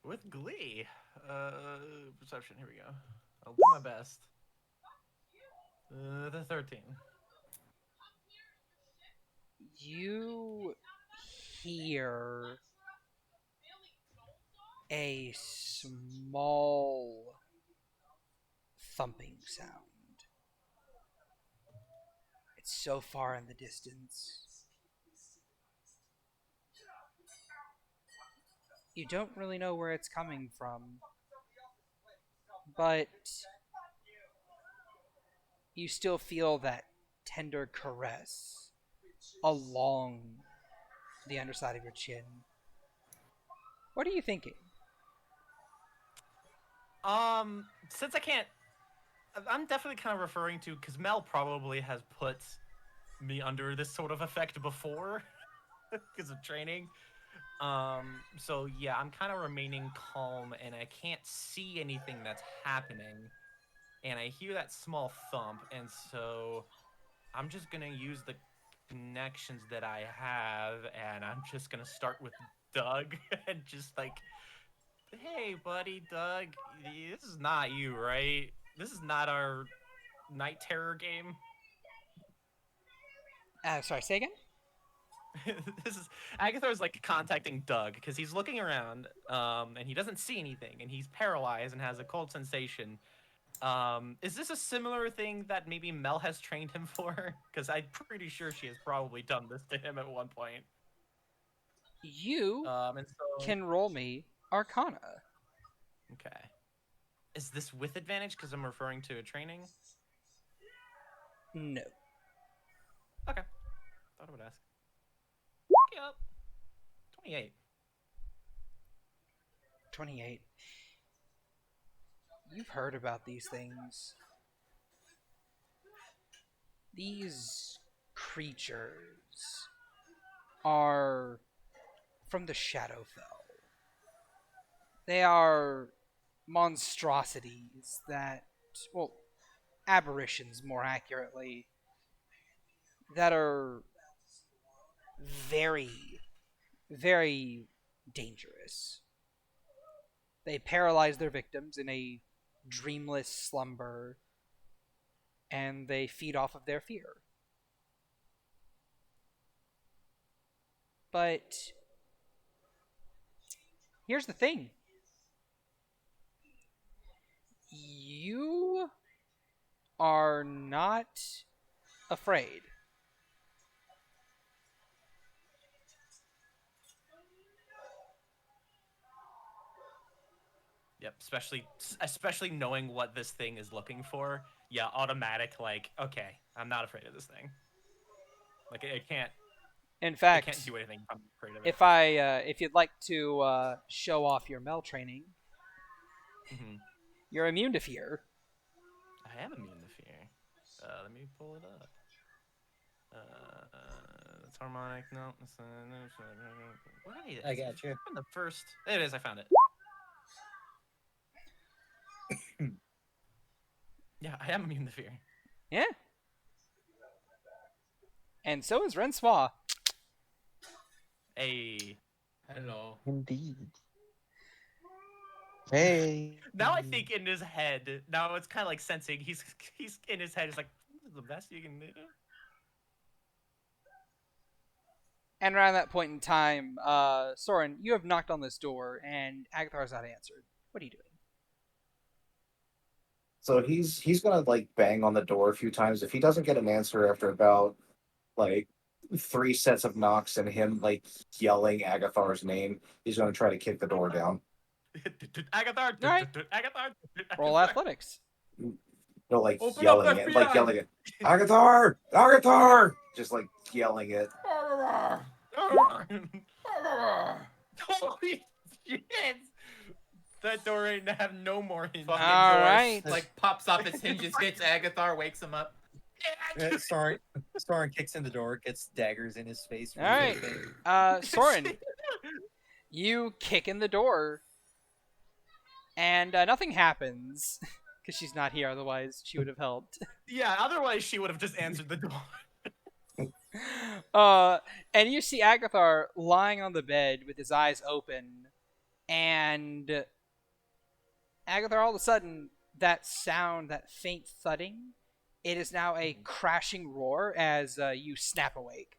With glee. Perception, here we go. I'll do my best. The 13. You hear a small thumping sound. It's so far in the distance. You don't really know where it's coming from, but you still feel that tender caress along the underside of your chin. What are you thinking? Since I can't, I'm definitely kind of referring to, because Mel probably has put me under this sort of effect before because of training. So yeah, I'm kind of remaining calm and I can't see anything that's happening. and I hear that small thump, and so I'm just gonna use the connections that I have, and I'm just gonna start with Doug, and just like, hey, buddy, Doug, this is not you, right? This is not our night terror game. Sorry, say again? This is Agathar's like contacting Doug because he's looking around, and he doesn't see anything, and he's paralyzed and has a cold sensation. Is this a similar thing that maybe Mel has trained him for? Because I'm pretty sure she has probably done this to him at one point. You And so can roll me Arcana. okay, is this with advantage? Because I'm referring to a training. No. Okay, thought I would ask. Yep, 28. 28. You've heard about these things. These creatures are from the Shadowfell. They are monstrosities that, well, aberrations more accurately, that are very, very dangerous. They paralyze their victims in a dreamless slumber, and they feed off of their fear. But here's the thing. You are not afraid. Yep, especially knowing what this thing is looking for. Yeah, automatic. Like, okay, I'm not afraid of this thing. Like, it can't. In It fact, can't do anything. I'm afraid of it. if you'd like to show off your Mel training, Mhm. you're immune to fear. I am immune to fear. Let me pull it up. It's harmonic. No, it's what I need. I got you. In the first, there it is. I found it. Yeah, I am immune to fear. Yeah. And so is Rensois. Hey. Hello. Indeed. Hey. Now I think in his head. Now it's kind of like sensing. He's in his head. He's like, this is the best you can do. And around that point in time, Soren, you have knocked on this door, and Agathar's not answered. What are you doing? So he's gonna like bang on the door a few times. If he doesn't get an answer after about like 3 sets of knocks and him like yelling Agathar's name, he's gonna try to kick the door down. Agathar. Alright. Agathar. Roll athletics. No, like Open yelling up, it, FBI! like yelling it. Agathar, Agathar, just like yelling it. Holy shit! That door ain't have no more hinges. Fucking All door, right. like pops off its hinges, hits Agathar, wakes him up. Soren kicks in the door, gets daggers in his face. All right. Soren, you kick in the door, and nothing happens because she's not here. Otherwise, she would have helped. Yeah, otherwise she would have just answered the door. And you see Agathar lying on the bed with his eyes open, and Agathar, all of a sudden, that sound, that faint thudding, it is now a crashing roar as you snap awake.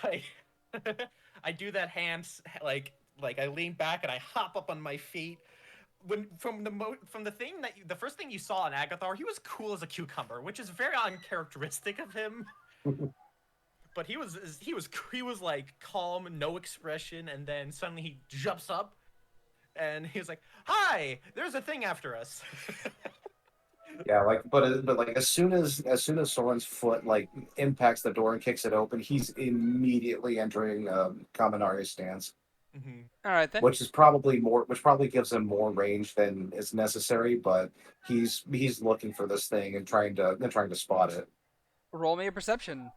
I do that hands like I lean back and I hop up on my feet. When from the thing that the first thing you saw in Agathar, he was cool as a cucumber, which is very uncharacteristic of him. But he was like calm, no expression, and then suddenly he jumps up, and he's like, "Hi, there's a thing after us." Yeah, like but like as soon as Soren's foot like impacts the door and kicks it open, he's immediately entering Kaminari's stance, Mm-hmm. All right, then. which probably gives him more range than is necessary. But he's looking for this thing and trying to spot it. Roll me a perception.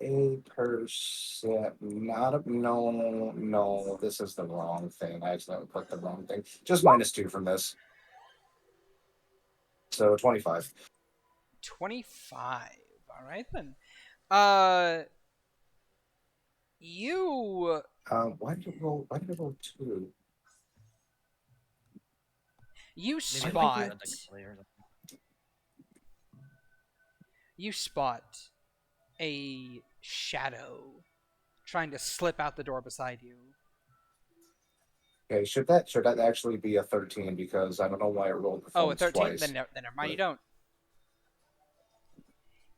A percent, not a no. This is the wrong thing. I accidentally clicked the wrong thing. Just -2 from this. So 25. 25. All right then. You Why did it roll? Why did it roll 2? you Maybe spot or something. you spot a shadow trying to slip out the door beside you. Okay, should that actually be a 13? Because I don't know why it rolled Oh, a performance 13? twice. Then never mind. You But- don't.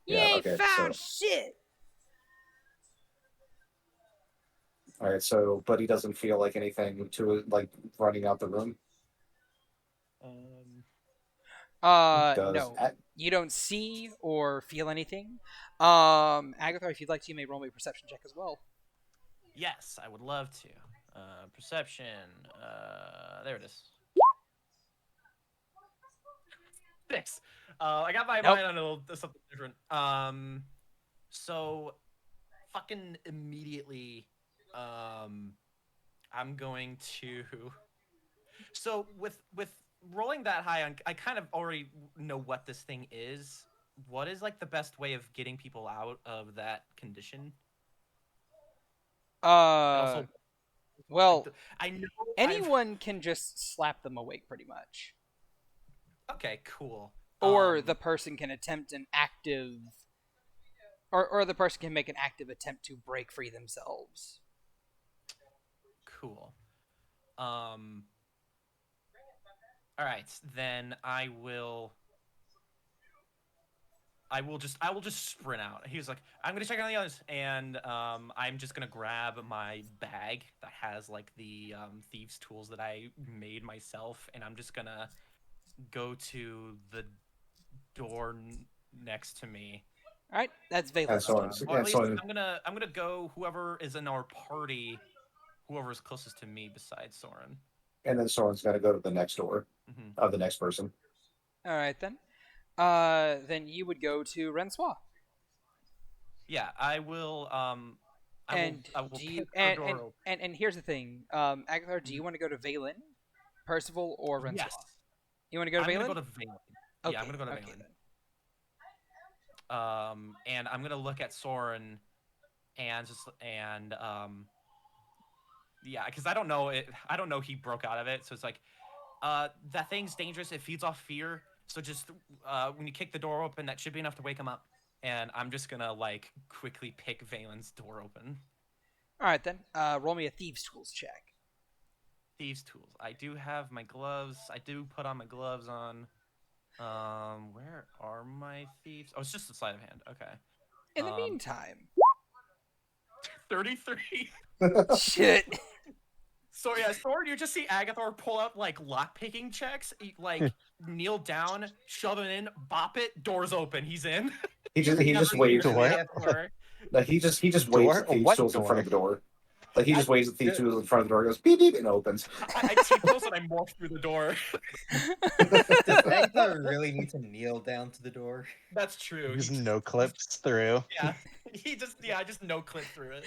You Yeah, ain't okay, found so- shit. All right, so but he doesn't feel like anything to like running out the room. Does No. at- You don't see or feel anything. Agathar, if you'd like to, you may roll me a perception check as well. Yes, I would love to. Perception. There it is. 6. I got my Nope. mind on a little something different. So fucking immediately, I'm going to. So with rolling that high on, I kind of already know what this thing is. What is like the best way of getting people out of that condition? And also, Well, I know anyone can just slap them awake, pretty much. Okay, cool. Or the person can attempt an active, or the person can make an active attempt to break free themselves. Cool. All right, then I will just sprint out. He was like, I'm gonna check on the others, and I'm just gonna grab my bag that has like the thieves' tools that I made myself, and I'm just gonna go to the door next to me. All right, that's Vaelyn. And so on. Or at And least so on. I'm gonna go whoever is in our party, whoever is closest to me besides Soren. And then Soren's got to go to the next door Mm-hmm. of the next person. All right then. Then you would go to Rensois. Yeah, I will. I will do you pick her door open. and here's the thing, Agathar, do you want to go to Vaelyn, Percival, or Rensois? Yes. You want to go to I'm Vaelyn? gonna go to Vaelyn. Yeah, I'm gonna go to Vaelyn. Then. And I'm gonna look at Soren, and yeah, because I don't know it. I don't know he broke out of it, so it's like, that thing's dangerous. It feeds off fear. So just when you kick the door open, that should be enough to wake him up. And I'm just gonna like quickly pick Valen's door open. All right then. Roll me a thieves' tools check. Thieves' tools. I do have my gloves. I do put on my gloves on. Where are my thieves? Oh, it's just the sleight of hand. Okay. In the meantime, 33. shit. So yeah, Sword, you just see Agathar pull up like lock-picking checks, like kneel down, shove it in, bop it, doors open, he's in. He just Never waves. used Door? it before. Like he just waves Door? the thieves' What tools in front door? of the door. Like he just waves the thieves' tools in front of the door. Goes beep beep and opens. I T-pose and I morph through the door. Does Agatha really need to kneel down to the door? That's true. Just He no clips through. Yeah, I just no clip through it.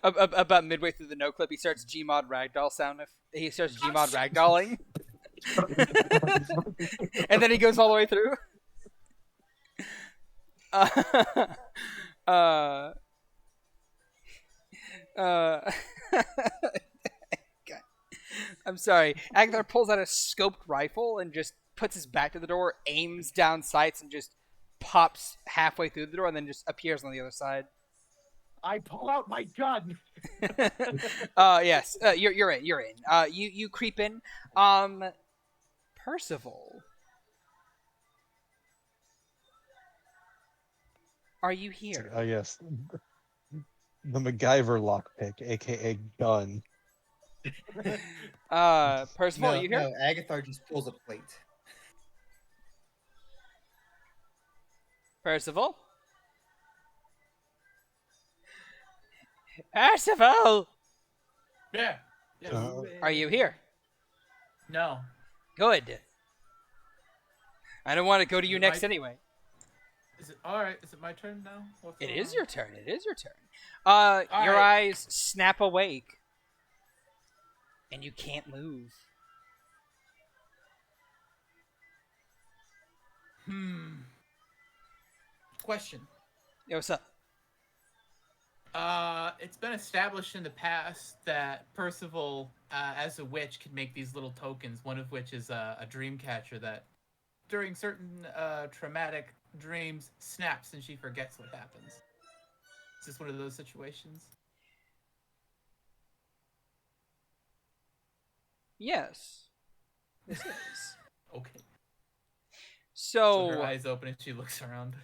About midway through the no clip, he starts Gmod ragdoll sound. He starts Gmod ragdolling, and then he goes all the way through. God. I'm sorry. Agathar pulls out a scoped rifle and just puts his back to the door, aims down sights, and just pops halfway through the door, and then just appears on the other side. I pull out my gun. Yes. You're in. You creep in. Percival, are you here? Oh yes, the MacGyver lockpick, aka gun. Percival, No, are you here? no, Agathar just pulls a plate. Percival? Percival! Yeah. Are you here? No. Good. I don't want to go to you You next might- anyway. Is it all right? Is it my turn now? What's It going is on? your turn. Your right. eyes snap awake. And you can't move. Question. Yo, what's up? It's been established in the past that Percival, as a witch, can make these little tokens. One of which is a dream catcher that, during certain traumatic dreams, snaps and she forgets what happens. Is this one of those situations? Yes, this is. Okay. So, her eyes open and she looks around.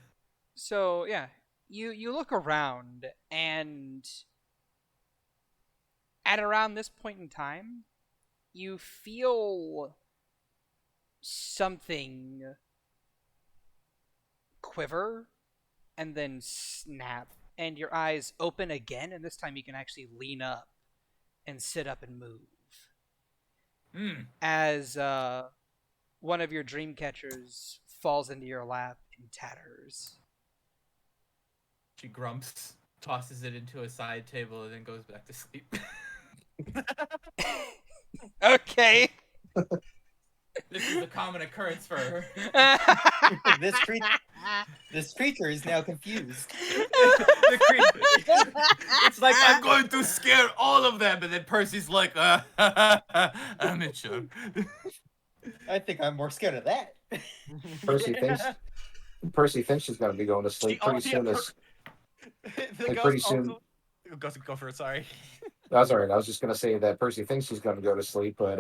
So yeah, you look around, and at around this point in time, you feel something quiver and then snap, and your eyes open again, and this time you can actually lean up and sit up and move. As one of your dream catchers falls into your lap in tatters. She grumps, tosses it into a side table, and then goes back to sleep. Okay. This is a common occurrence for her. This creature is now confused. It's like, I'm going to scare all of them, and then Percy's like, I'm in shock. I think I'm more scared of that. Percy thinks she's gonna be going to sleep pretty soon. Pretty soon. Go for it. Sorry. That's all right. I was just gonna say that Percy thinks she's gonna go to sleep, but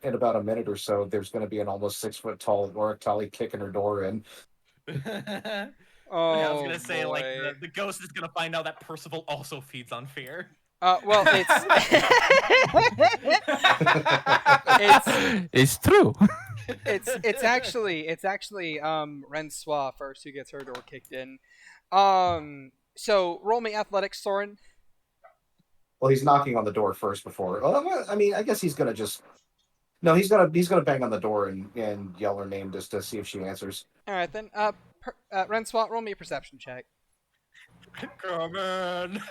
in about a minute or so, there's gonna be an almost 6 foot tall Orictali kicking her door in. Oh, Yeah, I was gonna say, boy. like, the ghost is gonna find out that Percival also feeds on fear. Well, It's true. it's actually Rensois first who gets her door kicked in. So roll me athletics, Soren. Well, he's knocking on the door first before. I mean, I guess he's gonna just. No, he's gonna bang on the door and yell her name just to see if she answers. All right then. Rensois, roll me a perception check. Come on.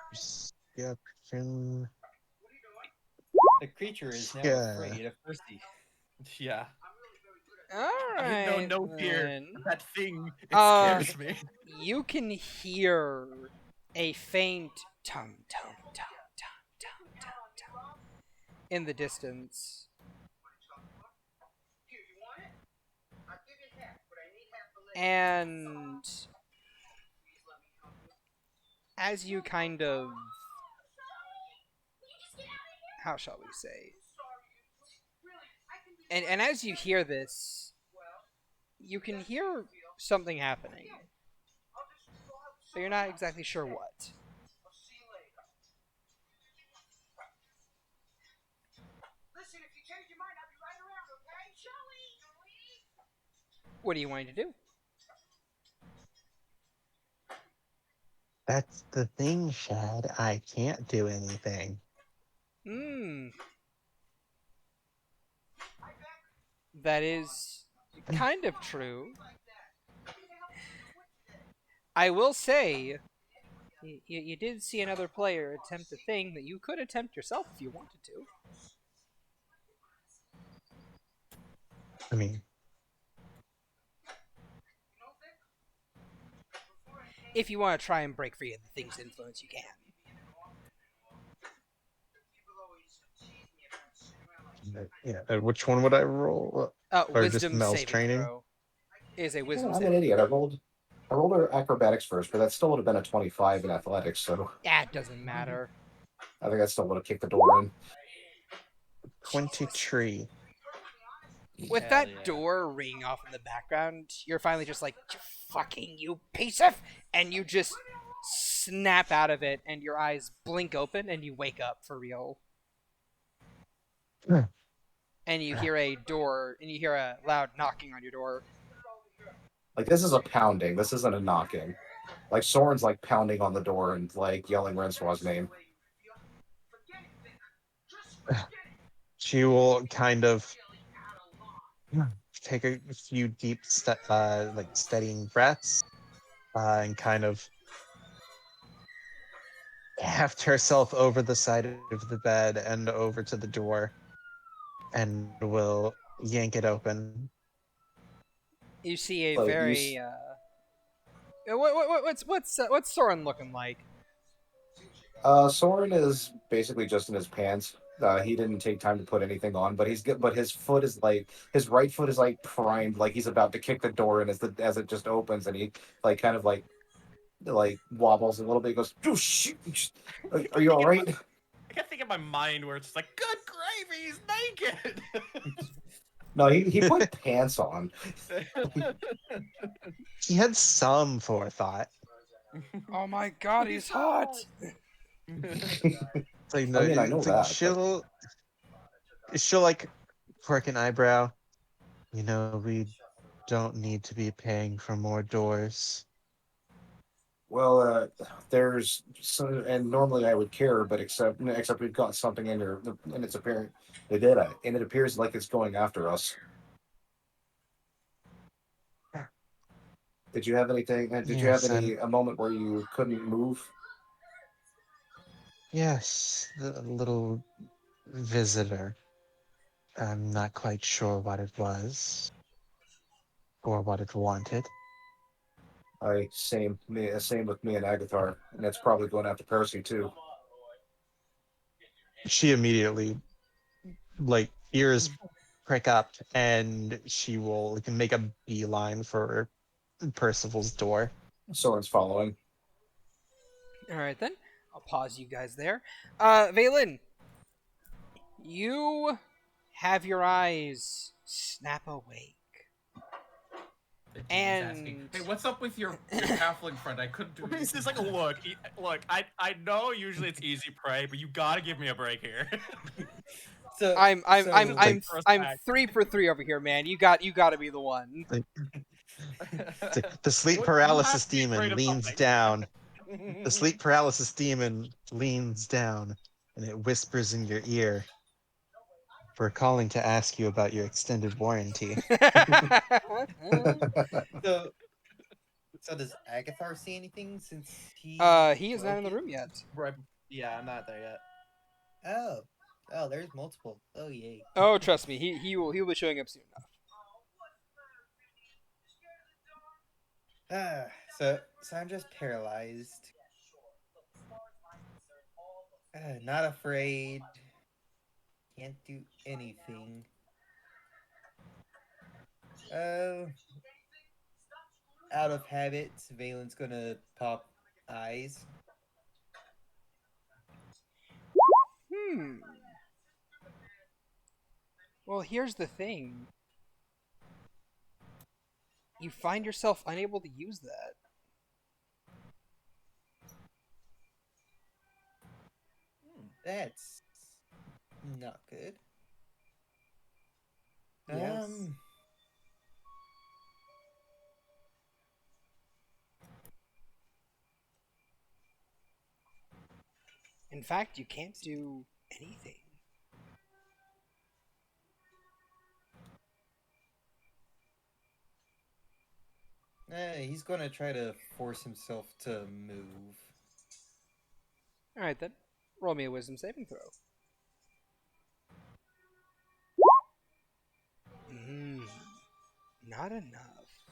Perception. The creature is now Yeah. afraid of Percy. Yeah. All right. I no fear. then. That thing, it scares me. You can hear a faint tum tum tum tum tum tum tum in the distance. And as you kind of, how shall we say? And as you hear this, you can hear something happening. But you're not exactly sure what. What are you wanting to do? That's the thing, Shad. I can't do anything. That is kind of true. I will say, you did see another player attempt a thing that you could attempt yourself if you wanted to. I mean, If you want to try and break free of the thing's influence, you can. yeah. Which one would I roll? Or just Wisdom Mel's saving training? throw is a wisdom I'm an saving idiot. I rolled her acrobatics first, but that still would have been a 25 in athletics. So Yeah, it doesn't matter. I think I still would have kicked the door in. 23. With that door ringing off in the background, you're finally just like, fucking you piece of... And you just snap out of it, and your eyes blink open, and you wake up for real. And you hear a door, and you hear a loud knocking on your door. Like, this is a pounding. This isn't a knocking. Like, Soren's like pounding on the door and like yelling Rensoir's name. She will kind of take a few deep, steadying breaths, and kind of heft herself over the side of the bed and over to the door, and will yank it open. You see a So very what's Soren looking like? Soren is basically just in his pants. He didn't take time to put anything on, but he's good. But his foot is like his right foot is like primed, like he's about to kick the door in as it just opens, and he like kind of like wobbles a little bit. He goes, "Oh shoot! Are you all right?" I can't think in my mind where it's just like, good gravy, he's naked. No, he put pants on. He had some forethought. Oh my god, he's hot! It's like, no, I mean, I know it's like that. But she'll like quirk an eyebrow. You know, we don't need to be paying for more doors. well, there's so, and normally I would care, but except we've got something in there, and it's apparent they did it, and it appears like it's going after us. Did you have anything? Did you have Yes, and a moment where you couldn't move? yes, the little visitor. I'm not quite sure what it was or what it wanted. Same with me and Agathar, and it's probably going after Percy too. She immediately, like, ears prick up, and she will make a beeline for Percival's door. Soren's following. Alright then. I'll pause you guys there. Vaelyn, you have your eyes snap awake. He's And asking, hey, what's up with your halfling friend? I couldn't do He's just anything. like, look. I know usually it's easy prey, but you gotta give me a break here. So I'm First I'm act. 3 for 3 over here, man. You got to be the one. It's like the sleep You have paralysis to be afraid demon of leans something. down. The sleep paralysis demon leans down, and it whispers in your ear, "We're calling to ask you about your extended warranty." so so does Agathar see anything since he He is not in the room yet. Right. Yeah, I'm not there yet. Oh, there's multiple. Oh yay. Oh, trust me, he'll be showing up soon enough. So I'm just paralyzed. Not afraid. Can't do anything. Uh, Out of habit, Valen's gonna pop eyes. Well, here's the thing. You find yourself unable to use that. That's not good. Yes. In fact, you can't do anything. He's gonna try to force himself to move. Alright then. Roll me a wisdom saving throw. Not enough.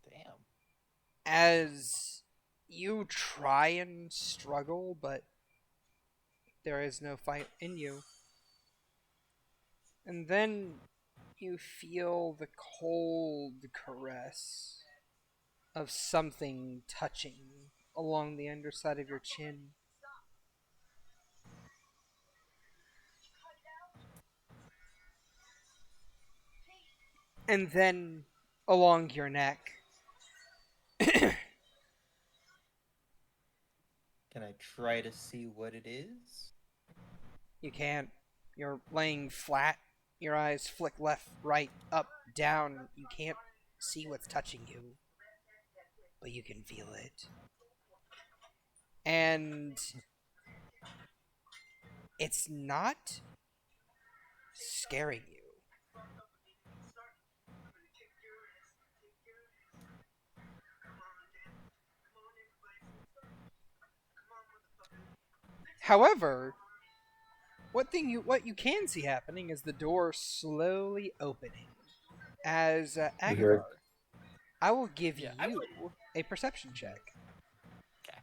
Damn. As you try and struggle, but there is no fight in you. And then you feel the cold caress of something touching along the underside of your chin. And then along your neck. Can I try to see what it is? You can't. You're laying flat. Your eyes flick left, right, up, down. You can't see what's touching you, but you can feel it. And it's not scaring you. However, what you can see happening is the door slowly opening. As You hear it. Agathar, I will give Yeah, I you a perception check. Okay.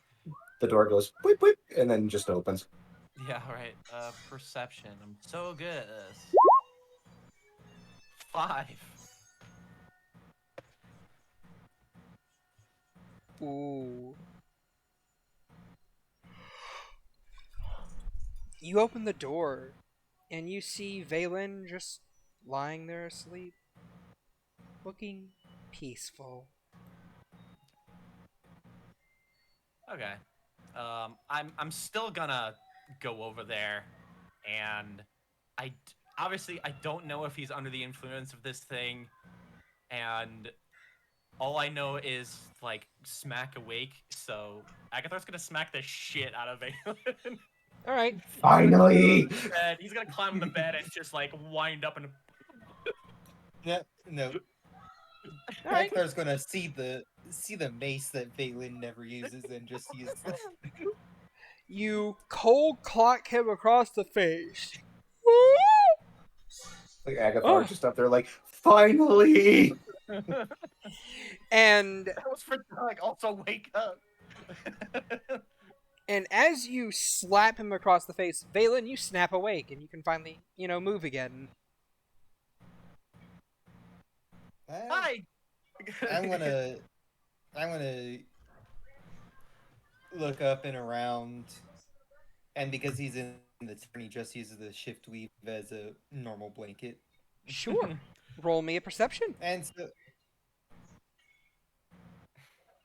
The door goes bleep bleep and then just opens. Yeah, right. Perception. I'm so good at this. 5. Ooh. You open the door, and you see Vaelyn just lying there asleep, looking peaceful. Okay. I'm still gonna go over there, and obviously I don't know if he's under the influence of this thing, and all I know is like smack awake. So Agathar's gonna smack the shit out of Vaelyn. All right. Finally! And he's gonna climb on the bed and just like wind up and. Yep. No. All right. Agathar's gonna see the mace that Vaelyn never uses and just use. You cold clock him across the face. Like Agathar Oh. just up there like, finally! And That was for like also wake up. and as you slap him across the face, Vaelyn, you snap awake and you can finally, move again. Hi. I'm gonna look up and around, and because he's in the turn, he just uses the shift weave as a normal blanket. Sure. Roll me a perception. And so,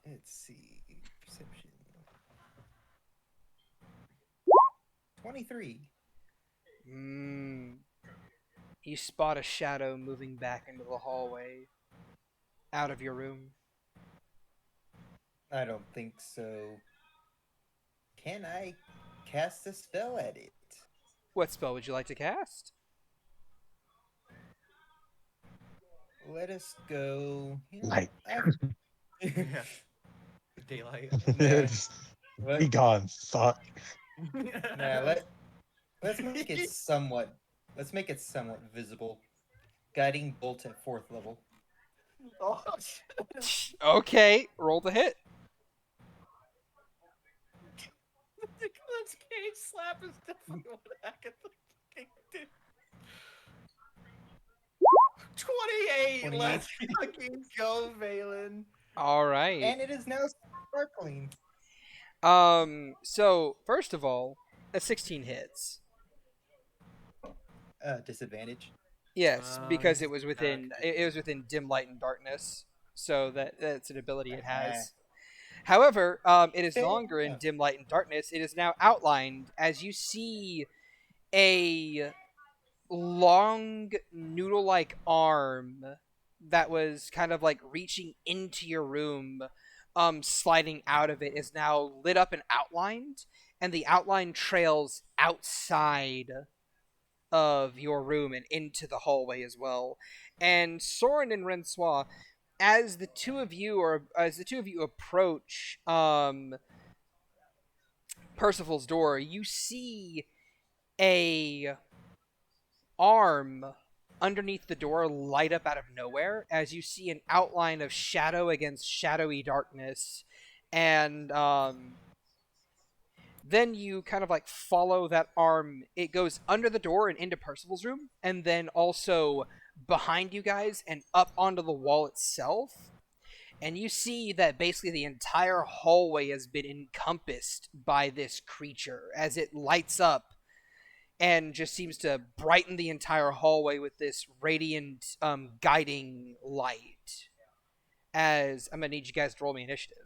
let's see, perception. 23. You spot a shadow moving back into the hallway, out of your room. I don't think so. Can I cast a spell at it? What spell would you like to cast? Let us go. Light. Yeah. Daylight. What? Be gone, fuck. Nah, let's make it somewhat. Let's make it somewhat visible. Guiding bolt at 4th level. Oh, shit. Okay, roll the hit. Nicholas Cage slap is definitely what Agatha did. 28. 28. Let's fucking go, Vaelyn. All right. And it is now sparkling. So first of all, a 16 hits. Disadvantage. Yes, because Yes, it was within it was within dim light and darkness, so that's an ability it has. However, it is no longer in dim light and darkness. It is now outlined as you see a long noodle-like arm that was kind of like reaching into your room, sliding out of it, is now lit up and outlined, and the outline trails outside of your room and into the hallway as well. And Soren and Rensois, as the two of you approach Percival's door, you see a arm underneath the door light up out of nowhere as you see an outline of shadow against shadowy darkness, and then you kind of like follow that arm. It goes under the door and into Percival's room, and then also behind you guys and up onto the wall itself. And you see that basically the entire hallway has been encompassed by this creature as it lights up and just seems to brighten the entire hallway with this radiant guiding light. As I'm gonna need you guys to roll me initiative.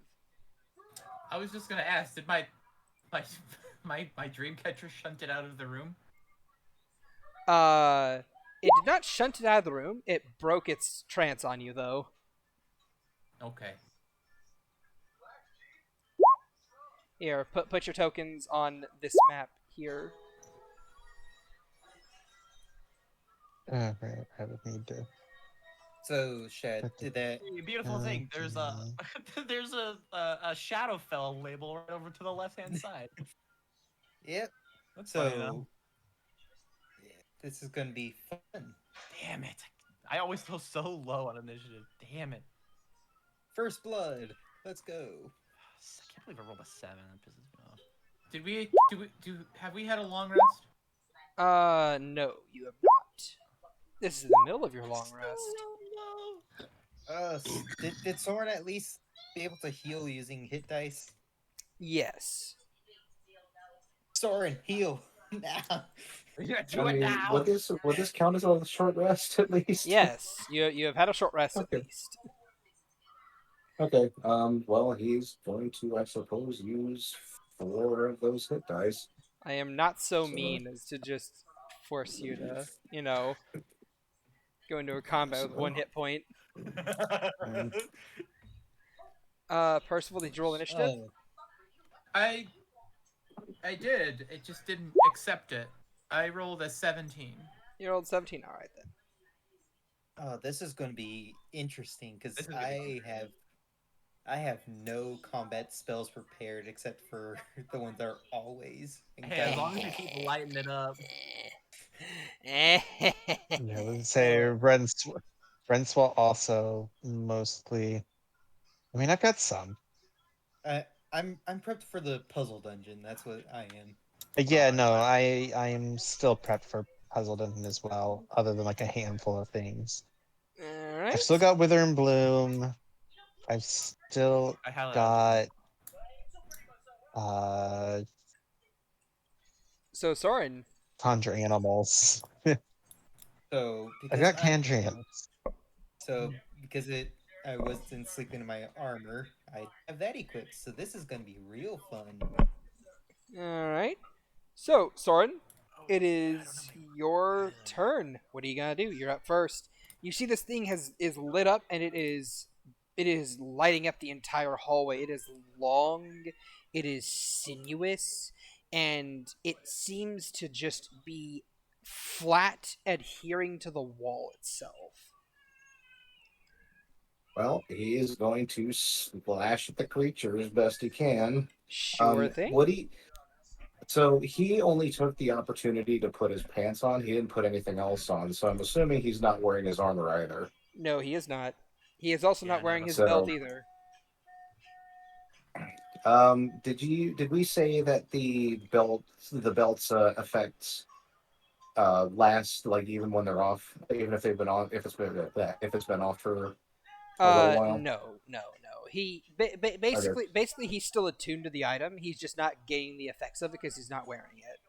I was just gonna ask, did my dream catcher shunt it out of the room? It did not shunt it out of the room. It broke its trance on you, though. Okay. Here, put your tokens on this map here. Right, I would need to. So, Shad, did that. Beautiful thing. There's there's a Shadowfell label right over to the left hand side. Yep. That's funny enough. So, This is gonna be fun. Damn it! I always feel so low on initiative. Damn it! First blood. Let's go. I can't believe I rolled a 7. That pisses me off. Did we have we had a long rest? No, you have not. This is in the middle of your long rest. Did Soren at least be able to heal using hit dice? Yes. Soren, heal now. Yeah, do I it mean, now. would this count as a short rest at least? Yes, you have had a short rest at Okay. least. Okay. Well, he's going to, I suppose, use 4 of those hit dice. I am not so So- mean as to just force you to, go into a combat with So- 1 hit point. Um, Percival, did you roll initiative? Oh, I did. It just didn't accept it. I rolled a 17. You rolled 17. All right then. this is going to be interesting because This is gonna be I have no combat spells prepared except for the ones that are always. Hey, as long as you keep lighting it up. Yeah, I would say Rents will also mostly. I mean, I've got some. I'm prepped for the puzzle dungeon. That's what I am. Yeah, Oh, no, yeah. I am still prepped for Puzzle Dungeon as well, other than like a handful of things. All right. I've still got Wither and Bloom. I've still I highlighted got So Soren, Conjure Animals. So I because got Conjure Animals. because I wasn't sleeping in my armor, I have that equipped. So this is gonna be real fun. all right. So Soren, it is your turn. What are you gonna do? You're up first. You see this thing is lit up and it is lighting up the entire hallway. It is long, it is sinuous, and it seems to just be flat, adhering to the wall itself. well, he is going to splash at the creature as best he can. Sure thing. Would he? So he only took the opportunity to put his pants on. He didn't put anything else on. So I'm assuming he's not wearing his armor either. No, he is not. He is also Yeah, not wearing no, his so- belt either. Did we say that the belts effects last like even when they're off, even if they've been on, if it's been off for a little while? No. Basically, he's still attuned to the item. He's just not getting the effects of it because he's not wearing it.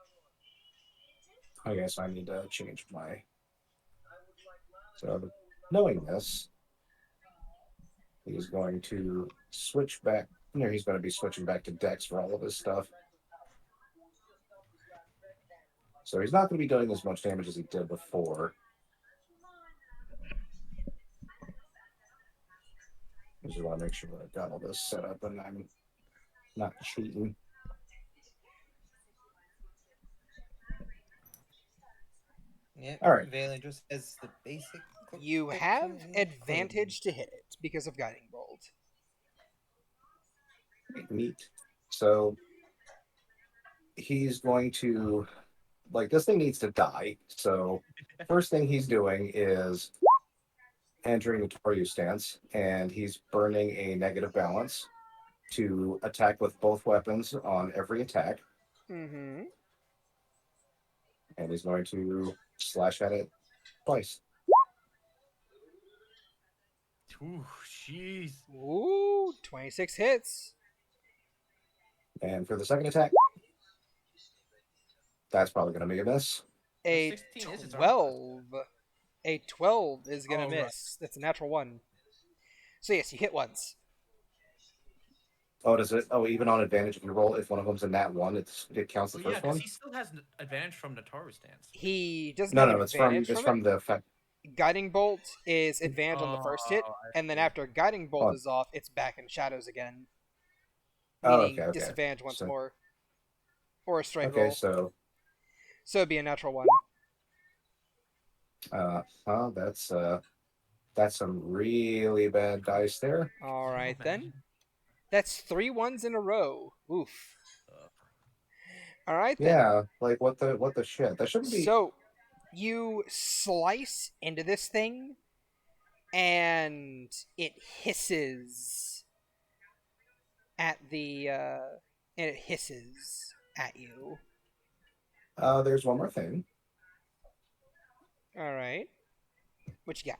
I guess I need to change my. So knowing this, he's going to switch back. He's going to be switching back to Dex for all of his stuff. So he's not going to be doing as much damage as he did before. I just want to make sure that I've got all this set up and I'm not cheating. Yeah. All right. Vaelyn just has the basic. You have advantage to hit it because of Guiding Bolt. Neat. So he's going to, like, this thing needs to die. So first thing he's doing is entering the Toryu stance, and he's burning a negative balance to attack with both weapons on every attack, Mm-hmm. and he's going to slash at it twice. Ooh, jeez. Ooh, 26 hits. And for the second attack, that's probably going to be a miss. A 16 is his armor 12. A 12 is going Oh, to right. miss. That's a natural 1. So yes, you hit once. Oh, does it? Oh, even on advantage, if you roll, if one of them's a nat 1, it counts the Well, yeah, first because one? he still has an advantage from Nataru stance. He doesn't No, have no, an it's from advantage from the effect. Guiding Bolt is advantage on the first hit, Oh, I and then see. after Guiding Bolt Oh. is off, it's back in shadows again. Oh, Meaning okay. disadvantage once So- more. Or a straight Okay, roll. so So it'd be a natural 1. that's some really bad dice there. Alright Oh, then. man. That's 3 ones in a row. Oof. Uh, Alright then. Yeah, like what the shit? That shouldn't be. So You slice into this thing, and it hisses at the and it hisses at you. There's one more thing. All right, what you got?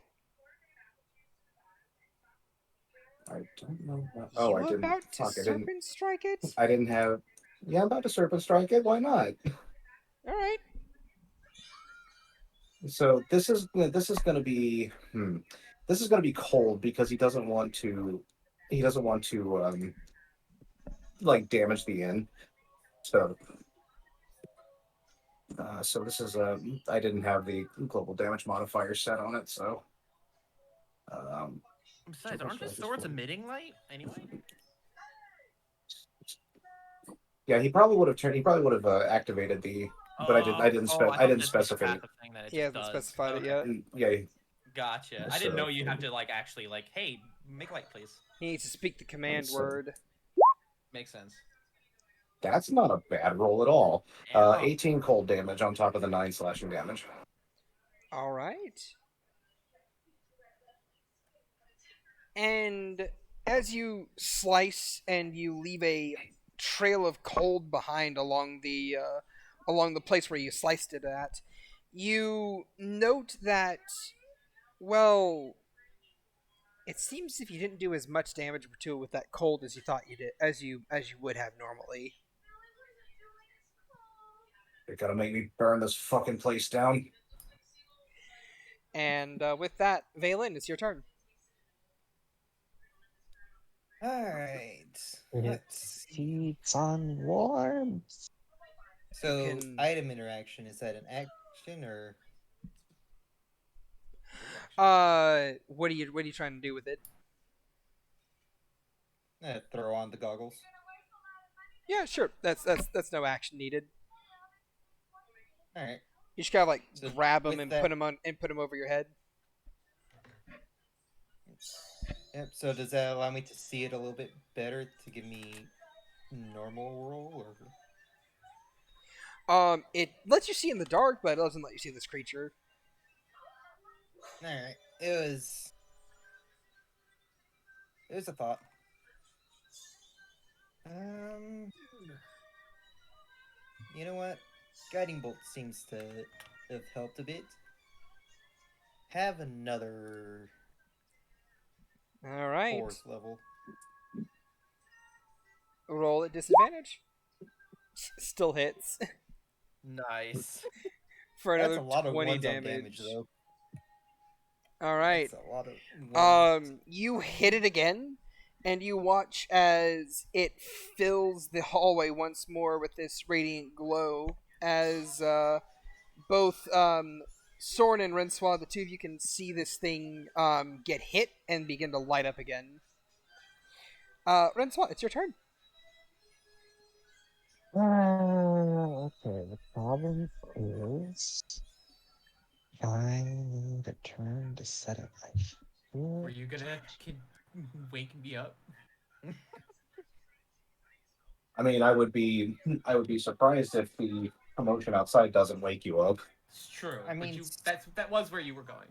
I don't know. Oh, You I didn't. about to Fuck, I didn't. serpent strike it? I didn't have. Yeah, I'm about to serpent strike it. Why not? All right. So this is going to be this is going to be cold because he doesn't want to like damage the inn. So so this is I didn't have the global damage modifier set on it, so Besides, aren't the swords emitting light anyway? yeah, he probably would have turned. He probably would have activated the. But I I thought didn't this was a specify. passive thing that it He just hasn't does. specified it Okay. yet. Yeah, Gotcha. I So- didn't know you have to like actually like, hey, make light, please. He needs to speak the command So- word. Makes sense. that's not a bad roll at all. Yeah. 18 cold damage on top of the 9 slashing damage. All right. And as you slice and you leave a trail of cold behind along the place where you sliced it at, you note that, well, it seems if you didn't do as much damage to it with that cold as you thought you did, as you would have normally. You're gonna make me burn this fucking place down. And with that, Vaelyn, it's your turn. Alright. It Let's see. feeds on warmth. So, You can- item interaction, is that an action or. What are you trying to do with it? Throw on the goggles? Yeah, sure. That's no action needed. Alright. You just gotta like So grab them with and that- put them on and put them over your head. Yep, so does that allow me to see it a little bit better to give me normal roll or. It lets you see in the dark, but it doesn't let you see this creature. Alright. It was a thought. You know what? Guiding bolt seems to have helped a bit. Have another All right. 4th level. Roll at disadvantage. Still hits Nice. for That's another a lot of 20 ones damage. on damage, though. All right. That's a lot of ones. You hit it again, and you watch as it fills the hallway once more with this radiant glow. As both Soren and Renswa, the two of you can see this thing get hit and begin to light up again. Renswa, it's your turn. Okay, the problem is I need a turn to set up my Were shit. you gonna wake me up? I mean, I would be surprised if the commotion outside doesn't wake you up. It's true. I but mean, that was where you were going.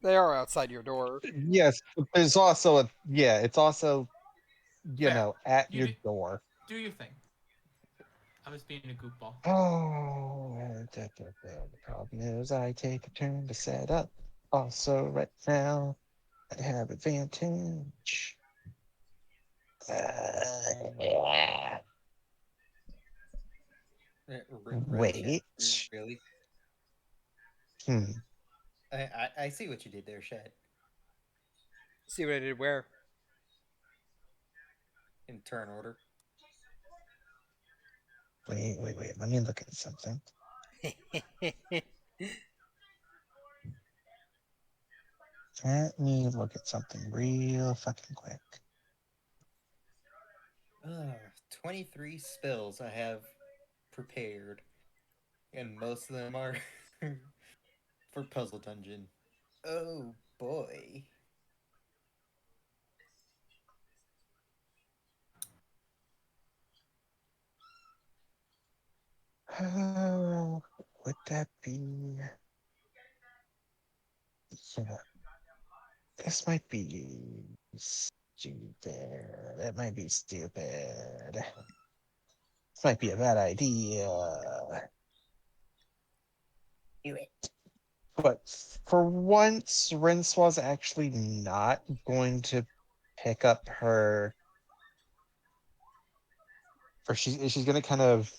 They are outside your door. Yes, but there's also it's also Fair. at You your did- door. Do your thing. I was being a goofball. Oh, the problem is I take a turn to set up. Also, right now, I have advantage. Wait. Really? Hmm. I see what you did there, Shad. See what I did where? In turn order. Wait. Let me look at something. Let me look at something real fucking quick. 23 spells I have prepared. And most of them are for Puzzle Dungeon. Oh boy. Would that be? Yeah, this might be stupid. It might be stupid. This might be a bad idea. Do it. But for once, Rince was actually not going to pick up her. Or she's going to kind of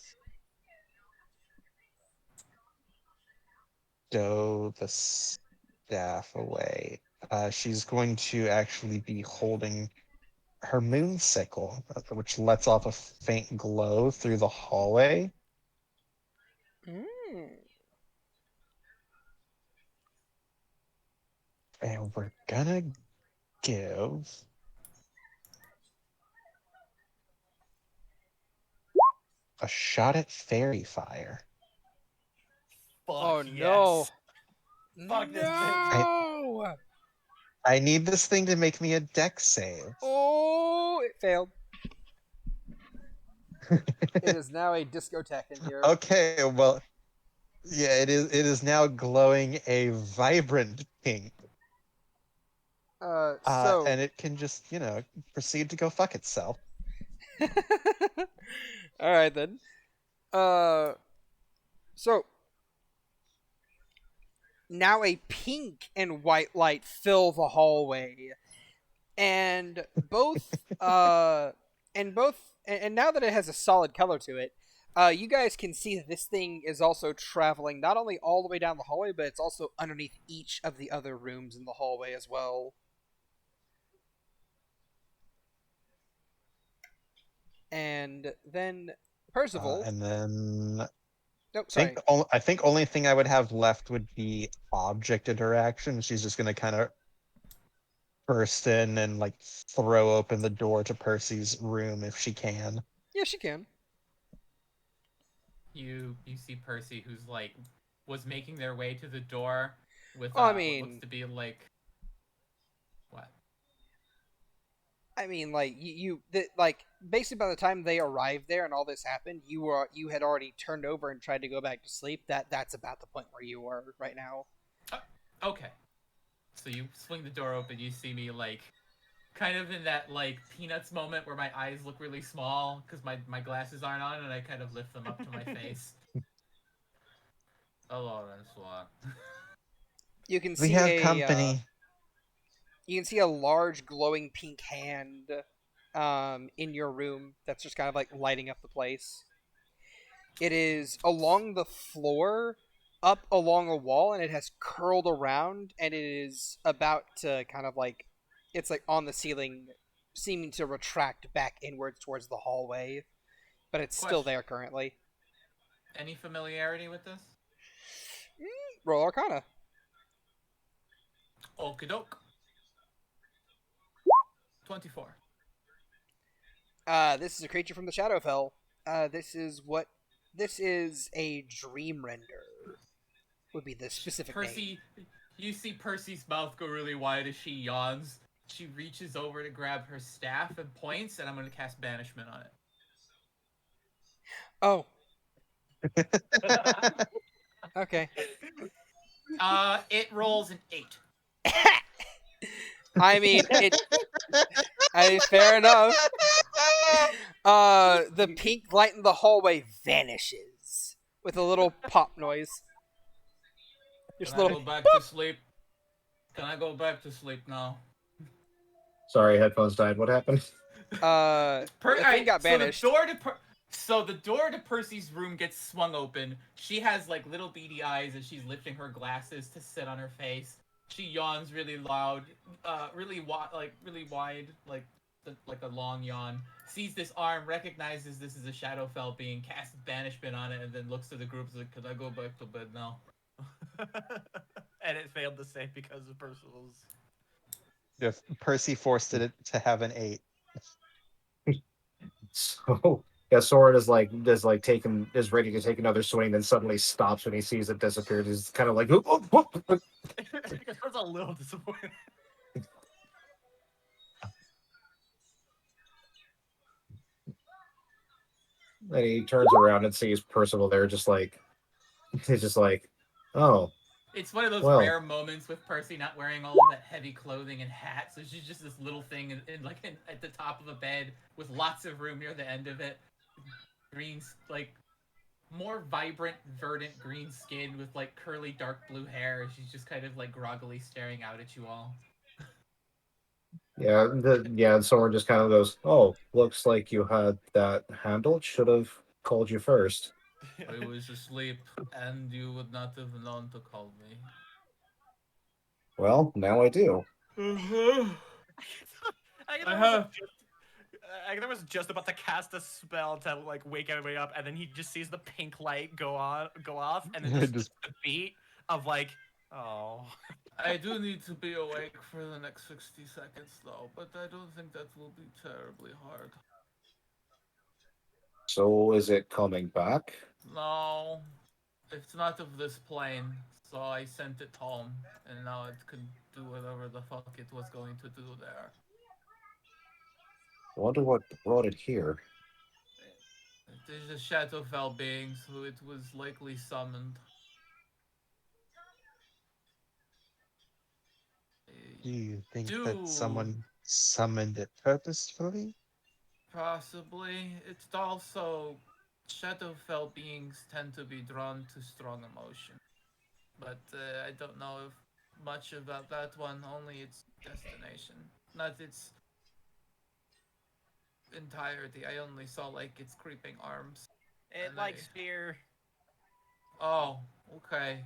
stow the staff away. She's going to actually be holding her moon sickle, which lets off a faint glow through the hallway. And we're gonna give a shot at fairy fire. Fuck Oh, yes. no. Fuck this bitch. No! I need this thing to make me a dex save. Oh, it failed. It is now a discotheque in here. Okay, well, yeah, it is. It is now glowing a vibrant pink. So And it can just, proceed to go fuck itself. all right then. So now a pink and white light fill the hallway, and and now that it has a solid color to it, you guys can see that this thing is also traveling not only all the way down the hallway, but it's also underneath each of the other rooms in the hallway as well. And then Percival. And then No, sorry. I think only thing I would have left would be object interaction. She's just gonna kind of burst in and like throw open the door to Percy's room if she can. Yeah, she can. You see Percy, who's like was making their way to the door with Oh, I what mean- looks to be like what? I mean, like basically by the time they arrived there and all this happened, you had already turned over and tried to go back to sleep. That's about the point where you are right now. Okay. So you swing the door open, you see me like kind of in that like Peanuts moment where my eyes look really small because my glasses aren't on, and I kind of lift them up to my face. Hello, Francois. You can We see have company. You can see a large glowing pink hand in your room that's just kind of like lighting up the place. It is along the floor, up along a wall, and it has curled around, and it is about to kind of like, it's like on the ceiling, seeming to retract back inwards towards the hallway, but it's still Question. there currently. Any familiarity with this? Roll Arcana. Okie doke. 24. This is a creature from the Shadowfell. This is a dream render. Would be the specific name. You see Percy's mouth go really wide as she yawns. She reaches over to grab her staff and points, and I'm going to cast Banishment on it. Oh. Okay. It rolls an 8. I mean, fair enough. The pink light in the hallway vanishes with a little pop noise. Can I go back to sleep? Can I go back to sleep now? Sorry, headphones died. What happened? The thing got banished. So the door to Percy's room gets swung open. She has like little beady eyes as she's lifting her glasses to sit on her face. She yawns really loud, really wide, like a long yawn. Sees this arm, recognizes this is a Shadowfell being, casts Banishment on it, and then looks to the group and like, "Can I go back to bed now?" And it failed to save because of Percival's. If Percy forced it to have an 8. So yeah, Soren is ready to take another swing, then suddenly stops when he sees it disappear. He's kind of like, Because I was a little disappointed. and he turns around and sees Percival there, just like it's just like, oh, It's one of those well, rare moments with Percy not wearing all of that heavy clothing and hat, so she's just this little thing at the top of a bed with lots of room near the end of it. Green's like more vibrant, verdant green skin with like curly dark blue hair. She's just kind of like groggily staring out at you all. yeah. And someone just kind of goes, "Oh, looks like you had that handled. Should have called you first." I was asleep, and you would not have known to call me. Well, now I do. I have. Agatha was just about to cast a spell to like wake everybody up, and then he just sees the pink light go off, and then just the beat of like, oh. I do need to be awake for the next 60 seconds, though, but I don't think that will be terribly hard. So is it coming back? No, it's not of this plane, so I sent it home, and now it can do whatever the fuck it was going to do there. Wonder what brought it here. It is a Shadowfell being, so it was likely summoned. Do you think that Do someone summoned it purposefully? possibly. It's also Shadowfell beings tend to be drawn to strong emotion, but I don't know if much about that one. Only its destination, not its entirety. I only saw like its creeping arms. It And likes fear. Oh, okay.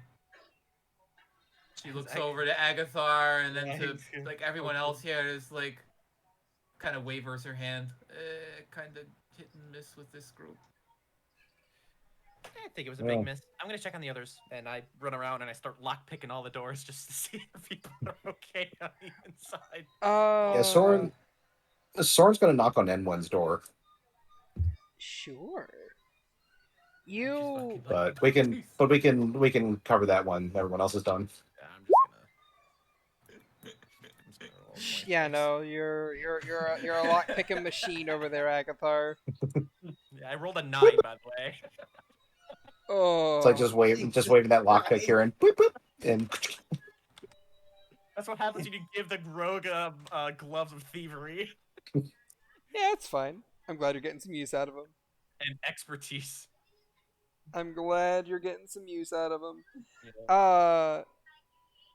She 'Cause looks over to Agathar and then Yeah, to he's- like everyone okay. else here is like kind of wavers her hand. Kind of hit and miss with this group. I think it was a Well. big miss. I'm gonna check on the others, and I run around and I start lock picking all the doors just to see if people are okay on the inside. Yeah, Soren's gonna knock on N1's door, Sure. She's You fucking like, but "Please." we can cover that when everyone else is done. Yeah, I'm just gonna roll Yeah, points. no, you're a lock picking machine over there, Agathar. Yeah, I rolled a 9, by the way. Oh, It's like just waving that lockpick here and boop boop and That's what happens when you give the rogue gloves of thievery yeah, it's fine. I'm glad you're getting some use out of them. and expertise. I'm glad you're getting some use out of them. Yeah.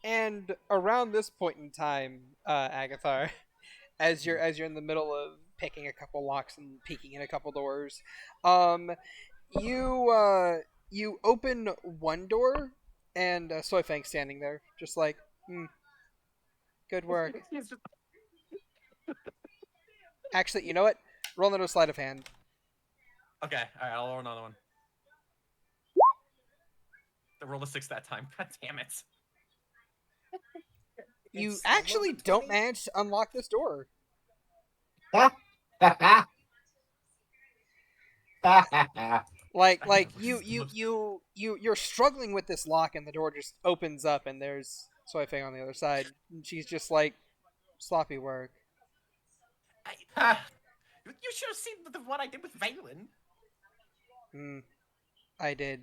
And around this point in time, Agathar, as you're in the middle of picking a couple locks and peeking in a couple doors, you open one door, and Soifang's standing there, just like, good work. He's just- Actually, you know what? Roll another sleight of hand. Okay, alright, I'll roll another one. I rolled a 6 that time. God damn it. You It's actually low to don't 20. manage to unlock this door. Like you're struggling with this lock, and the door just opens up, and there's Soifang on the other side. And she's just like, sloppy work. You should have seen what I did with Vaelyn. I did.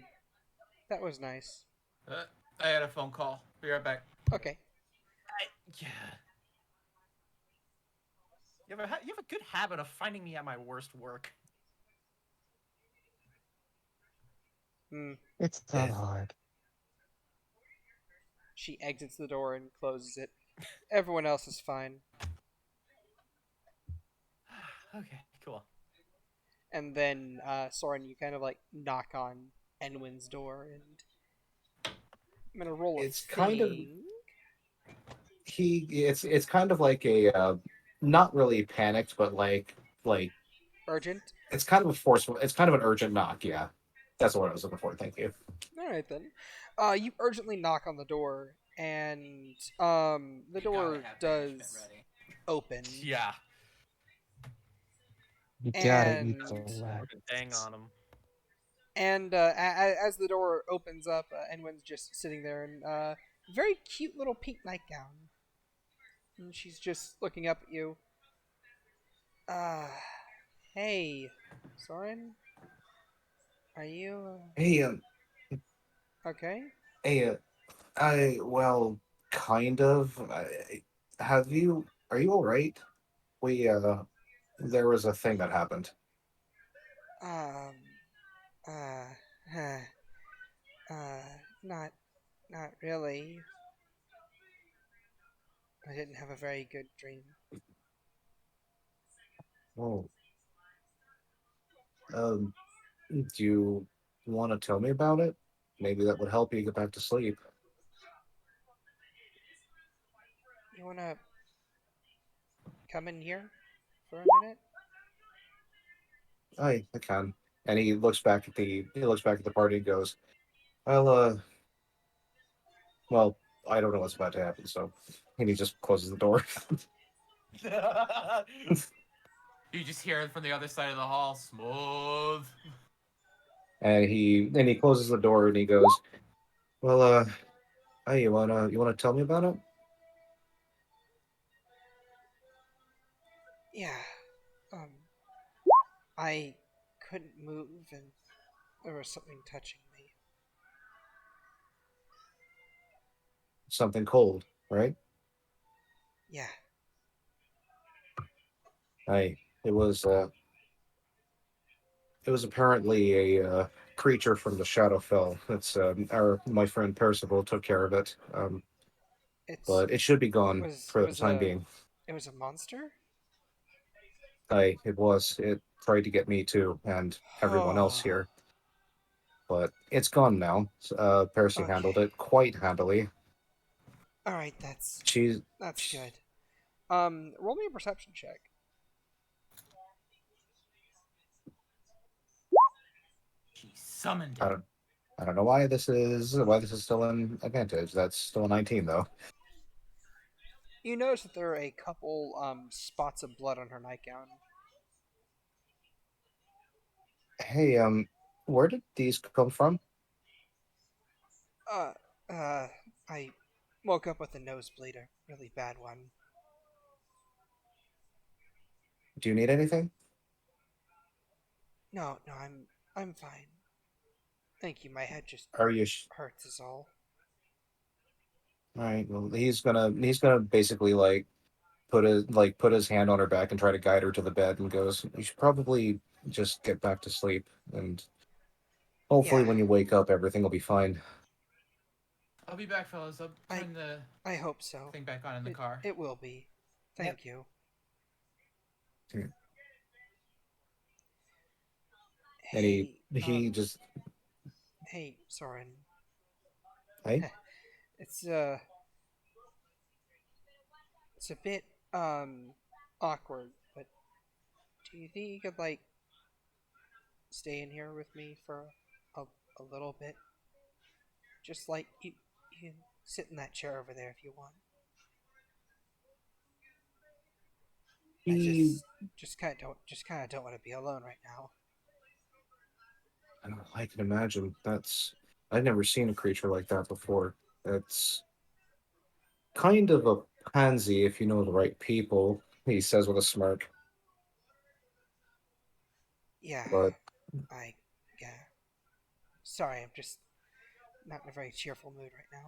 That was nice. I had a phone call. Be right back. Okay. Yeah. You have a good habit of finding me at my worst work. It's not hard. She exits the door and closes it. Everyone else is fine. Okay, cool. And then, Soren, you kind of like knock on Enwin's door, and I'm gonna roll a It's kind of- thing. it's kind of like a not really panicked, but like Urgent. it's kind of a forceful. It's kind of an urgent knock. Yeah, that's what I was looking for. Thank you. All right then. You urgently knock on the door, and the door does open. Yeah. You gotta And- eat the lag. Dang on him. And as the door opens up, Enwin's just sitting there in a very cute little pink nightgown. And she's just looking up at you. Hey, Soren? Are you... Hey, Okay. Hey, well, kind of. Have you? Are you all right? We there was a thing that happened. Um. Uh. Huh, uh. Not. Not really. I didn't have a very good dream. Oh, um, do you want to tell me about it? Maybe that would help you get back to sleep. You wanna come in here for a minute? I can. And he looks back at the party and goes, "Well, well, I don't know what's about to happen." So, and he just closes the door. You just hear it from the other side of the hall. Smooth. And he closes the door and he goes, "Well, hey, you wanna tell me about it?" Yeah. Um. I couldn't move, and there was something touching me. Something cold, right? Yeah. I it was it was apparently a creature from the Shadowfell. It's our my friend Percival took care of it, It's. but it should be It gone was. It for the was time a. being. It was a monster. It tried to get me too and everyone else Oh. here, but it's gone now. Percy Okay. handled it quite handily. All right. That's. She's That's sh- good. Roll me a perception check. She summoned I it. don't I don't know why this is still an advantage. That's still a 19 though. You notice that there are a couple spots of blood on her nightgown. Hey, where did these come from? Uh. Uh. I woke up with a nosebleed, a really bad one. Do you need anything? No. No. I'm fine. Thank you. My head just Are you? hurts. Is all. All right. Well, he's gonna basically like put his hand on her back and try to guide her to the bed and goes, "You should probably just get back to sleep, and hopefully Yeah. when you wake up, everything will be fine." I'll be back, fellas. I'll I. turn the I hope so. thing back on in the It. car. It will be. Yep. Thank you. And he Hey. he just Hey, Soren. hey, It's it's a bit awkward, but do you think you could like stay in here with me for a, a little bit? Just like you can sit in that chair over there if you want. I he just kind of don't want to be alone right now. I can imagine. I've never seen a creature like that before. It's kind of a pansy if you know the right people. He says with a smirk, Yeah, but I yeah. Sorry, I'm just not in a very cheerful mood right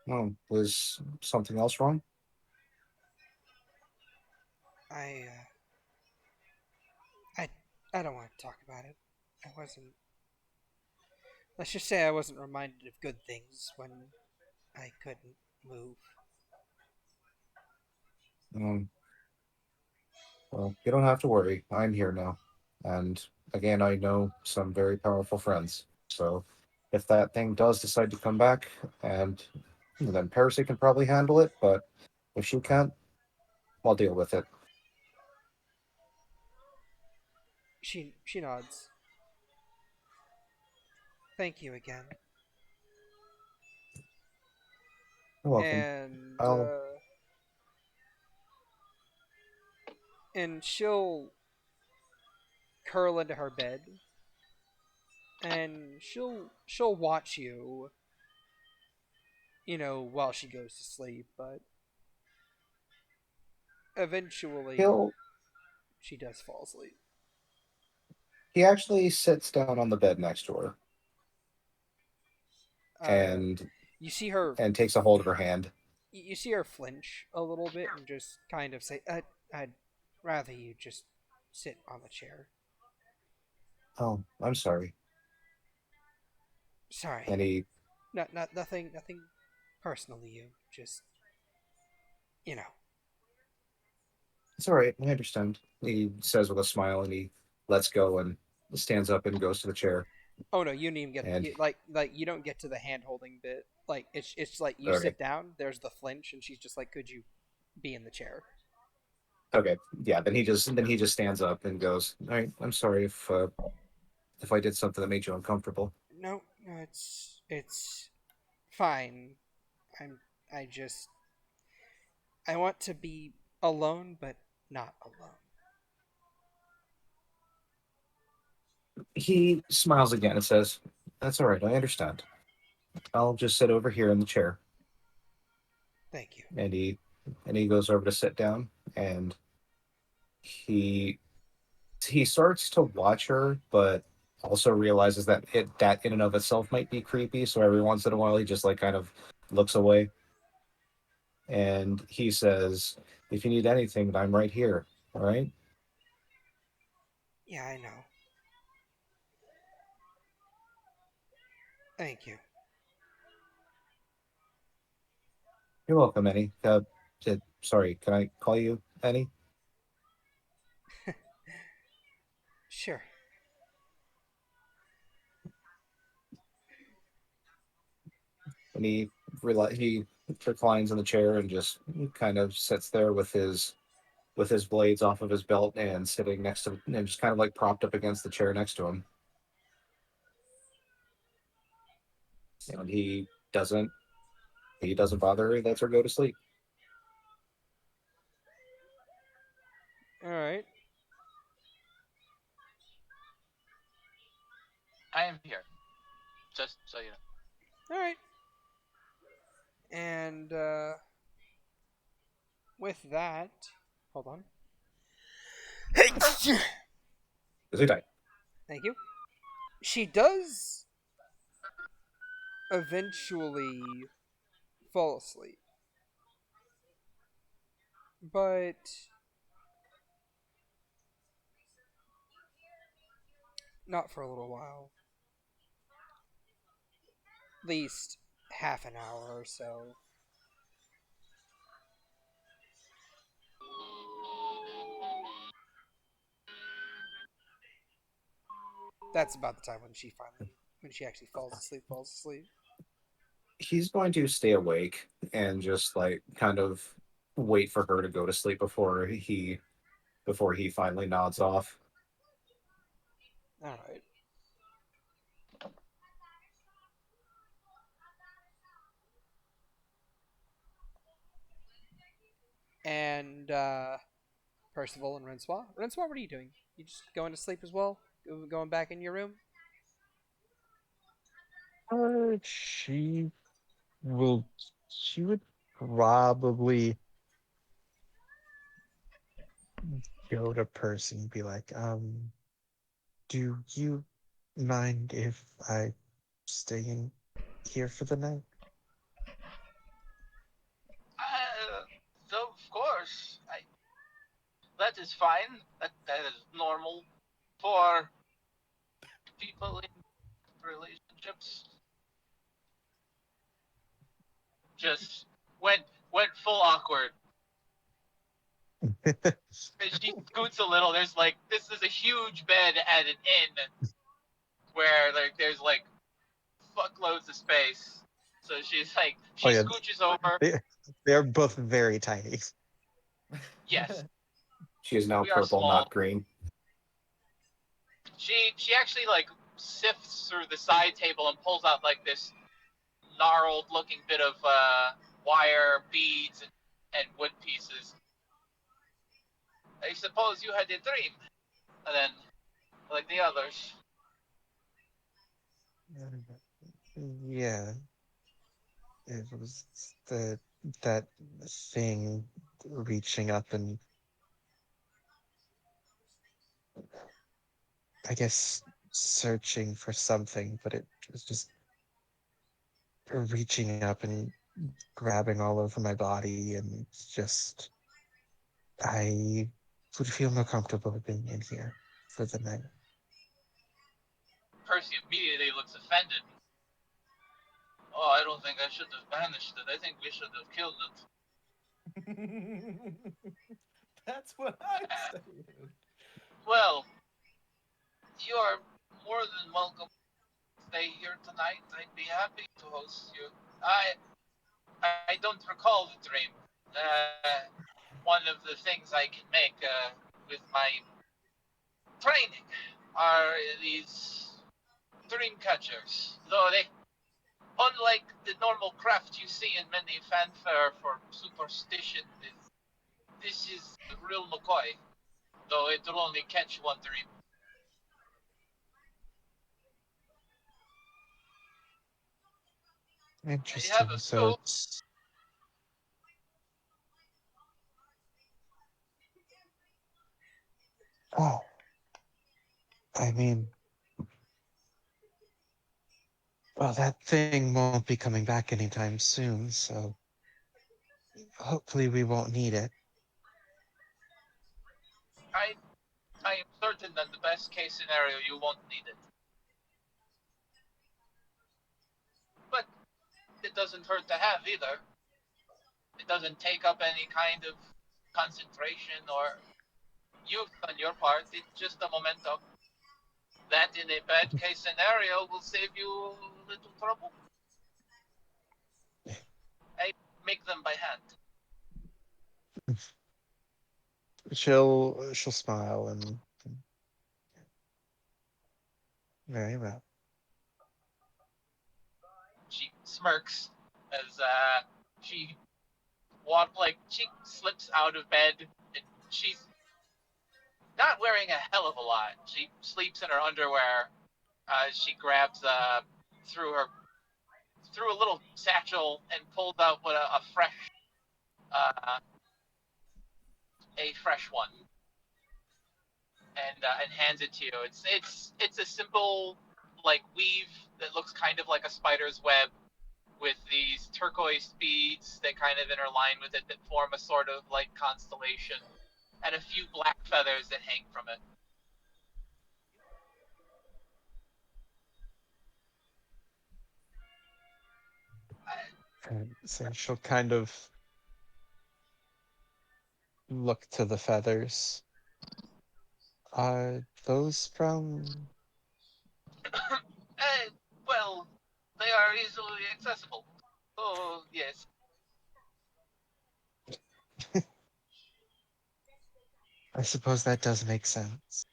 now. oh, was something else wrong? I I I don't want to talk about it. I wasn't. Let's just say I wasn't reminded of good things when I couldn't move. Um, well, you don't have to worry. I'm here now. And again, I know some very powerful friends. So if that thing does decide to come back, and then Percy can probably handle it, but if she can't, I'll deal with it. She nods. Thank you again. You're welcome. And I'll she'll curl into her bed and she'll watch you, while she goes to sleep, but eventually he'll she does fall asleep. he actually sits down on the bed next to her. Uh, and you see her. takes a hold of her hand. You see her flinch a little bit and just kind of say, "I'd rather you just sit on the chair." Oh, I'm sorry. Sorry, And he, nothing personal to you. Just you know. it's all right. I understand. He says with a smile, and he lets go and stands up and goes to the chair. Oh no, you didn't even get And like you don't get to the hand holding bit. Like it's like you okay, sit down. There's the flinch, and she's just like, "Could you be in the chair?" okay, yeah. Then he just stands up and goes. All right. I'm sorry if I did something that made you uncomfortable. No, no, it's fine. I'm I just I want to be alone, but not alone. He smiles again and says, "That's all right. I understand. I'll just sit over here in the chair." Thank you. And he goes over to sit down, and he he starts to watch her, but also realizes that in and of itself might be creepy. So every once in a while, he just like kind of looks away, and he says, "If you need anything, I'm right here. All right." Yeah, I know. Thank you. You're welcome, Annie. Sorry, can I call you Annie? Sure. And he reclines in the chair and just kind of sits there with his blades off of his belt and sitting next to and just kind of like propped up against the chair next to him. And he doesn't bother her. He lets her go to sleep. All right. I am here. Just so you know. All right. And with that, hold on. Is he died? Thank you. She does eventually fall asleep, but not for a little while. At least half an hour or so. That's about the time when she actually falls asleep, falls asleep. He's going to stay awake and just like kind of wait for her to go to sleep before he finally nods off. All right. And Percival and Rensois. Rensois, what are you doing? You just going to sleep as well? Going back in your room? She will. She would probably go to person and be like, do you mind if I stay in here for the night? So of course, that is fine. That is normal for people in relationships. Just went went full awkward. She scoots a little. There's like this is a huge bed at an inn where like there's like fuckloads of space. So she's like Oh she yeah, scooches over. they they're both very tiny. Yes, She is now we are purple, small. not green. She actually like sifts through the side table and pulls out like this gnarled looking bit of wire, beads, and wood pieces. I suppose you had a dream. And then, like the others. Yeah, it was that thing reaching up and I guess searching for something, but it was just reaching up and grabbing all over my body, and just I would feel more comfortable being in here for the night. Percy immediately looks offended. Oh, I don't think I should have banished it. I think we should have killed it. That's what I'm saying. Well, you are more than welcome to stay here tonight. I'd be happy to host you. I don't recall the dream. One of the things I can make with my training are these dream catchers. Though they, unlike the normal craft you see in many fanfare for superstition, this is real McCoy. Though it'll only catch one dream. I have Interesting. a So scope. it's oh, I mean, well, that thing won't be coming back anytime soon, so hopefully we won't need it. I I am certain that the best case scenario you won't need it. But it doesn't hurt to have either. It doesn't take up any kind of concentration or youth on your part. It's just a memento. That in a bad case scenario will save you a little trouble. I make them by hand. She'll smile and very well. She smirks as she she slips out of bed and she's not wearing a hell of a lot. She sleeps in her underwear. She grabs through her through a little satchel and pulled out what uh, a fresh one and hands it to you. It's a simple like weave that looks kind of like a spider's web with these turquoise beads that kind of interline with it that form a sort of like constellation and a few black feathers that hang from it. And so she'll kind of look to the feathers. Are those from? uh, well, they are easily accessible. Oh, yes. I suppose that does make sense.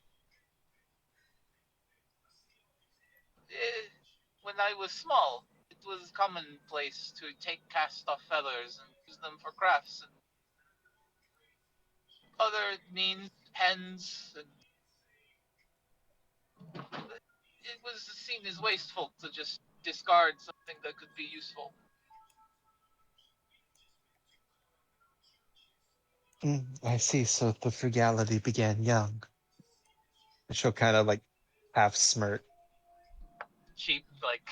When I was small, it was commonplace to take cast off feathers and use them for crafts and other means, pens, and it was seen as wasteful to just discard something that could be useful. I see. So the frugality began young. She'll kind of like half smirk. She like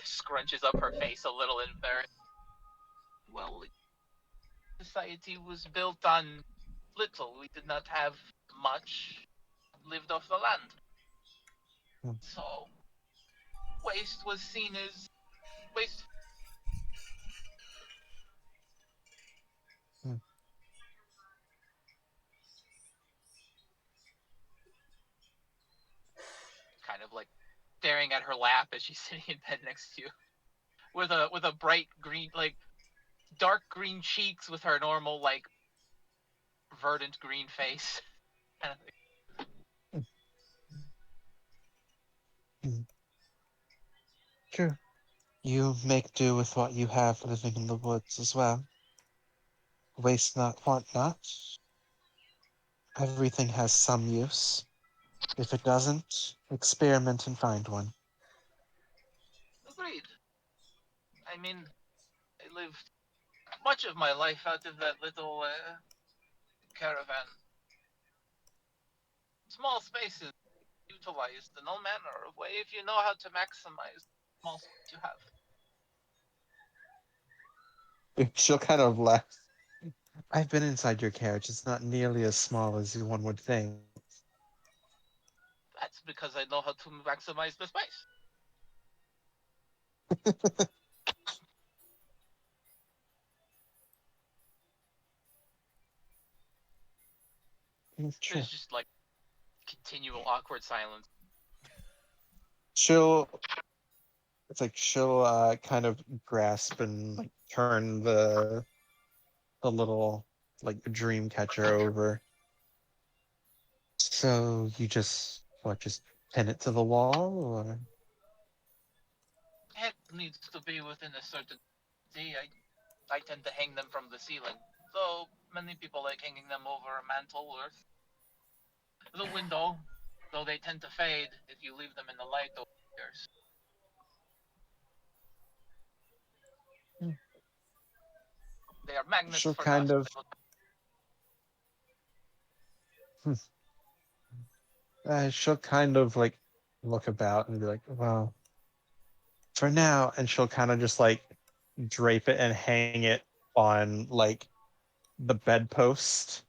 scrunches up her face a little embarrassed. Well, society was built on little. We did not have much. Lived off the land. Hmm. So waste was seen as waste. Hmm. Kind of like staring at her lap as she's sitting in bed next to you, with a bright green, like dark green cheeks, with her normal like verdant green face. Hmm. Sure. You make do with what you have living in the woods as well. Waste not, want not. Everything has some use. If it doesn't, experiment and find one. Agreed. I mean, I lived much of my life out of that little caravan. Small spaces utilized in all manner of way if you know how to maximize the small space you have. She'll kind of laugh. I've been inside your carriage. It's not nearly as small as one would think. That's because I know how to maximize the space. Sure. There's just like continual awkward silence. She'll it's like she'll kind of grasp and like turn the little like dream catcher over. So you just pin it to the wall, or It needs to be within a certain. See, I tend to hang them from the ceiling. So many people like hanging them over a mantle or the window, though they tend to fade if you leave them in the light over years. They are magnets she'll for kind dust. of she'll kind of like look about and be like, well, for now, and she'll kind of just like drape it and hang it on like the bedpost.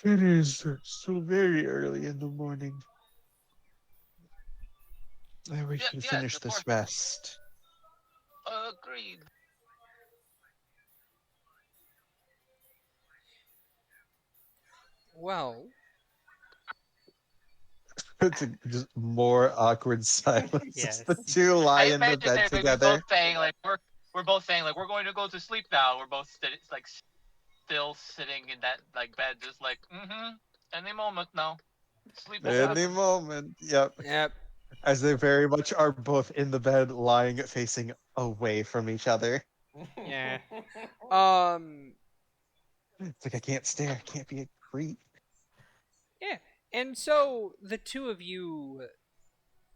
It is still very early in the morning. We should Yes, finish of course. this rest. Agreed. Well, It's just more awkward silence as Yes. the two lie I in the imagine bed they're maybe both together. saying like we're both saying like we're going to go to sleep now. We're both like still sitting in that like bed, just like any moment now. Sleep will Any happen. moment. Yep. yep. As they very much are both in the bed lying facing away from each other. Yeah. Um. It's like I can't stare, I can't be a creep. Yeah. And so the two of you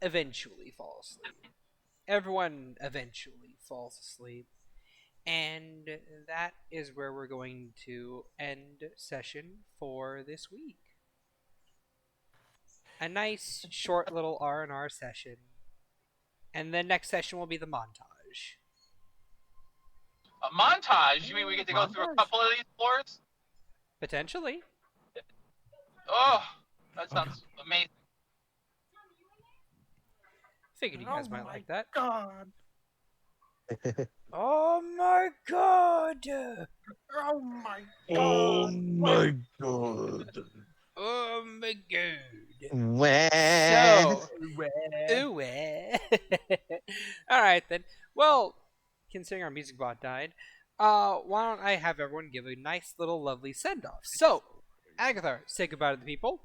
eventually fall asleep. Everyone eventually falls asleep. And that is where we're going to end session for this week. A nice short little R&R session. And then next session will be the montage. A montage? You mean we get to go through a couple of these floors? Potentially. Oh, that sounds amazing. Figured you guys might like that. God. Oh my god! Oh my Oh god. my god. Oh my god. Well, So, ooh, alright then. Well, considering our music bot died, why don't I have everyone give a nice little lovely send off? So, Agatha, say goodbye to the people.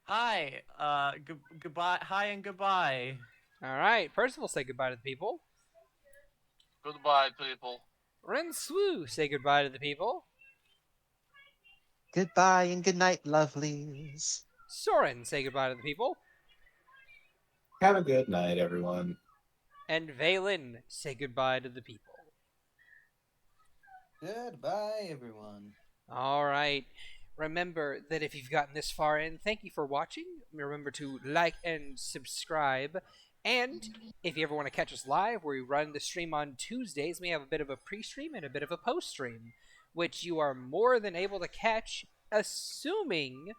Hi. Goodbye. Hi and goodbye. Alright, Percival, say goodbye to the people. Goodbye, people. Ensue, say goodbye to the people. goodbye and good night, lovelies. Soren, say goodbye to the people. Have a good night, everyone. And Vaelyn, say goodbye to the people. Goodbye, everyone. All right. Remember that if you've gotten this far in, thank you for watching. Remember to like and subscribe. And if you ever want to catch us live, where we run the stream on Tuesdays, we have a bit of a pre-stream and a bit of a post-stream, which you are more than able to catch, assuming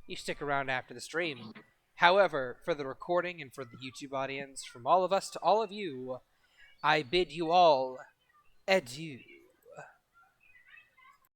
you stick around after the stream. However, for the recording and for the YouTube audience, from all of us to all of you, I bid you all adieu.